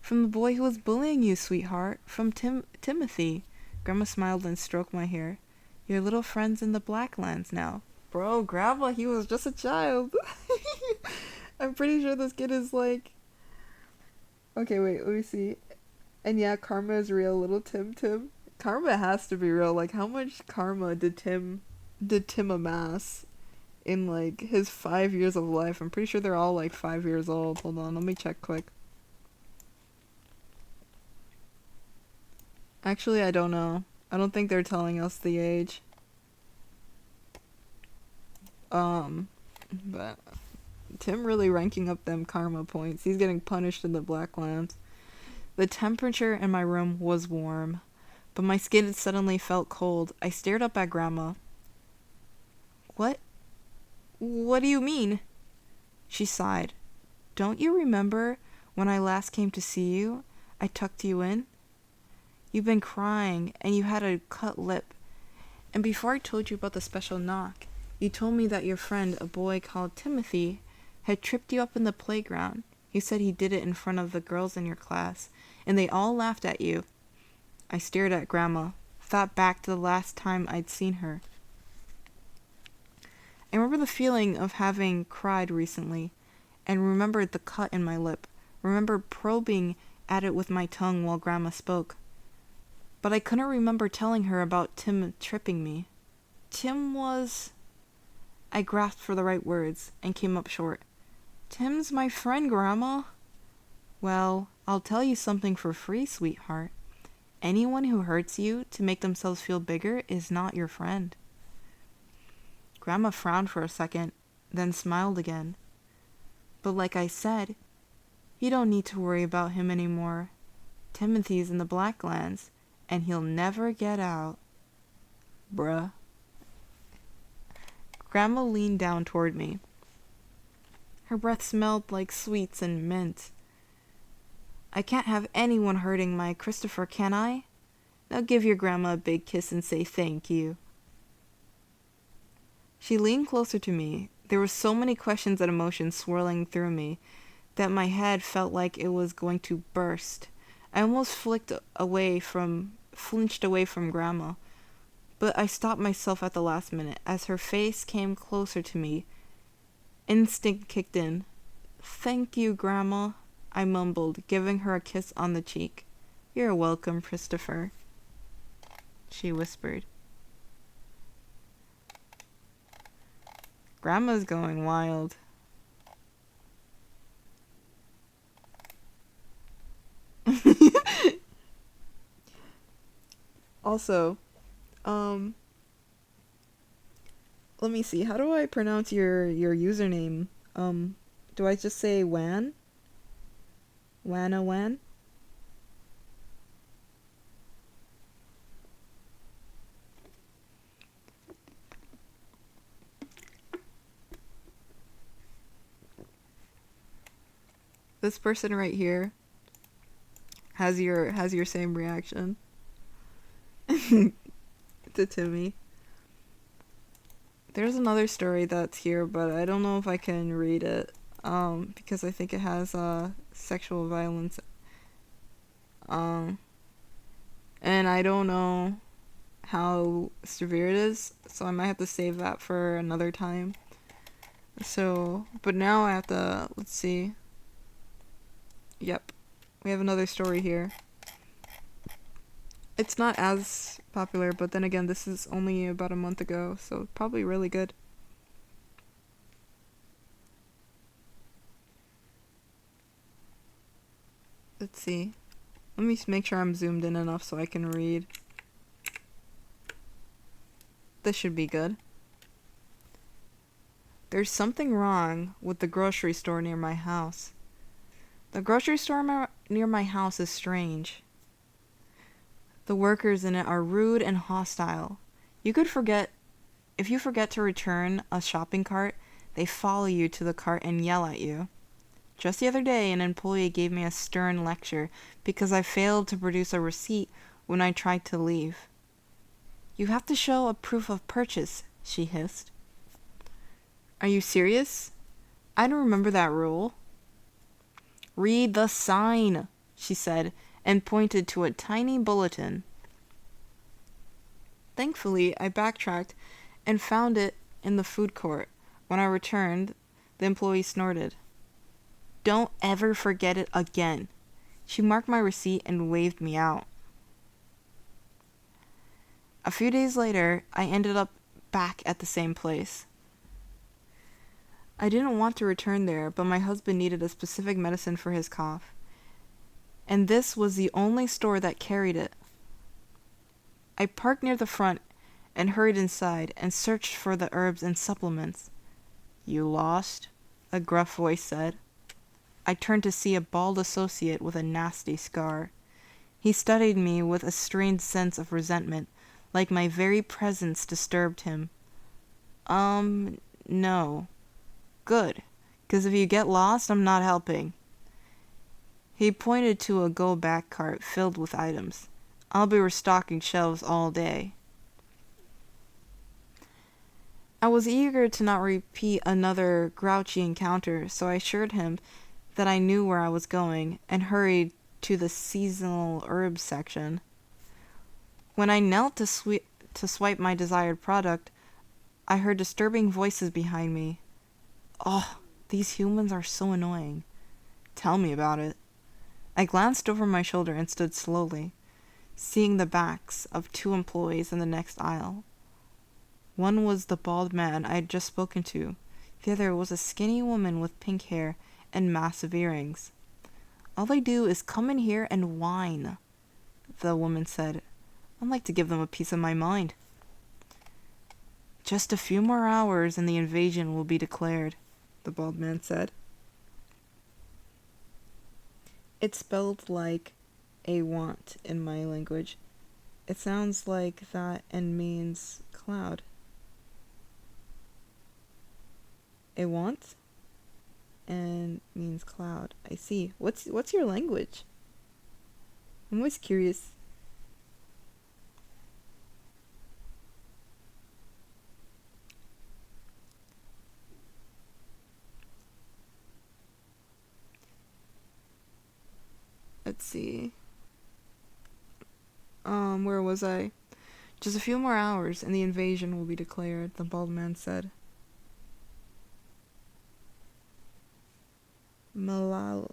[SPEAKER 1] From the boy who was bullying you, sweetheart. From Timothy. Grandma smiled and stroked my hair. Your little friend's in the Blacklands now. Bro, Grandma, he was just a child. I'm pretty sure this kid is like... Okay, wait, let me see. And yeah, karma is real, little Tim. Karma has to be real. Like, how much karma did Tim amass in, like, his 5 years of life? I'm pretty sure they're all, like, 5 years old. Hold on, let me check quick. Actually, I don't know. I don't think they're telling us the age. But Tim really ranking up them karma points. He's getting punished in the Blacklands. The temperature in my room was warm, but my skin suddenly felt cold. I stared up at Grandma. What do you mean? She sighed. Don't you remember when I last came to see you? I tucked you in. You've been crying, and you had a cut lip. And before I told you about the special knock, you told me that your friend, a boy called Timothy, had tripped you up in the playground. You said he did it in front of the girls in your class, and they all laughed at you. I stared at Grandma, thought back to the last time I'd seen her. I remember the feeling of having cried recently, and remembered the cut in my lip, remembered probing at it with my tongue while Grandma spoke. But I couldn't remember telling her about Tim tripping me. Tim was... I grasped for the right words, and came up short. Tim's my friend, Grandma. Well, I'll tell you something for free, sweetheart. Anyone who hurts you to make themselves feel bigger is not your friend. Grandma frowned for a second, then smiled again. But like I said, you don't need to worry about him anymore. Timothy's in the Blacklands, and he'll never get out. Bruh. Grandma leaned down toward me. Her breath smelled like sweets and mint. I can't have anyone hurting my Christopher, can I? Now give your grandma a big kiss and say thank you. She leaned closer to me. There were so many questions and emotions swirling through me that my head felt like it was going to burst. I almost flinched away from Grandma, but I stopped myself at the last minute. As her face came closer to me, instinct kicked in. Thank you, Grandma, I mumbled, giving her a kiss on the cheek. You're welcome, Christopher, she whispered. Grandma's going wild. Also, let me see. How do I pronounce your username? Do I just say Wan? Wanna wan? This person right here has your same reaction to Timmy. There's another story that's here, but I don't know if I can read it. Because I think it has sexual violence. And I don't know how severe it is, so I might have to save that for another time. So, but now I have to, let's see. Yep. We have another story here. It's not as popular, but then again, this is only about a month ago, so probably really good. Let's see. Let me make sure I'm zoomed in enough so I can read. This should be good. There's something wrong with the grocery store near my house. The grocery store near my house is strange. The workers in it are rude and hostile. If you forget to return a shopping cart, they follow you to the cart and yell at you. Just the other day, an employee gave me a stern lecture because I failed to produce a receipt when I tried to leave. You have to show a proof of purchase, she hissed. Are you serious? I don't remember that rule. Read the sign, she said, and pointed to a tiny bulletin. Thankfully, I backtracked and found it in the food court. When I returned, the employee snorted. Don't ever forget it again. She marked my receipt and waved me out. A few days later, I ended up back at the same place. I didn't want to return there, but my husband needed a specific medicine for his cough, and this was the only store that carried it. I parked near the front and hurried inside and searched for the herbs and supplements. You lost? A gruff voice said. I turned to see a bald associate with a nasty scar. He studied me with a strange sense of resentment, like my very presence disturbed him. No. Good, 'cause if you get lost, I'm not helping. He pointed to a go-back cart filled with items. I'll be restocking shelves all day. I was eager to not repeat another grouchy encounter, so I assured him that I knew where I was going and hurried to the seasonal herbs section. When I knelt to swipe my desired product, I heard disturbing voices behind me. Oh, these humans are so annoying. Tell me about it. I glanced over my shoulder and stood slowly, seeing the backs of two employees in the next aisle. One was the bald man I had just spoken to. The other was a skinny woman with pink hair and massive earrings. All they do is come in here and whine, the woman said. I'd like to give them a piece of my mind. Just a few more hours and the invasion will be declared, the bald man said. It's spelled like a want in my language. It sounds like that and means cloud. A want and means cloud. I see. What's your language? I'm always curious. Let's see. Where was I? Just a few more hours and the invasion will be declared, the bald man said. Malal.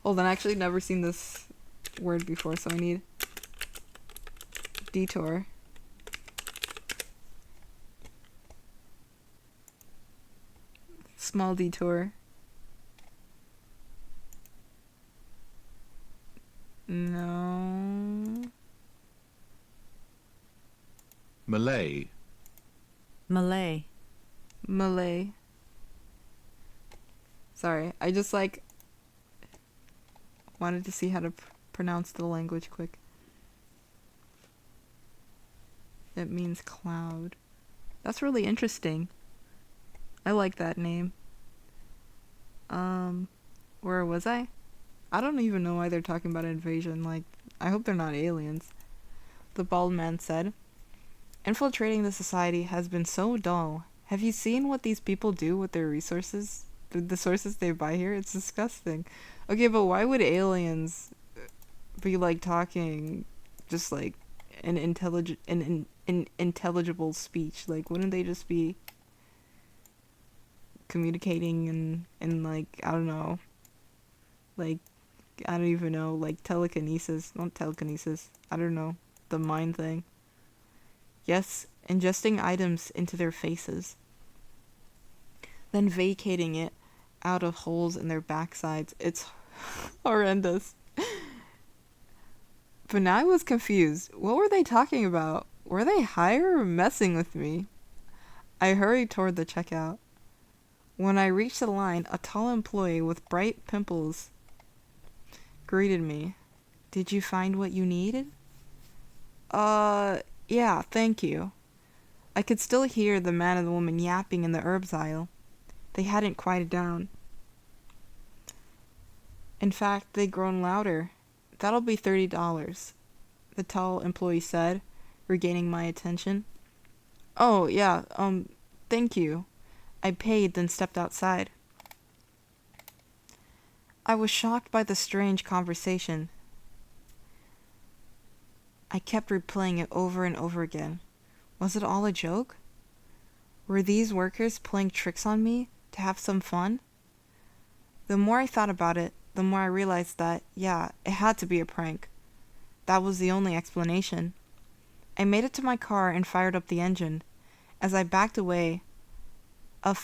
[SPEAKER 1] Hold on, I actually never seen this word before, so I need detour. Small detour. No.
[SPEAKER 4] Malay.
[SPEAKER 5] Malay.
[SPEAKER 1] Malay. Sorry, I just like wanted to see how to pronounce the language quick. It means cloud. That's really interesting. I like that name. Where was I? I don't even know why they're talking about invasion. Like, I hope they're not aliens. The bald man said, infiltrating the society has been so dull. Have you seen what these people do with their resources? The sources they buy here? It's disgusting. Okay, but why would aliens be like talking just like an intelligible speech? Like, wouldn't they just be communicating and like, I don't know, like, I don't even know, like telekinesis, not telekinesis, I don't know, the mind thing. Yes, ingesting items into their faces, then vacating it out of holes in their backsides. It's horrendous. But now I was confused. What were they talking about? Were they high or messing with me? I hurried toward the checkout. When I reached the line, a tall employee with bright pimples greeted me. Did you find what you needed? Yeah, thank you. I could still hear the man and the woman yapping in the herbs aisle. They hadn't quieted down. In fact, they'd grown louder. That'll be $30, the tall employee said, regaining my attention. Oh, yeah, thank you. I paid, then stepped outside. I was shocked by the strange conversation. I kept replaying it over and over again. Was it all a joke? Were these workers playing tricks on me to have some fun? The more I thought about it, the more I realized that, yeah, it had to be a prank. That was the only explanation. I made it to my car and fired up the engine. As I backed away, a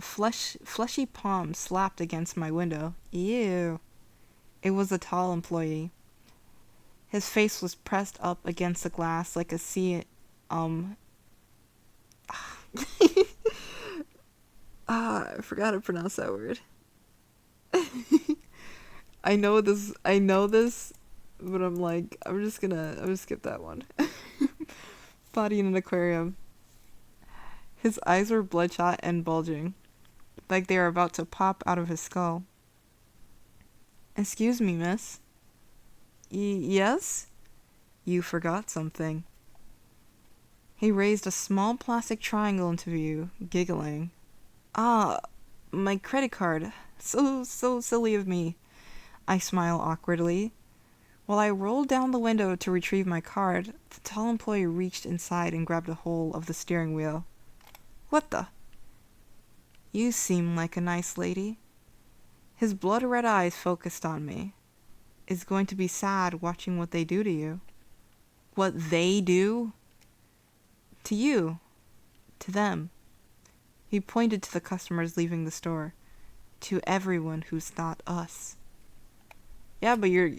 [SPEAKER 1] fleshy palm slapped against my window. Ew. It was a tall employee. His face was pressed up against the glass like a sea, I forgot to pronounce that word. I know this, but I'm gonna skip that one. Body in an aquarium. His eyes were bloodshot and bulging, like they were about to pop out of his skull. Excuse me, miss. Yes? You forgot something. He raised a small plastic triangle into view, giggling. Ah, my credit card. So silly of me. I smile awkwardly. While I rolled down the window to retrieve my card, the tall employee reached inside and grabbed a hold of the steering wheel. What the? You seem like a nice lady. His blood-red eyes focused on me. It's going to be sad watching what they do to you. What they do? To you. To them. He pointed to the customers leaving the store. To everyone who's not us. Yeah, but you're...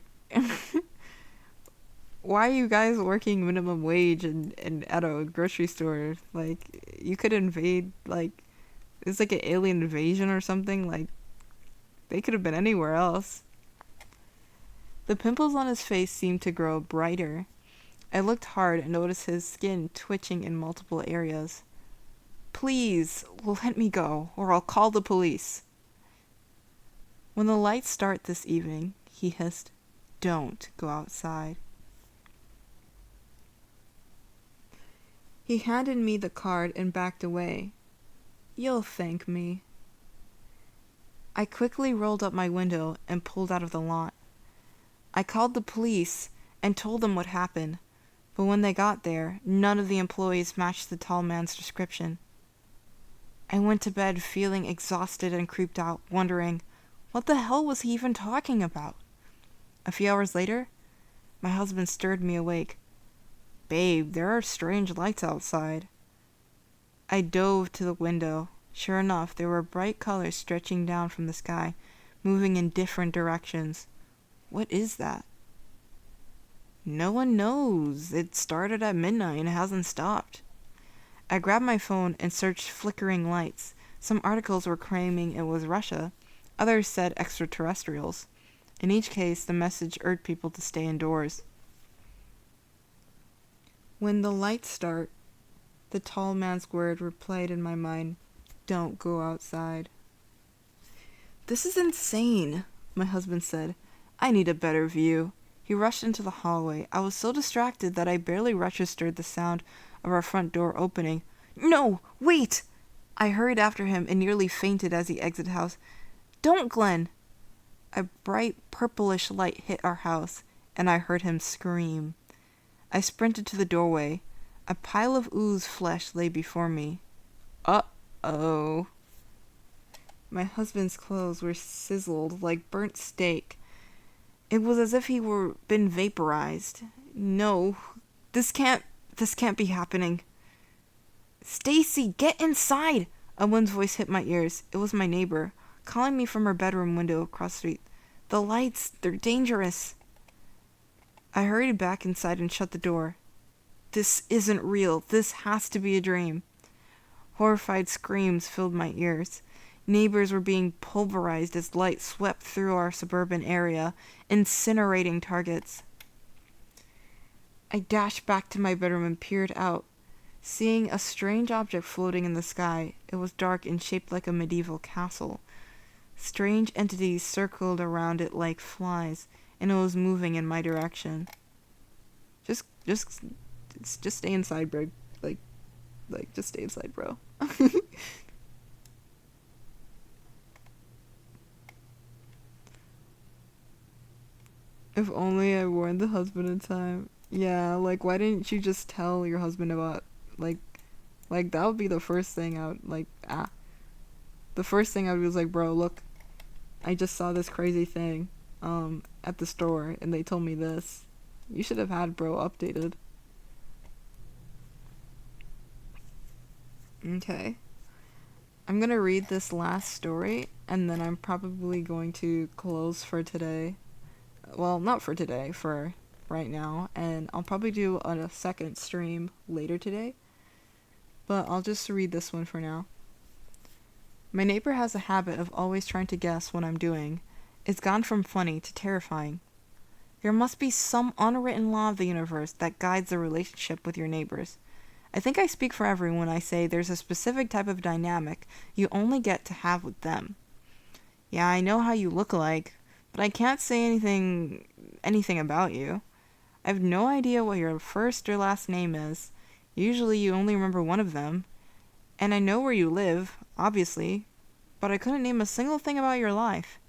[SPEAKER 1] Why are you guys working minimum wage and at a grocery store? Like, you could invade, like... It's like an alien invasion or something. Like, they could have been anywhere else. The pimples on his face seemed to grow brighter. I looked hard and noticed his skin twitching in multiple areas. Please, let me go, or I'll call the police. When the lights start this evening, he hissed, don't go outside. He handed me the card and backed away. You'll thank me. I quickly rolled up my window and pulled out of the lot. I called the police and told them what happened, but when they got there, none of the employees matched the tall man's description. I went to bed feeling exhausted and creeped out, wondering, what the hell was he even talking about? A few hours later, my husband stirred me awake. Babe, there are strange lights outside. I dove to the window. Sure enough, there were bright colors stretching down from the sky, moving in different directions. What is that? No one knows. It started at midnight and hasn't stopped. I grabbed my phone and searched flickering lights. Some articles were claiming it was Russia. Others said extraterrestrials. In each case, the message urged people to stay indoors. When the lights start, the tall man's word replayed in my mind, "Don't go outside." "This is insane," my husband said. "I need a better view." He rushed into the hallway. I was so distracted that I barely registered the sound of our front door opening. "No, wait!" I hurried after him and nearly fainted as he exited the house. "Don't, Glenn!" A bright purplish light hit our house, and I heard him scream. I sprinted to the doorway. A pile of ooze flesh lay before me. Uh-oh. My husband's clothes were sizzled like burnt steak. It was as if he were been vaporized. No, this can't be happening. "Stacy, get inside!" A woman's voice hit my ears. It was my neighbor, calling me from her bedroom window across the street. "The lights, they're dangerous." I hurried back inside and shut the door. This isn't real. This has to be a dream. Horrified screams filled my ears. Neighbors were being pulverized as light swept through our suburban area, incinerating targets. I dashed back to my bedroom and peered out, seeing a strange object floating in the sky. It was dark and shaped like a medieval castle. Strange entities circled around it like flies, and it was moving in my direction. Just stay inside, bro. Like, just stay inside, bro. If only I warned the husband in time. Yeah, like, why didn't you just tell your husband about, like, that would be the first thing I would, the first thing I would be was like, "Bro, look, I just saw this crazy thing, at the store, and they told me this." You should have had bro updated. Okay. I'm gonna read this last story, and then I'm probably going to close for today. Well, not for today, for right now, and I'll probably do a second stream later today, but I'll just read this one for now. My neighbor has a habit of always trying to guess what I'm doing. It's gone from funny to terrifying. There must be some unwritten law of the universe that guides the relationship with your neighbors. I think I speak for everyone when I say there's a specific type of dynamic you only get to have with them. Yeah, I know how you look like, but I can't say anything about you. I have no idea what your first or last name is. Usually you only remember one of them. And I know where you live, obviously, but I couldn't name a single thing about your life.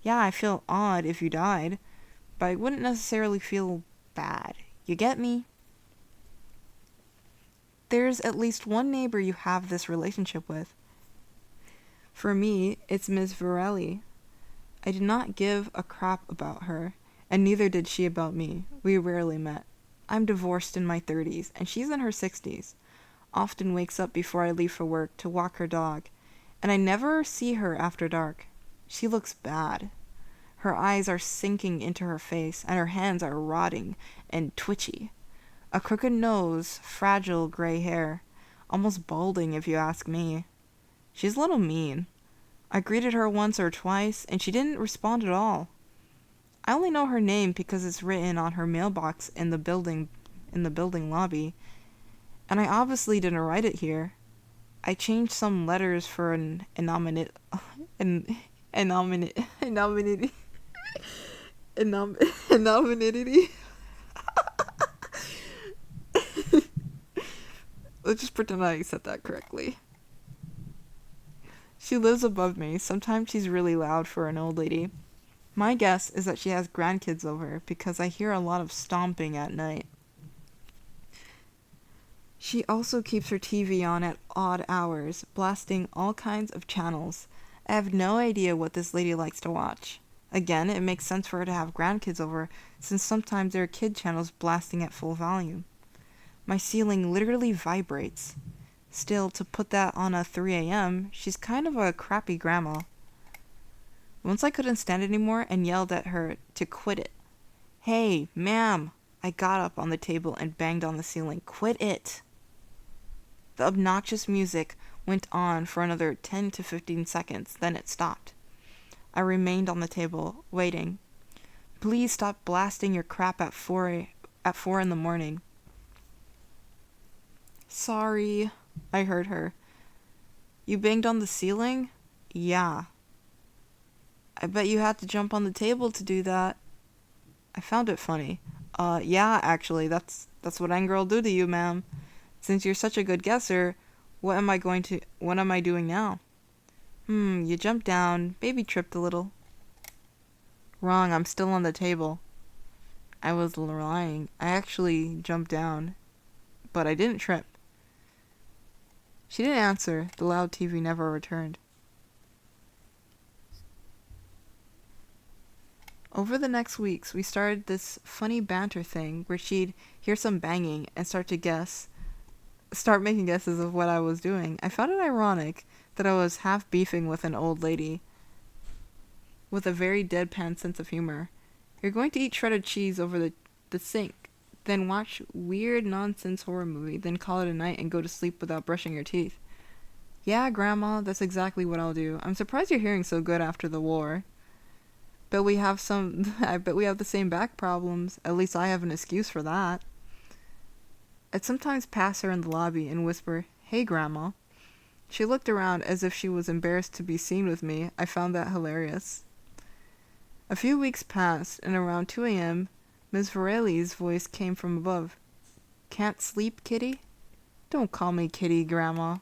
[SPEAKER 1] Yeah, I feel odd if you died, but I wouldn't necessarily feel bad. You get me? There's at least one neighbor you have this relationship with. For me, it's Ms. Varelli. I did not give a crap about her, and neither did she about me. We rarely met. I'm divorced in my 30s, and she's in her 60s. Often wakes up before I leave for work to walk her dog, and I never see her after dark. She looks bad. Her eyes are sinking into her face, and her hands are rotting and twitchy. A crooked nose, fragile gray hair, almost balding if you ask me. She's a little mean. I greeted her once or twice, and she didn't respond at all. I only know her name because it's written on her mailbox in the building lobby, and I obviously didn't write it here. I changed some letters for an anonymity. Let's just pretend I said that correctly. She lives above me. Sometimes she's really loud for an old lady. My guess is that she has grandkids over because I hear a lot of stomping at night. She also keeps her TV on at odd hours, blasting all kinds of channels. I have no idea what this lady likes to watch. Again, it makes sense for her to have grandkids over, since sometimes there are kid channels blasting at full volume. My ceiling literally vibrates. Still, to put that on a 3 a.m., she's kind of a crappy grandma. Once I couldn't stand it anymore and yelled at her to quit it. "Hey, ma'am!" I got up on the table and banged on the ceiling. "Quit it!" The obnoxious music went on for another 10 to 15 seconds, then it stopped. I remained on the table, waiting. Please stop blasting your crap at 4 in the morning. Sorry, I heard her. You banged on the ceiling? Yeah. I bet you had to jump on the table to do that. I found it funny. Yeah, actually, that's what anger will do to you, ma'am. Since you're such a good guesser, what am I doing now? You jumped down, maybe tripped a little. Wrong, I'm still on the table. I was lying. I actually jumped down, but I didn't trip. She didn't answer. The loud TV never returned. Over the next weeks, we started this funny banter thing where she'd hear some banging and start making guesses of what I was doing. I found it ironic that I was half beefing with an old lady with a very deadpan sense of humor. You're going to eat shredded cheese over the sink, then watch weird nonsense horror movie, then call it a night and go to sleep without brushing your teeth. Yeah, Grandma, that's exactly what I'll do. I'm surprised your hearing's so good after the war. I bet we have the same back problems. At least I have an excuse for that. I'd sometimes pass her in the lobby and whisper, "Hey, Grandma." She looked around as if she was embarrassed to be seen with me. I found that hilarious. A few weeks passed, and around 2 a.m., Miss Varelli's voice came from above. "Can't sleep, Kitty?" "Don't call me Kitty, Grandma."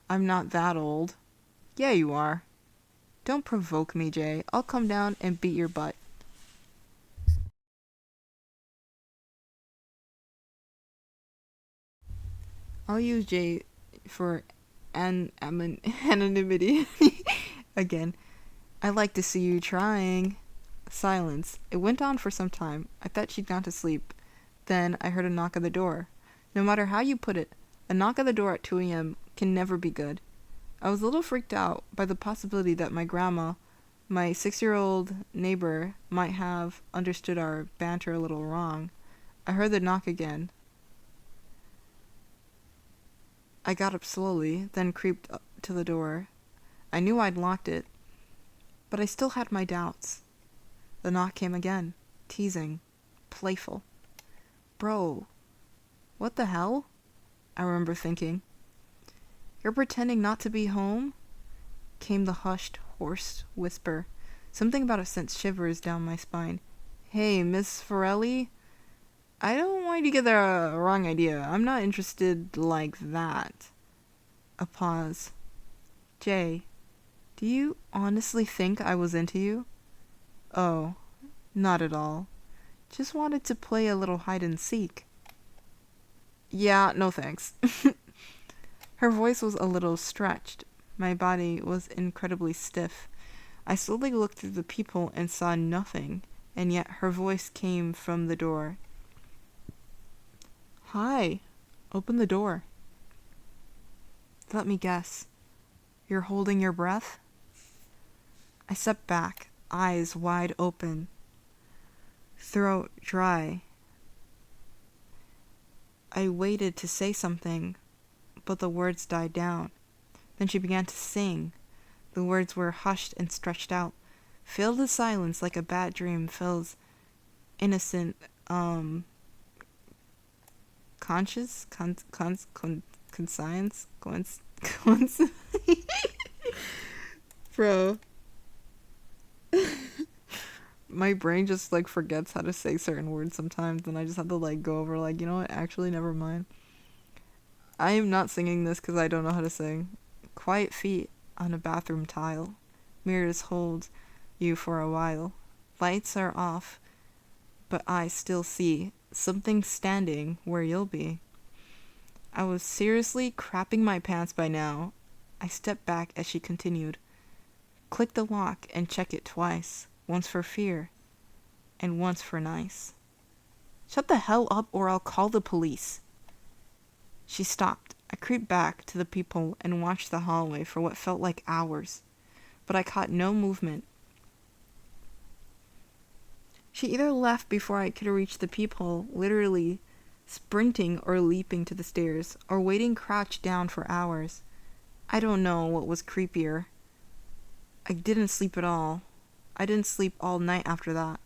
[SPEAKER 1] "I'm not that old." "Yeah, you are." "Don't provoke me, Jay. I'll come down and beat your butt." I'll use Jay for anonymity. Again, "I like to see you trying." Silence. It went on for some time. I thought she'd gone to sleep. Then I heard a knock at the door. No matter how you put it, a knock at the door at 2 a.m. can never be good. I was a little freaked out by the possibility that my grandma, my 6-year-old neighbor, might have understood our banter a little wrong. I heard the knock again. I got up slowly, then creeped up to the door. I knew I'd locked it, but I still had my doubts. The knock came again, teasing, playful. "Bro, what the hell?" I remember thinking. "You're pretending not to be home?" Came the hushed, hoarse whisper. Something about it sent shivers down my spine. "Hey, Miss Forelli? I don't want you to get the wrong idea. I'm not interested like that." A pause. "Jay, do you honestly think I was into you?" "Oh, not at all. Just wanted to play a little hide and seek." "Yeah, no thanks." Her voice was a little stretched. My body was incredibly stiff. I slowly looked through the peephole and saw nothing, and yet her voice came from the door. "Hi, open the door." "Let me guess. You're holding your breath?" I stepped back, eyes wide open, throat dry. I waited to say something, but the words died down. Then she began to sing. The words were hushed and stretched out, filled the silence like a bad dream fills innocent, conscious, conscience, bro. My brain just like forgets how to say certain words sometimes, and I just have to like go over like, you know what, actually never mind. I am not singing this because I don't know how to sing. Quiet feet on a bathroom tile. Mirrors hold you for a while. Lights are off, but I still see something standing where you'll be. I was seriously crapping my pants by now. I stepped back as she continued. Click the lock and check it twice. Once for fear, and once for nice. Shut the hell up or I'll call the police. She stopped. I creeped back to the peephole and watched the hallway for what felt like hours, but I caught no movement. She either left before I could reach the peephole, literally sprinting or leaping to the stairs, or waiting crouched down for hours. I don't know what was creepier. I didn't sleep at all. I didn't sleep all night after that.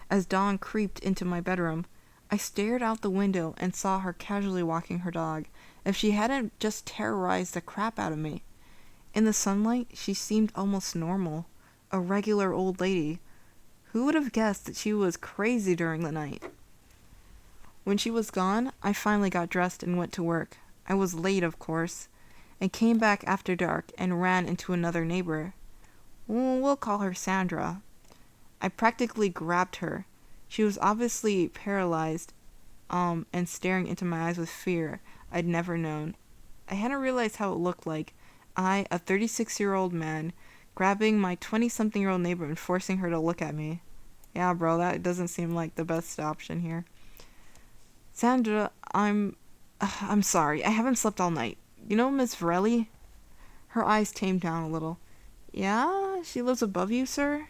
[SPEAKER 1] As dawn creeped into my bedroom, I stared out the window and saw her casually walking her dog, if she hadn't just terrorized the crap out of me. In the sunlight, she seemed almost normal, a regular old lady. Who would have guessed that she was crazy during the night? When she was gone, I finally got dressed and went to work. I was late, of course, and came back after dark and ran into another neighbor. We'll call her Sandra. I practically grabbed her. She was obviously paralyzed, and staring into my eyes with fear I'd never known. I hadn't realized how it looked like. I, a 36-year-old man, grabbing my 20-something-year-old neighbor and forcing her to look at me. Yeah, bro, that doesn't seem like the best option here. Sandra, I'm sorry. I haven't slept all night. You know Miss Varelli? Her eyes tamed down a little. Yeah? She lives above you, sir?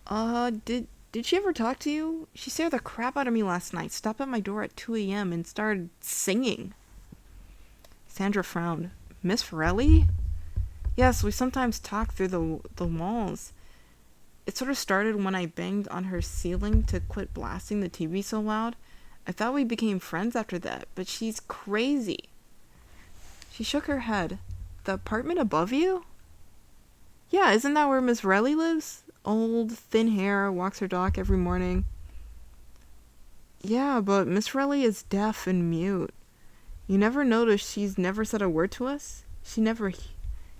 [SPEAKER 1] Did she ever talk to you? She scared the crap out of me last night, stopped at my door at 2 a.m. and started singing. Sandra frowned. Miss Varelli? Yes, we sometimes talk through the walls. It sort of started when I banged on her ceiling to quit blasting the TV so loud. I thought we became friends after that, but she's crazy. She shook her head. The apartment above you? Yeah, isn't that where Miss Varelli lives? Old, thin hair, walks her dog every morning. Yeah, but Miss Varelli is deaf and mute. You never noticed she's never said a word to us? She never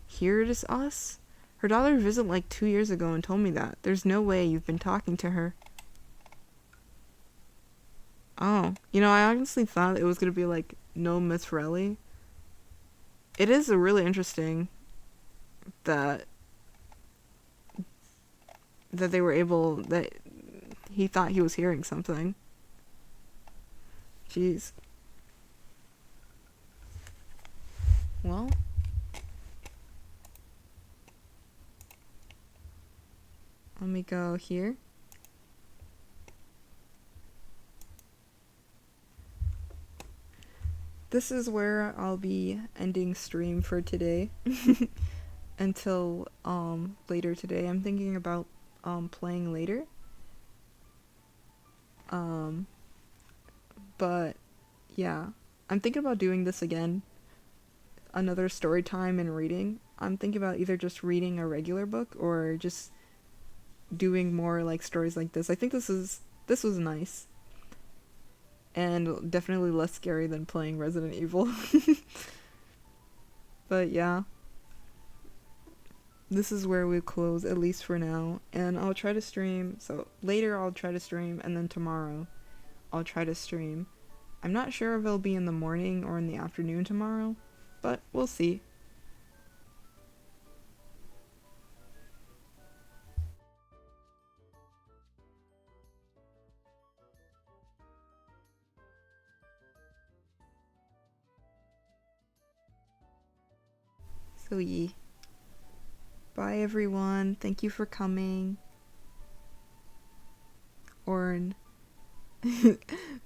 [SPEAKER 1] hears us? Her daughter visited like 2 years ago and told me that. There's no way you've been talking to her. Oh, I honestly thought it was going to be like, no Miss Varelli. It is really interesting that they were able, that he thought he was hearing something. Jeez. Well, let me go here. This is where I'll be ending stream for today. Until later today. I'm thinking about playing later. But yeah, I'm thinking about doing this again. Another story time and reading. I'm thinking about either just reading a regular book or just doing more like stories like this. I think this was nice. And definitely less scary than playing Resident Evil. But yeah. This is where we close, at least for now. And I'll try to stream. So later I'll try to stream, and then tomorrow I'll try to stream. I'm not sure if it'll be in the morning or in the afternoon tomorrow, but we'll see. So yeah. Bye everyone. Thank you for coming. Orn.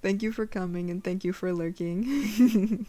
[SPEAKER 1] Thank you for coming and thank you for lurking.